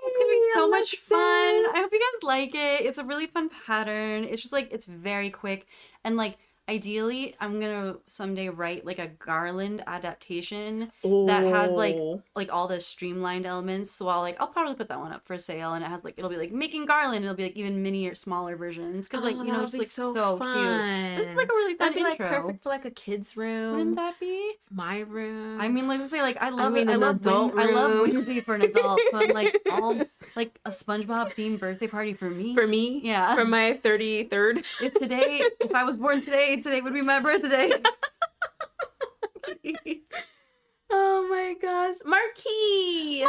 It's gonna be so much fun. I hope you guys like it. It's a really fun pattern. It's just like, it's very quick. And like, ideally, I'm gonna someday write like a garland adaptation that has like all the streamlined elements. So I'll probably put that one up for sale, and it'll be like making garland. It'll be like even mini or smaller versions because like it's like so cute. This is like a really fun That'd be intro. Like perfect for like a kid's room. Wouldn't that be? My room. I mean, like to say like I love adult room. I love whimsy for an adult, but like all like a SpongeBob themed birthday party for me. For me, yeah. For my 33rd. If I was born today would be my birthday. Oh my gosh, Marquis,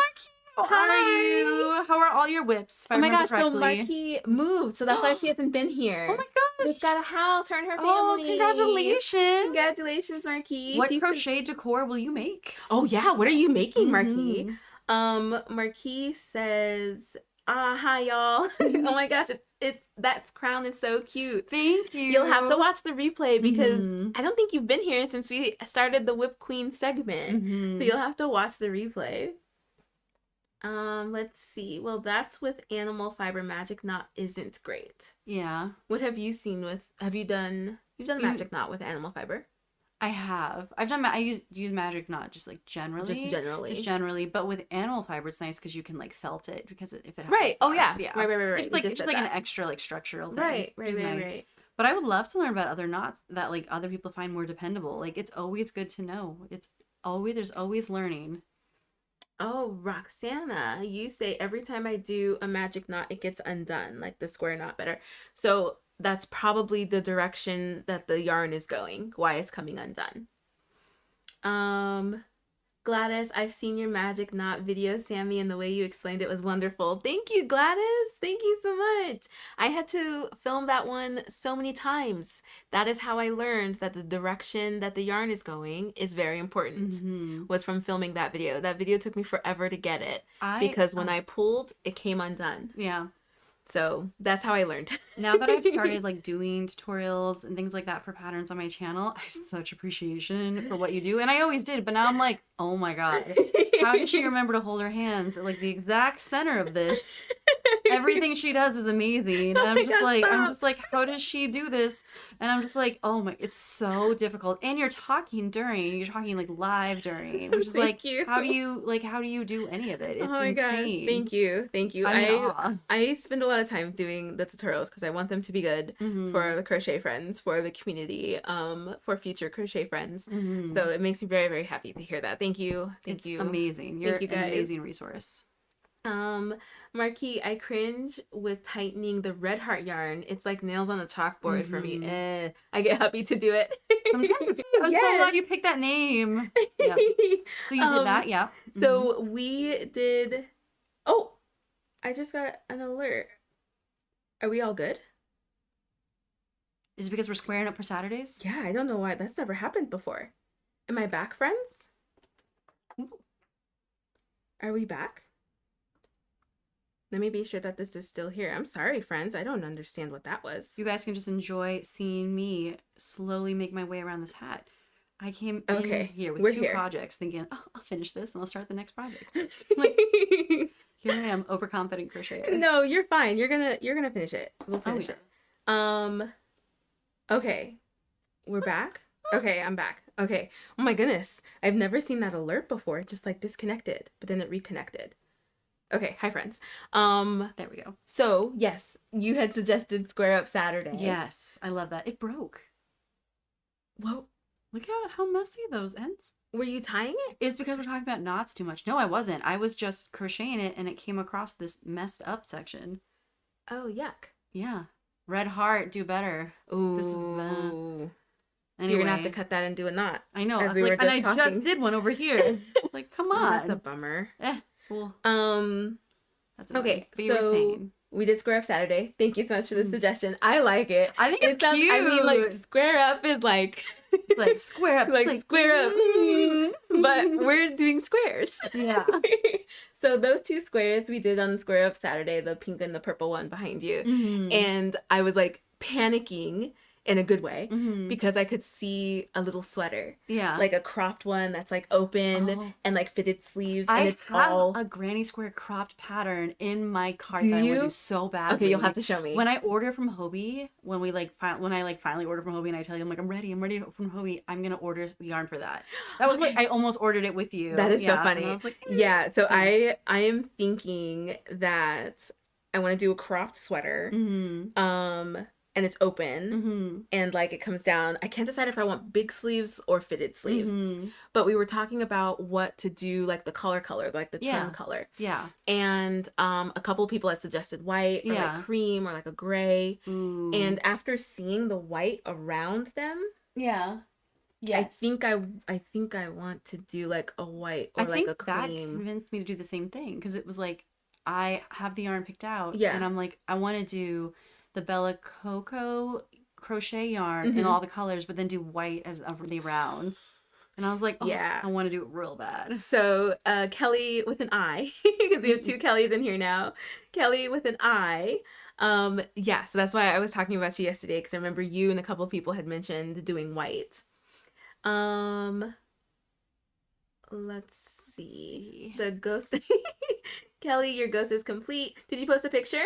how are you? How are all your whips? Oh my gosh, so Marquis moved, so that's why she hasn't been here. Oh my gosh, they've got a house, her and her family. Oh, congratulations! Congratulations, Marquis. What crochet decor will you make? Oh yeah, what are you making, Marquis? Marquis says, hi y'all. Oh my gosh, that crown is so cute. Thank you. You'll have to watch the replay because I don't think you've been here since we started the Whip Queen segment. So you'll have to watch the replay. Let's see. Well, that's with animal fiber magic knot isn't great. Yeah. What have you seen with, you've done magic knot with animal fiber? I have. I use magic knot just like generally. Just generally. But with animal fiber, it's nice because you can like felt it because if it has right. Like, oh yeah. Yeah. Right. It's just like an extra like structural thing. Right. Right. But I would love to learn about other knots that like other people find more dependable. Like it's always good to know. There's always learning. Oh, Roxana, you say every time I do a magic knot, it gets undone, like the square knot better. So that's probably the direction that the yarn is going, why it's coming undone. Gladys, I've seen your magic knot video, Sammy, and the way you explained it was wonderful. Thank you, Gladys. Thank you so much. I had to film that one so many times. That is how I learned that the direction that the yarn is going is very important, was from filming that video. That video took me forever to get it because when I pulled, it came undone. Yeah. So that's how I learned. Now that I've started like doing tutorials and things like that for patterns on my channel, I have such appreciation for what you do. And I always did, but now I'm like, oh my God, how did she remember to hold her hands at like the exact center of this? Everything she does is amazing. And I'm just like, how does she do this? And I'm just like, oh my, it's so difficult. And you're talking like live during, which is like, how do you do any of it? It's oh my insane. Gosh, thank you. I spend a lot of time doing the tutorials because I want them to be good for the crochet friends, for the community, for future crochet friends. So it makes me very, very happy to hear that. Thank you. It's amazing. You're an amazing resource. Marquis, I cringe with tightening the red heart yarn. It's like nails on a chalkboard for me. I get happy to do it. Sometimes I'm so glad you picked that name. Yeah. So you did that, yeah. So we did. Oh, I just got an alert. Are we all good? Is it because we're squaring up for Saturdays? Yeah, I don't know why. That's never happened before. Am I back, friends? Are we back? Let me be sure that this is still here. I'm sorry, friends. I don't understand what that was. You guys can just enjoy seeing me slowly make my way around this hat. I came in here with two projects thinking, oh, I'll finish this and I'll start the next project. Like, here I am, overconfident crocheter. No, you're fine. You're gonna finish it. We'll finish it. Okay. We're back? Okay, I'm back. Okay. Oh my goodness. I've never seen that alert before. It just like disconnected, but then it reconnected. Okay, hi friends. There we go. So yes, you had suggested Square Up Saturday. Yes, I love that. It broke. Whoa. Look how messy those ends. Were you tying it? It's because we're talking about knots too much. No, I wasn't. I was just crocheting it and it came across this messed up section. Oh, yuck. Yeah. Red heart, do better. Ooh. This is So you're gonna have to Anyway, cut that and do a knot. I know. As we like, were and I just talking. just did one over here. Like, come Oh, that's a on. bummer. Cool. That's annoying. okay. But you were So saying. we did square up Saturday. Thank you so much for the suggestion. I like it. I think it's sounds, cute. I mean, like square up is like It's like square up. like square up, but we're doing squares. Yeah. So those 2 squares we did on Square Up Saturday, the pink and the purple one behind you, and I was like panicking in a good way because I could see a little sweater, like a cropped one that's like open and like fitted sleeves, and it's have a granny square cropped pattern in my cart that I want to do so badly. Okay, you'll have to show me. When I order from Hobie, when I finally order from Hobie and I tell you I'm ready from Hobie, I'm gonna order the yarn for that. That was like I almost ordered it with you. That is so funny. And I was like, yeah. So I am thinking that I want to do a cropped sweater. And it's open and like it comes down. I can't decide if I want big sleeves or fitted sleeves, but we were talking about what to do, like the color, like the trim color. Yeah. And a couple of people had suggested white or like cream or like a gray. Ooh. And after seeing the white around them, yes. I think I want to do like a white or like a cream. That convinced me to do the same thing because it was like I have the yarn picked out and I'm like I want to do the Bella Coco crochet yarn in all the colors, but then do white as the round. And I was like, I want to do it real bad. So Kelly with an I, because we have 2 Kellys in here now. Kelly with an I. So that's why I was talking about you yesterday, because I remember you and a couple of people had mentioned doing white. Let's see. The ghost. Kelly, your ghost is complete. Did you post a picture?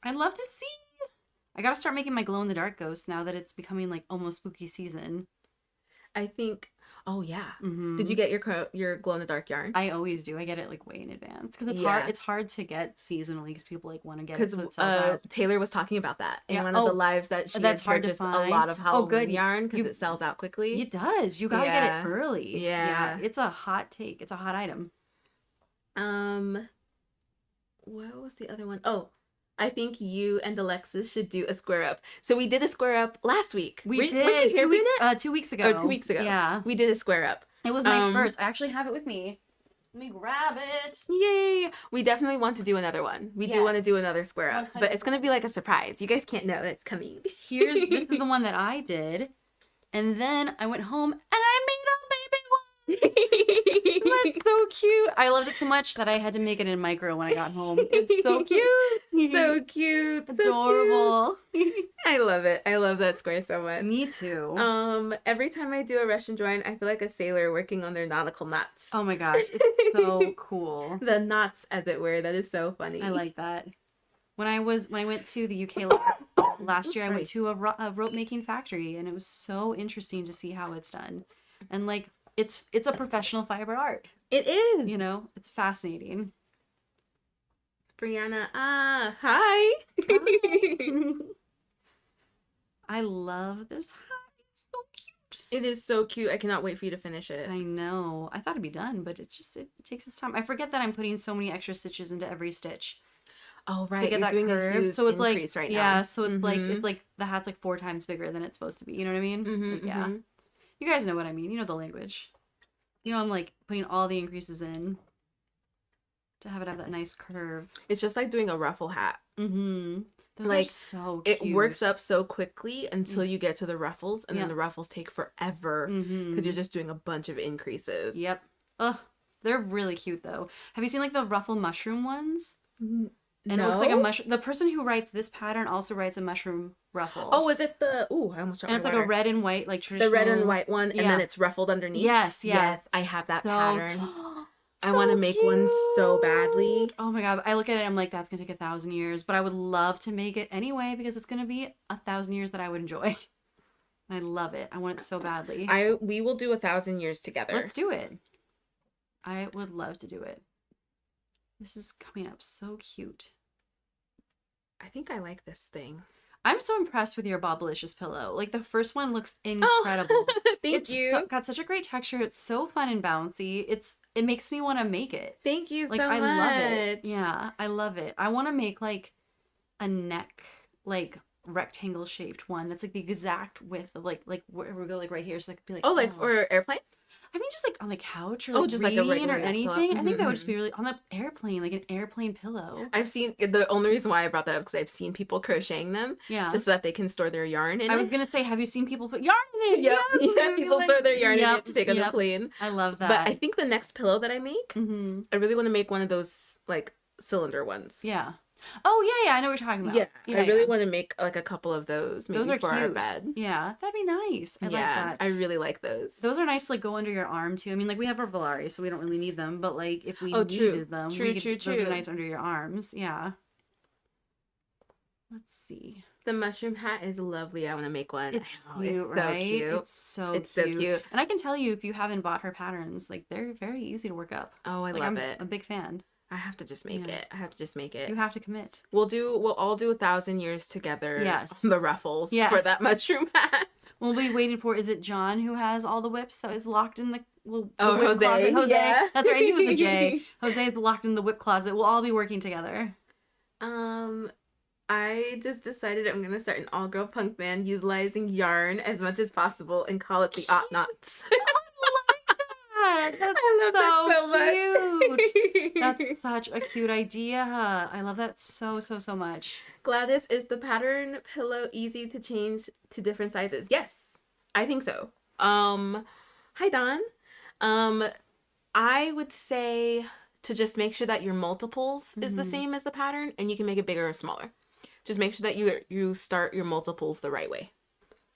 I'd love to see. I gotta start making my glow-in-the-dark ghosts now that it's becoming like almost spooky season. I think. Oh yeah. Did you get your glow-in-the-dark yarn? I always do. I get it like way in advance because it's hard. It's hard to get seasonally because people like want to get it. So it sells out. Taylor was talking about that in one of the lives that she that's had hard purchased to find. a lot of Halloween yarn because You- it sells out quickly. It does. You gotta get it early. Yeah. It's a hot take. It's a hot item. What was the other one? Oh, I think you and Alexis should do a square up. So we did a square up last week. We Weren't did you here 2 weeks. for it? 2 weeks ago. 2 weeks ago. Yeah. We did a square up. It was my first. I actually have it with me. Let me grab it. Yay! We definitely want to do another one. We do want to do another square up, but it's gonna be like a surprise. You guys can't know it's coming. This is the one that I did, and then I went home and I made a baby one. That's so cute. I loved it so much that I had to make it in micro when I got home. It's so cute. So cute. Adorable. So cute. I love it. I love that square so much. Me too. Every time I do a Russian join, I feel like a sailor working on their nautical knots. Oh my god, it's so cool. The knots, as it were. That is so funny. I like that. When I went to the UK last year, I went to a rope making factory, and it was so interesting to see how it's done. And like it's a professional fiber art. It is. You know, it's fascinating. Brianna, hi. I love this hat. It's so cute. It is so cute. I cannot wait for you to finish it. I know. I thought it'd be done, but it takes its time. I forget that I'm putting so many extra stitches into every stitch. Oh right, To get you're that doing curve. a huge So it's like increase right now. yeah, so it's like the hat's like 4 times bigger than it's supposed to be. You know what I mean? Like, yeah. You guys know what I mean. You know the language. You know, I'm like putting all the increases in to have it have that nice curve. It's just like doing a ruffle hat. Those like are so cute. it works up so quickly until you get to the ruffles, and then the ruffles take forever because you're just doing a bunch of increases. Yep. Ugh, they're really cute though. Have you seen like the ruffle mushroom ones? And it looks like a mushroom. The person who writes this pattern also writes a mushroom ruffle. Oh, is it the? Ooh, I almost dropped and it's my like a water. red and white, like traditional. The red and white one, and then it's ruffled underneath. Yes. I have that So- pattern. I So want to make one so badly. Oh my god! I look at it, I'm like, that's gonna take 1,000 years, but I would love to make it anyway because it's gonna be 1,000 years that I would enjoy. I love it. I want it so badly. We will do 1,000 years together. Let's do it. I would love to do it. This is coming up so cute. I think I like this thing. I'm so impressed with your Bobalicious pillow. Like the first one looks incredible. Thank you. Got such a great texture. It's so fun and bouncy. It makes me want to make it. Thank you Like so I much. love it. Yeah, I love it. I want to make like a neck, like rectangle shaped one that's like the exact width of like where we go like right here, so I could be like, Oh, like or airplane? I mean, just like on the couch or like just like a reading regular or anything. pillow. I think that would just be really on the airplane, like an airplane pillow. I've seen the only reason why I brought that up because I've seen people crocheting them, just so that they can store their yarn in it. I was gonna say, have you seen people put yarn in it? Yeah, people store their yarn in it to take on the plane. I love that. But I think the next pillow that I make, I really want to make one of those like cylinder ones. Yeah. Oh yeah, I know what you're talking about. Yeah, I really want to make like a couple of those, maybe those are for cute. our bed. Yeah, that'd be nice. I like that. I really like those. Those are nice to like go under your arm too. I mean, like we have our Volari, so we don't really need them. But like if we needed them, true. Those are nice under your arms. Yeah. Let's see. The mushroom hat is lovely. I want to make one. It's cute, right? Cute. It's so cute. And I can tell you, if you haven't bought her patterns, like they're very easy to work up. Oh, I love it. I'm a big fan. I have to just make it. You have to commit. We'll all do 1,000 years together. Yes. On the ruffles for that mushroom hat. We'll be waiting for, is it John who has all the whips that is locked in the whip Jose. closet? Jose. Yeah. That's right. I knew it was a J. Jose is locked in the whip closet. We'll all be working together. I just decided I'm going to start an all-girl punk band utilizing yarn as much as possible and call it the Ought Nots. That's I love that so cute. That's such a cute idea. I love that so much. Gladys, is the pattern pillow easy to change to different sizes? Yes, I think so. Hi Don. I would say to just make sure that your multiples is the same as the pattern, and you can make it bigger or smaller. Just make sure that you start your multiples the right way.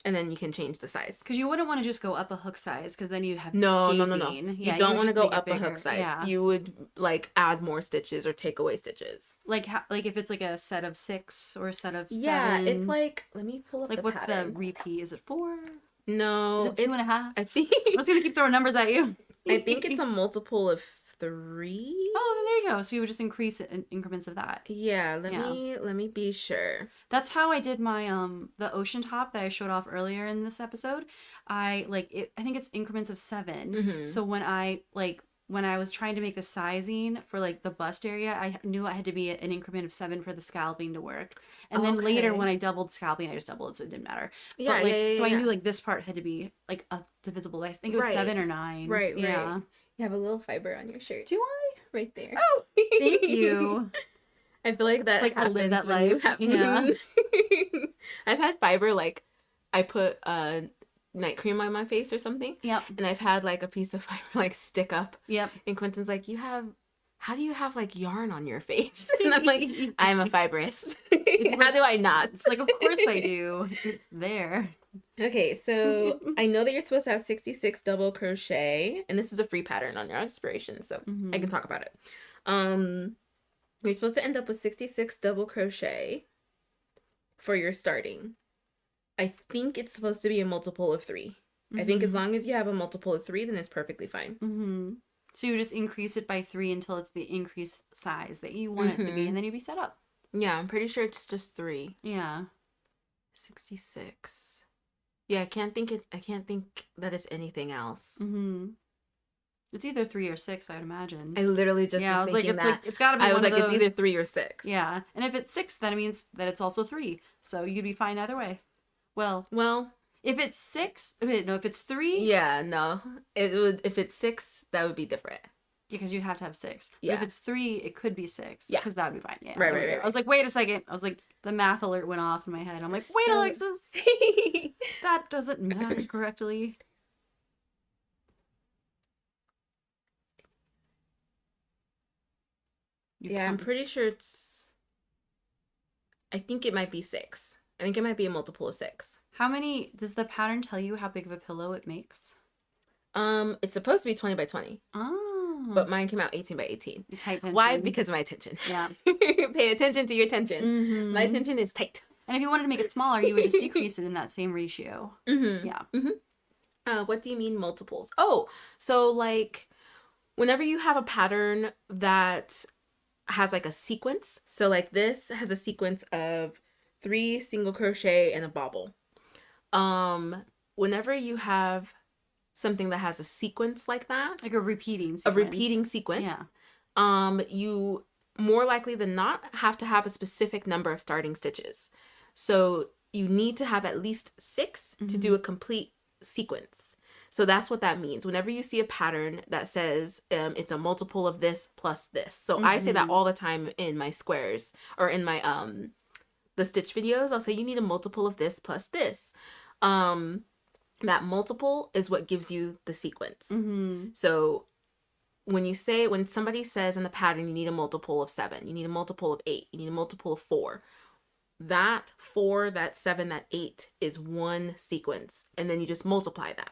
And then you can change the size. Because you wouldn't want to just go up a hook size, because then you'd have no. Yeah, you don't want to go up a hook size. Yeah. You would like add more stitches or take away stitches. Like if it's like a set of 6 or a set of 7. Yeah, it's like, let me pull up like the what's pattern. the repeat? Is it 4? No, is it 2.5? I think I'm just gonna keep throwing numbers at you. I think it's a multiple of 3. Oh, then there you go. So you would just increase it in increments of that. Yeah, let me be sure. That's how I did my the ocean top that I showed off earlier in this episode. I think it's increments of 7. So when I was trying to make the sizing for like the bust area, I knew I had to be an increment of 7 for the scalping to work. And then later when I doubled scalping, I just doubled it, so it didn't matter. Yeah, but I knew like this part had to be like divisible. I think it was 7 or 9. Right. Yeah. You have a little fiber on your shirt. Do I? Right there. Oh, thank you. I feel like that. It's like I live that life. Yeah. I've had fiber, like I put night cream on my face or something. Yep. And I've had like a piece of fiber like stick up. Yep. And Quentin's like, how do you have like yarn on your face? And I'm like, I'm a fibrist. How do I not? It's like, of course I do. It's there. Okay, so I know that you're supposed to have 66 double crochet, and this is a free pattern on your inspiration, so I can talk about it. You're supposed to end up with 66 double crochet for your starting. I think it's supposed to be a multiple of 3. I think as long as you have a multiple of 3, then it's perfectly fine. So you just increase it by 3 until it's the increased size that you want it to be, and then you'd be set up. Yeah, I'm pretty sure it's just 3. Yeah. 66. Yeah, I can't think that it's anything else. It's either 3 or 6, I'd imagine. I literally just was thinking that. It's gotta be I was one like, of those. it's either 3 or 6. Yeah, and if it's 6, that means that it's also 3. So you'd be fine either way. Well, if it's 6, if it's 3. Yeah, no. It would, if it's 6, that would be different. Because you'd have to have 6. Yeah. But if it's 3, it could be 6. Yeah. Because that would be fine. Yeah. Right. I was like, wait a second. I was like, the math alert went off in my head. I'm like, wait, Alexis. That doesn't math correctly. I'm pretty sure I think it might be 6. I think it might be a multiple of 6. How many, does the pattern tell you how big of a pillow it makes? It's supposed to be 20 by 20. Oh. But mine came out 18 by 18. Tight tension. Why? Because of my tension. Yeah. Pay attention to your tension. My tension is tight. And if you wanted to make it smaller, you would just decrease it in that same ratio. Yeah. What do you mean multiples? Oh, so like whenever you have a pattern that has like a sequence, so like this has a sequence of 3 single crochet and a bobble. Whenever you have something that has a sequence like that, like a repeating sequence. Yeah. You more likely than not have to have a specific number of starting stitches. So you need to have at least 6 to do a complete sequence. So that's what that means. Whenever you see a pattern that says it's a multiple of this plus this. So I say that all the time in my squares or in my the stitch videos. I'll say you need a multiple of this plus this. That multiple is what gives you the sequence. So when somebody says in the pattern you need a multiple of 7, you need a multiple of 8, you need a multiple of 4, that 4, that 7, that 8 is one sequence, and then you just multiply that.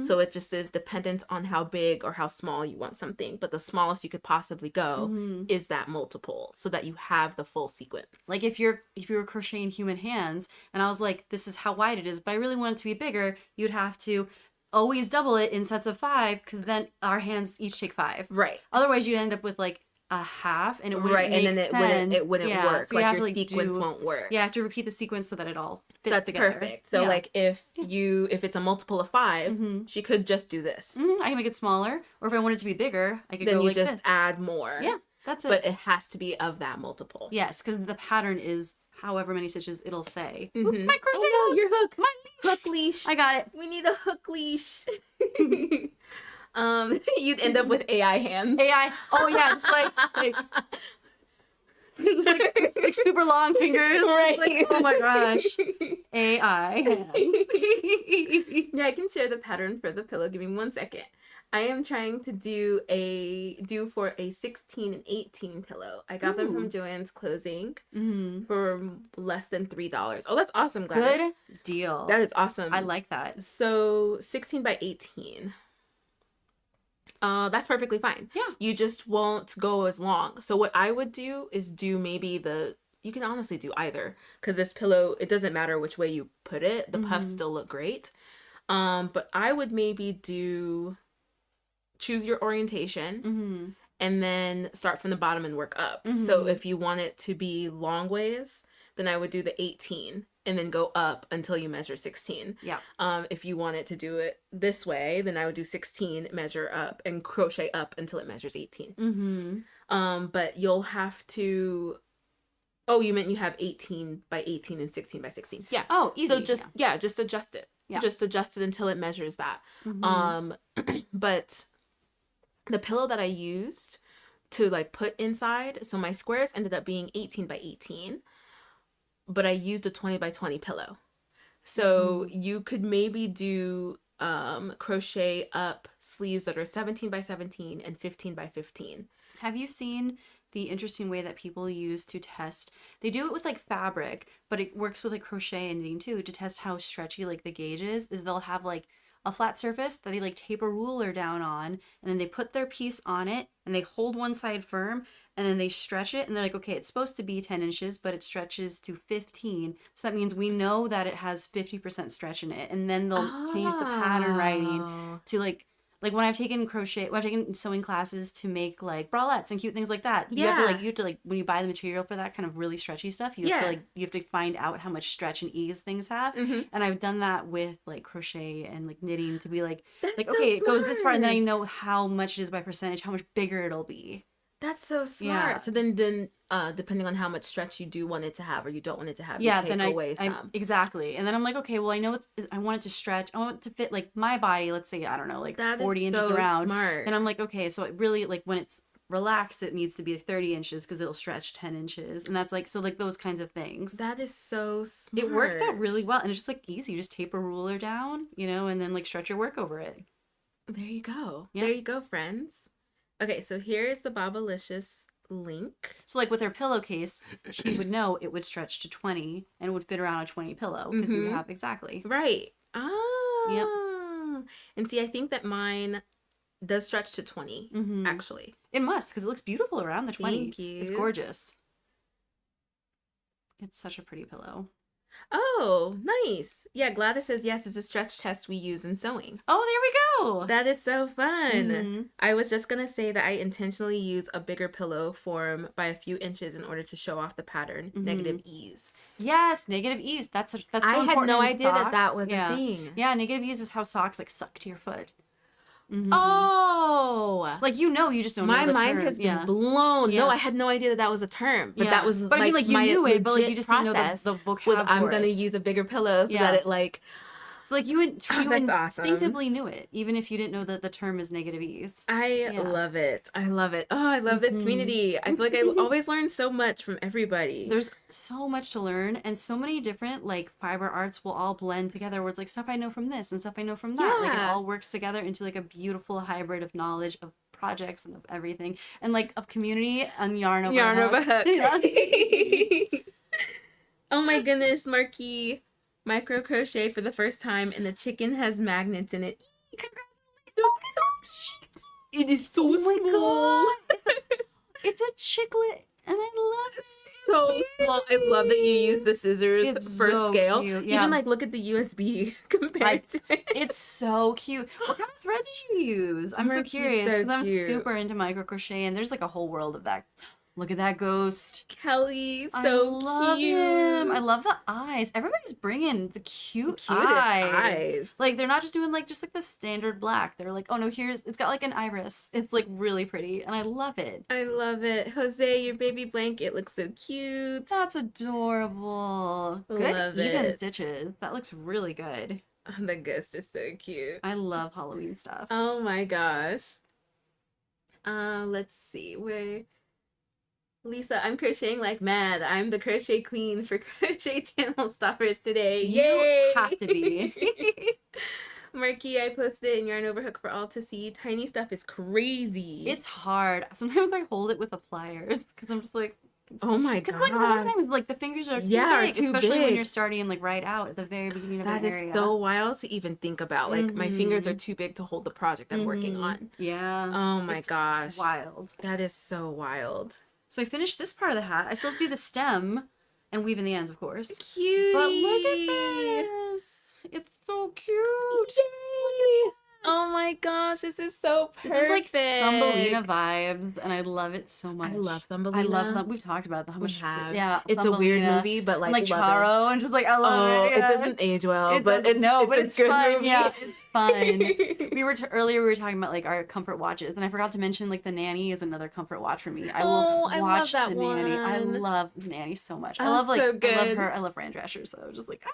So it just is dependent on how big or how small you want something, but the smallest you could possibly go is that multiple, so that you have the full sequence. Like if you were crocheting human hands and I was like, this is how wide it is, but I really want it to be bigger, you'd have to always double it in sets of 5, because then our hands each take 5. Right. Otherwise you'd end up with like a half, and it wouldn't make and then sense. it wouldn't work. So like your sequence won't work. Yeah, you have to repeat the sequence so that it all fits That's together. perfect. So like if it's a multiple of 5, she could just do this. I can make it smaller, or if I want it to be bigger, I could then go you like just this. add more. Yeah, that's it. But it has to be of that multiple. Yes, because the pattern is however many stitches it'll say. Oops, my crochet Oh no, your hook. my leash. Hook leash. I got it. We need a hook leash. You'd end up with AI hands. AI. Oh yeah, just like like super long fingers. Right. Like, oh my gosh. AI. Yeah, I can share the pattern for the pillow. Give me 1 second. I am trying to do for a 16 and 18 pillow. I got them from Joann's Closing for less than $3. Oh, that's awesome, Gladys. Good deal. That is awesome. I like that. So 16 by 18. That's perfectly fine. Yeah. You just won't go as long. So what I would do is do maybe you can honestly do either, because this pillow, it doesn't matter which way you put it. The puffs still look great. But I would maybe choose your orientation and then start from the bottom and work up. So if you want it to be long ways, then I would do the 18 and then go up until you measure 16. Yeah. If you want it to do it this way, then I would do 16, measure up, and crochet up until it measures 18. But you'll have to... Oh, you meant you have 18 by 18 and 16 by 16. Yeah. Oh, easy. So just adjust it. Yeah. Just adjust it until it measures that. But the pillow that I used to like put inside, so my squares ended up being 18 by 18, but I used a 20 by 20 pillow. So you could maybe do crochet up sleeves that are 17 by 17 and 15 by 15. Have you seen the interesting way that people use to test? They do it with like fabric, but it works with like crochet and knitting too, to test how stretchy like the gauge is they'll have like a flat surface that they like tape a ruler down on, and then they put their piece on it and they hold one side firm, and then they stretch it, and they're like, okay, it's supposed to be 10 inches, but it stretches to 15. So that means we know that it has 50% stretch in it. And then they'll change the pattern writing to like when I've taken sewing classes to make like bralettes and cute things like that. You have to when you buy the material for that kind of really stretchy stuff, you have to find out how much stretch and ease things have. And I've done that with like crochet and like knitting to be like, okay, so it goes this far, and then I smart. know how much it is by percentage, how much bigger it'll be. That's so smart. Yeah. So then depending on how much stretch you do want it to have or you don't want it to have, you take then away some. Exactly. And then I'm like, okay, well, I know I want it to stretch. I want it to fit like my body. Let's say, I don't know, like That 40 is inches so around. smart. And I'm like, okay, so it really, like when it's relaxed, it needs to be 30 inches because it'll stretch 10 inches. And that's like, so like those kinds of things. That is so smart. It works out really well. And it's just like easy. You just tape a ruler down, and then like stretch your work over it. There you go. Yeah. There you go, friends. Okay, so here is the Bobalicious link. So like with her pillowcase, she would know it would stretch to 20 and it would fit around a 20 pillow because you have exactly. Right. Ah. Yep. And see, I think that mine does stretch to 20, actually. It must, because it looks beautiful around the 20. Thank you. It's gorgeous. It's such a pretty pillow. Oh, nice. Yeah, Gladys says, yes, it's a stretch test we use in sewing. Oh, there we go. That is so fun. I was just going to say that I intentionally use a bigger pillow form by a few inches in order to show off the pattern, negative ease. Yes, negative ease. That's so I had important no in idea that socks. was a thing. Yeah, negative ease is how socks like suck to your foot. Oh, Like, you just don't know my the mind term. has been blown. Yeah. No, I had no idea that was a term. But that was But I mean, like, you my knew it, but like, you legit just didn't know process the vocab was I'm for gonna it. use a bigger pillow so that it like. So like you That's awesome. instinctively knew it, even if you didn't know that the term is negative ease. I love it. I love it. Oh, I love this community. I feel like I always learn so much from everybody. There's so much to learn, and so many different like fiber arts will all blend together where it's like stuff I know from this and stuff I know from that. Like it all works together into like a beautiful hybrid of knowledge of projects and of everything, and like of community and yarn over a hook. Oh my goodness, Marquis. Micro crochet for the first time, and the chicken has magnets in it. It is so small. It's a chiclet, and I love it. So small. I love that you use the scissors for so scale. Cute. Yeah. Even like look at the USB compared to it. It's so cute. What kind of thread did you use? I'm so curious because I'm super into micro crochet, and there's like a whole world of that. Look at that ghost. Kelly, so I love cute. him. I love the eyes. Everybody's bringing the cutest eyes. Like, they're not just doing, like, just, like, the standard black. They're like, oh, no, it's got, like, an iris. It's, like, really pretty, and I love it. I love it. Jose, your baby blanket looks so cute. That's adorable. Love Good even it. stitches. That looks really good. The ghost is so cute. I love Halloween stuff. Oh, my gosh. Let's see. Lisa, I'm crocheting like mad. I'm the crochet queen for crochet channel stoppers today. Yay! You have to be. Marky, I posted it in Yarn Over Hook for all to see. Tiny stuff is crazy. It's hard. Sometimes I hold it with the pliers because I'm just like, oh my god. Because like sometimes like the fingers are too big, too especially big. when you're starting like right out at the very beginning of the area. That is so wild to even think about. Like my fingers are too big to hold the project I'm working on. Yeah. Oh my gosh. Wild. That is so wild. So I finished this part of the hat. I still have to do the stem and weave in the ends, of course. Cute. But look at this. It's so cute. Yay. Oh my gosh, this is so perfect. This is like Thumbelina vibes, and I love it so much. I love Thumbelina. I love them. We've talked about how much. We have. Yeah, it's a weird movie, but like Charo, and just like I love it. Yeah. It doesn't age well, but it's fun. Movie. Yeah, it's fun. Earlier we were talking about like our comfort watches, and I forgot to mention like the Nanny is another comfort watch for me. I will watch that the one. Nanny. I love the Nanny so much. I Oh, love like so good. I love her. I love Fran Drescher, so just like.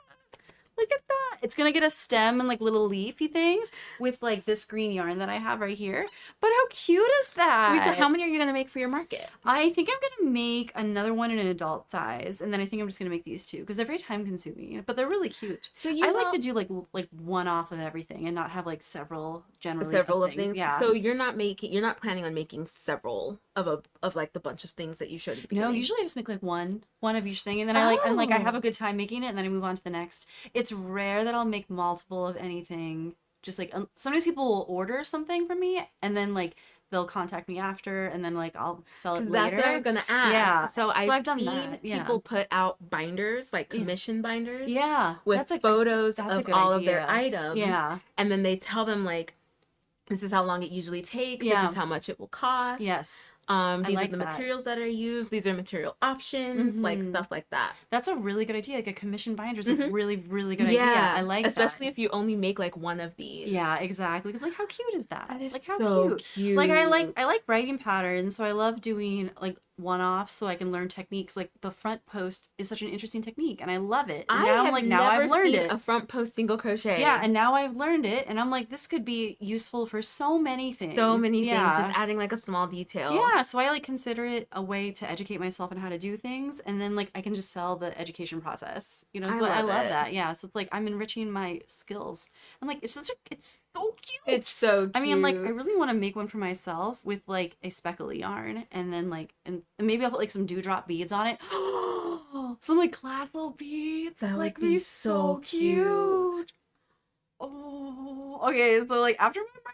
Look at that. It's going to get a stem and like little leafy things with like this green yarn that I have right here. But how cute is that? Lisa, how many are you going to make for your market? I think I'm going to make another one in an adult size. And then I think I'm just going to make these two because they're very time consuming, but they're really cute. So I like to do like one off of everything and not have like several of things. Yeah. So you're not planning on making several of like the bunch of things that you showed at the beginning? No, usually I just make like one of each thing, and then I have a good time making it, and then I move on to the next. It's rare that I'll make multiple of anything. Just like sometimes people will order something from me, and then like they'll contact me after, and then like I'll sell it later. That's what I was gonna ask. Yeah. So I've done seen that. Yeah. people put out binders, like commission binders. Yeah. With photos of all of their items. Yeah. And then they tell them like, this is how long it usually takes. Yeah. This is how much it will cost. Yes. These are the materials that are used. These are material options, like stuff like that. That's a really good idea. Like a commission binder is a really, really good idea. I like that. Especially if you only make like one of these. Yeah, exactly. Because like, how cute is that? That is like, how so cute. Like I like writing patterns, so I love doing like one-off so I can learn techniques. Like the front post is such an interesting technique, and I love it. And now I've learned it. A front post single crochet. Yeah, and now I've learned it, and I'm like, this could be useful for so many things. Just adding like a small detail. Yeah, so I like consider it a way to educate myself on how to do things, and then like I can just sell the education process. You know, so I love that. Yeah, so it's like I'm enriching my skills. And like it's so cute. It's so cute. I mean, like I really want to make one for myself with like a speckly yarn, and then like and maybe I'll put like some dewdrop beads on it. Some like glass little beads. That like would be so cute. Oh, okay. So like after my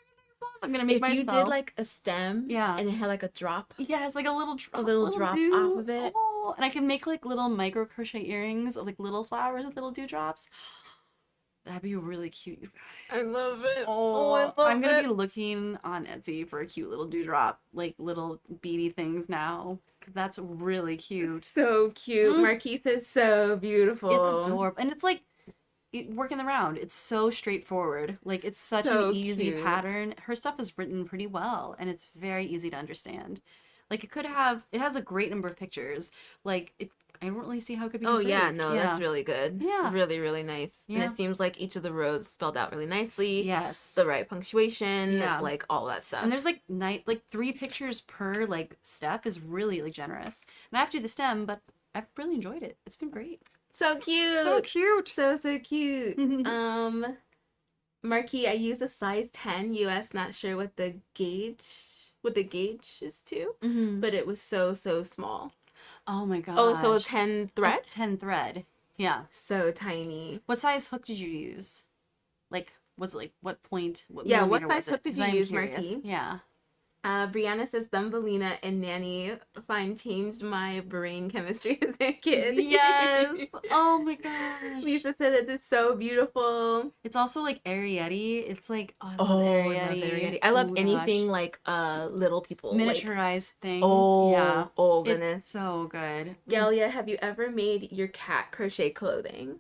I'm gonna make myself. If you did like a stem, yeah, and it had like a drop, yeah, it's like a little drop off of it. Oh, and I can make like little micro crochet earrings of like little flowers with little dewdrops. That'd be really cute, you guys. I love it. I'm gonna be looking on Etsy for a cute little dewdrop, like little beady things now, because that's really cute. So cute. Marquise is so beautiful. It's adorable, and it's like. working the round. It's so straightforward. Like, it's such So an easy cute. pattern. Her stuff is written pretty well, and it's very easy to understand. Like, it has a great number of pictures. Like, I don't really see how it could be Oh yeah, improved. no, that's really good. Yeah. Really, really nice. And Yeah. it seems like each of the rows is spelled out really nicely. Yes. The right punctuation, Yeah. like all that stuff. And there's like 3 pictures per like step is really like generous. And I have to do the stem, but I've really enjoyed it. It's been great. So cute. So cute. So cute. Marquis, I use a size 10 US, not sure what the gauge is to, but it was so small. Oh my gosh. Oh, so 10 thread? 10 thread. Yeah. So tiny. What size hook did you use? Like, was it like what point? What Yeah, what millimeter size was it? hook did 'Cause you I'm use, curious. Marquis? Yeah. Brianna says Thumbelina and Nanny Fine changed my brain chemistry as a kid. Yes. Oh my gosh. Lisa said that it's so beautiful. It's also like Arietti. It's like, oh, I Oh, love I Arietti. love Arietti. I love Oh, anything gosh. like little people. Like, Miniaturized things. oh, Yeah. oh It's goodness. so good. Galia, have you ever made your cat crochet clothing?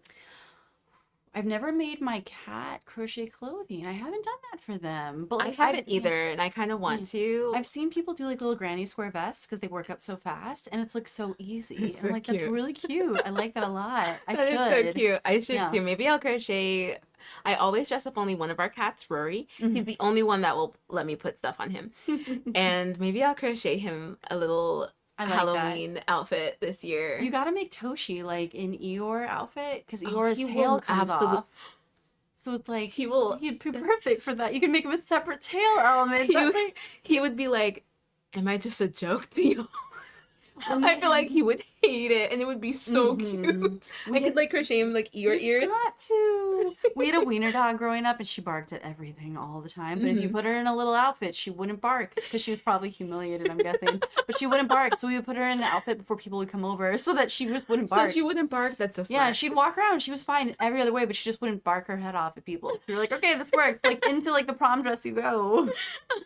I've never made my cat crochet clothing. I haven't done that for them. But I like, haven't either, and I kind of want to. I've seen people do like little granny square vests because they work up so fast, and it's like so easy. It's so I'm like, cute. that's really cute. I like that a lot. I That should. is so cute. I should Yeah. too. Maybe I'll crochet. I always dress up only one of our cats, Rory. Mm-hmm. He's the only one that will let me put stuff on him. And maybe I'll crochet him a little I like Halloween outfit this year. You gotta make Toshi like an Eeyore outfit because Eeyore's he tail will comes absolute- off. So it's like He will- He'd be perfect for that. You can make him a separate tail element. He would be like, "Am I just a joke to you?" Oh, I feel like he would hate it, and it would be so Mhm. cute. We I could like crochet him like ear ears. Got to. We had a wiener dog growing up, and she barked at everything all the time. But if you put her in a little outfit, she wouldn't bark because she was probably humiliated, I'm guessing. But she wouldn't bark, so we would put her in an outfit before people would come over, so that she just wouldn't bark. So she wouldn't bark. That's so smart. Yeah, she'd walk around. She was fine every other way, but she just wouldn't bark her head off at people. So you're like, okay, this works. Like into like the prom dress you go.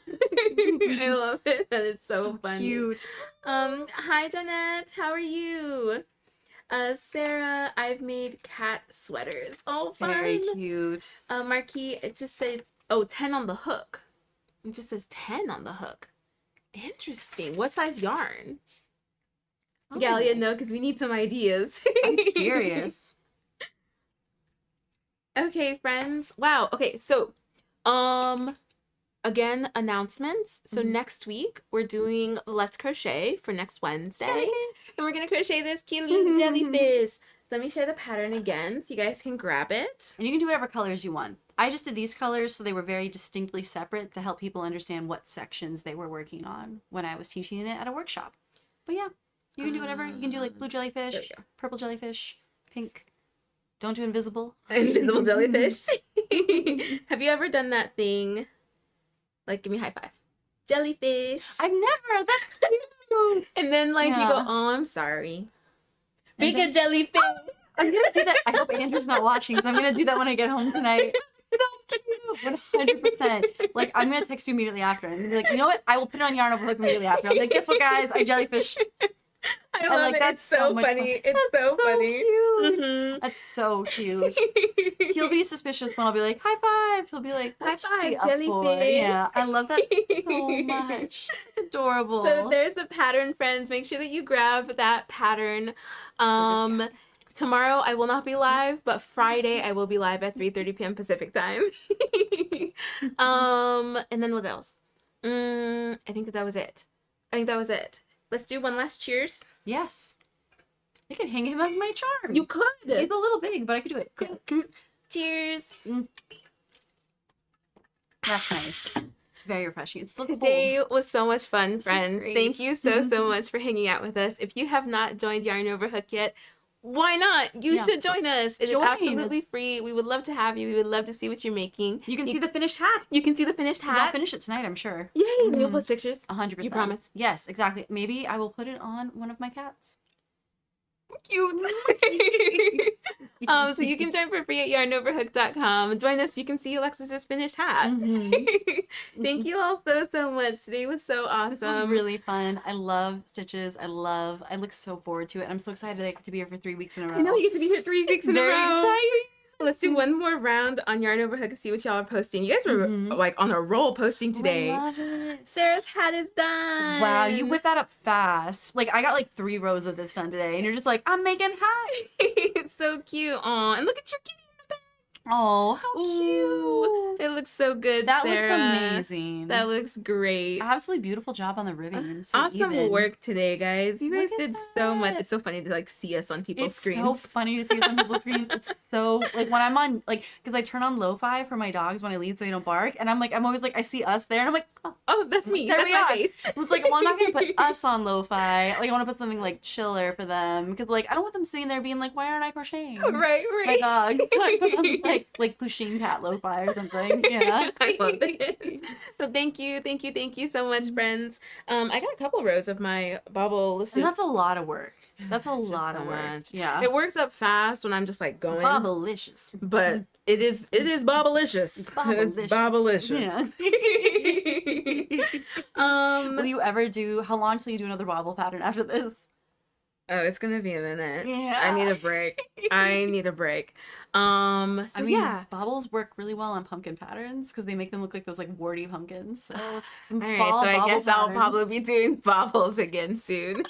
I love it. That is so funny. Cute. Hi Jeanette, how are you? Sarah, I've made cat sweaters. Oh, fun. Very cute. Marquis, it just says 10 on the hook. It just says 10 on the hook. Interesting. What size yarn? Oh. Galia, no, because we need some ideas. I'm curious. Okay, friends. Wow. Okay, so again, announcements. So next week we're doing Let's Crochet for next Wednesday. And we're gonna crochet this cute little jellyfish. Let me share the pattern again so you guys can grab it. And you can do whatever colors you want. I just did these colors so they were very distinctly separate to help people understand what sections they were working on when I was teaching it at a workshop. But yeah, you can do whatever. You can do like blue jellyfish, there we go. purple jellyfish, pink. Don't do invisible. Invisible jellyfish. Have you ever done that thing? Like, give me a high five. Jellyfish. I've never. That's cute. And then like you Yeah. go, oh, I'm sorry. And Big then- a jellyfish. I'm gonna do that. I hope Andrew's not watching, because I'm gonna do that when I get home tonight. So cute. 100%. Like, I'm gonna text you immediately after. And be like, you know what? I will put it on Yarn Overhook immediately after. I'm like, guess what, guys? I jellyfished. I love like, it. that's It's so so much funny. fun. It's so funny. Cute. Mhm. That's so cute. He'll be suspicious when I'll be like, high five. He'll be like, High what's five, she up for? jellyfish. Yeah, I love that so much. It's adorable. So there's the pattern, friends. Make sure that you grab that pattern. Tomorrow I will not be live, but Friday I will be live at 3:30 p.m. Pacific time. And then what else? I think that was it. Let's do one last cheers. Yes. I could hang him on my charm. You could. He's a little big, but I could do it. Cheers. That's nice. It's very refreshing. It's still cold. Today was so much fun, was friends. great. Thank you so much for hanging out with us. If you have not joined Yarn Overhook yet, why not? You Yeah. should join us. It is Join. absolutely free. We would love to have you. We would love to see what you're making. You can see the finished hat. You can see the finished 'Cause I'll hat. finish it tonight, I'm sure. Yay! We'll post pictures. 100%. You promise? Yes, exactly. Maybe I will put it on one of my cats. Cute. So you can join for free at yarnoverhook.com. Join us. You can see Alexis's finished hat. Thank you all so much. Today was so This was awesome. really fun. I love stitches. I look so forward to it. I'm so excited to be here for 3 weeks in a row. I know you get to be here 3 weeks in a Very row. exciting. Let's do one more round on Yarn Over Hook and see what y'all are posting. You guys were like on a roll posting today. I love it. Sarah's hat is done. Wow, you whipped that up fast. Like, I got like 3 rows of this done today, and you're just like, I'm making hats. It's so cute. Aw, and look at your kitty in the back. Oh, how Ooh, cute. it looks so good, That Sarah. looks amazing. That looks great. Absolutely beautiful job on the ribbon. So Awesome even. work today, guys. You guys Look at did so much. that. It's so funny to like see us on people's It's screens. so funny to see some people's screens. It's so like when I'm on like because I turn on lo-fi for my dogs when I leave so they don't bark, and I'm always like I see us there, and I'm like, Oh, that's me. there That's we my are. face. It's like, well, I'm not gonna put us on lo-fi. Like I want to put something like chiller for them because like I don't want them sitting there being like, why aren't I crocheting? Right, My right. dogs. So I put on like Pushing cat lo-fi or something. Yeah. I love it. So thank you so much, friends. I got a couple rows of my bobble And listeners. that's a lot of work. That's a It's just lot so of work. much. Yeah. It works up fast when I'm just like going. Bobblicious. But it is bobblicious. It's bobblicious. Yeah. Will you ever do? How long till you do another bobble pattern after this? Oh, it's gonna be a minute. Yeah. I need a break. So I mean, yeah. bobbles work really well on pumpkin patterns because they make them look like those like warty pumpkins. So some All right, fall so I bobble guess I'll patterns. probably be doing bobbles again soon.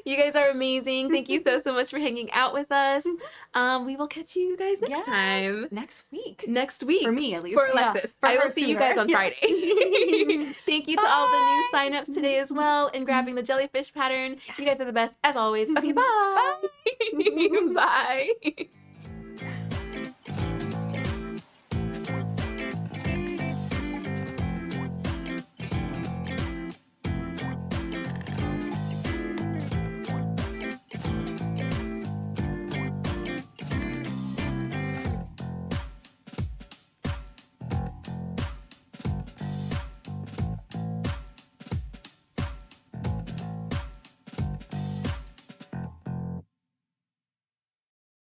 You guys are amazing. Thank you so much for hanging out with us. We will catch you guys next time. Next week. Next week. For me, at least. For Yeah. Alexis. For I will her see you sooner. guys on Yeah. Friday. Thank you to all the new Bye. signups today as well and grabbing the jellyfish pattern. You guys are the best as always. Okay, bye. Bye. Bye.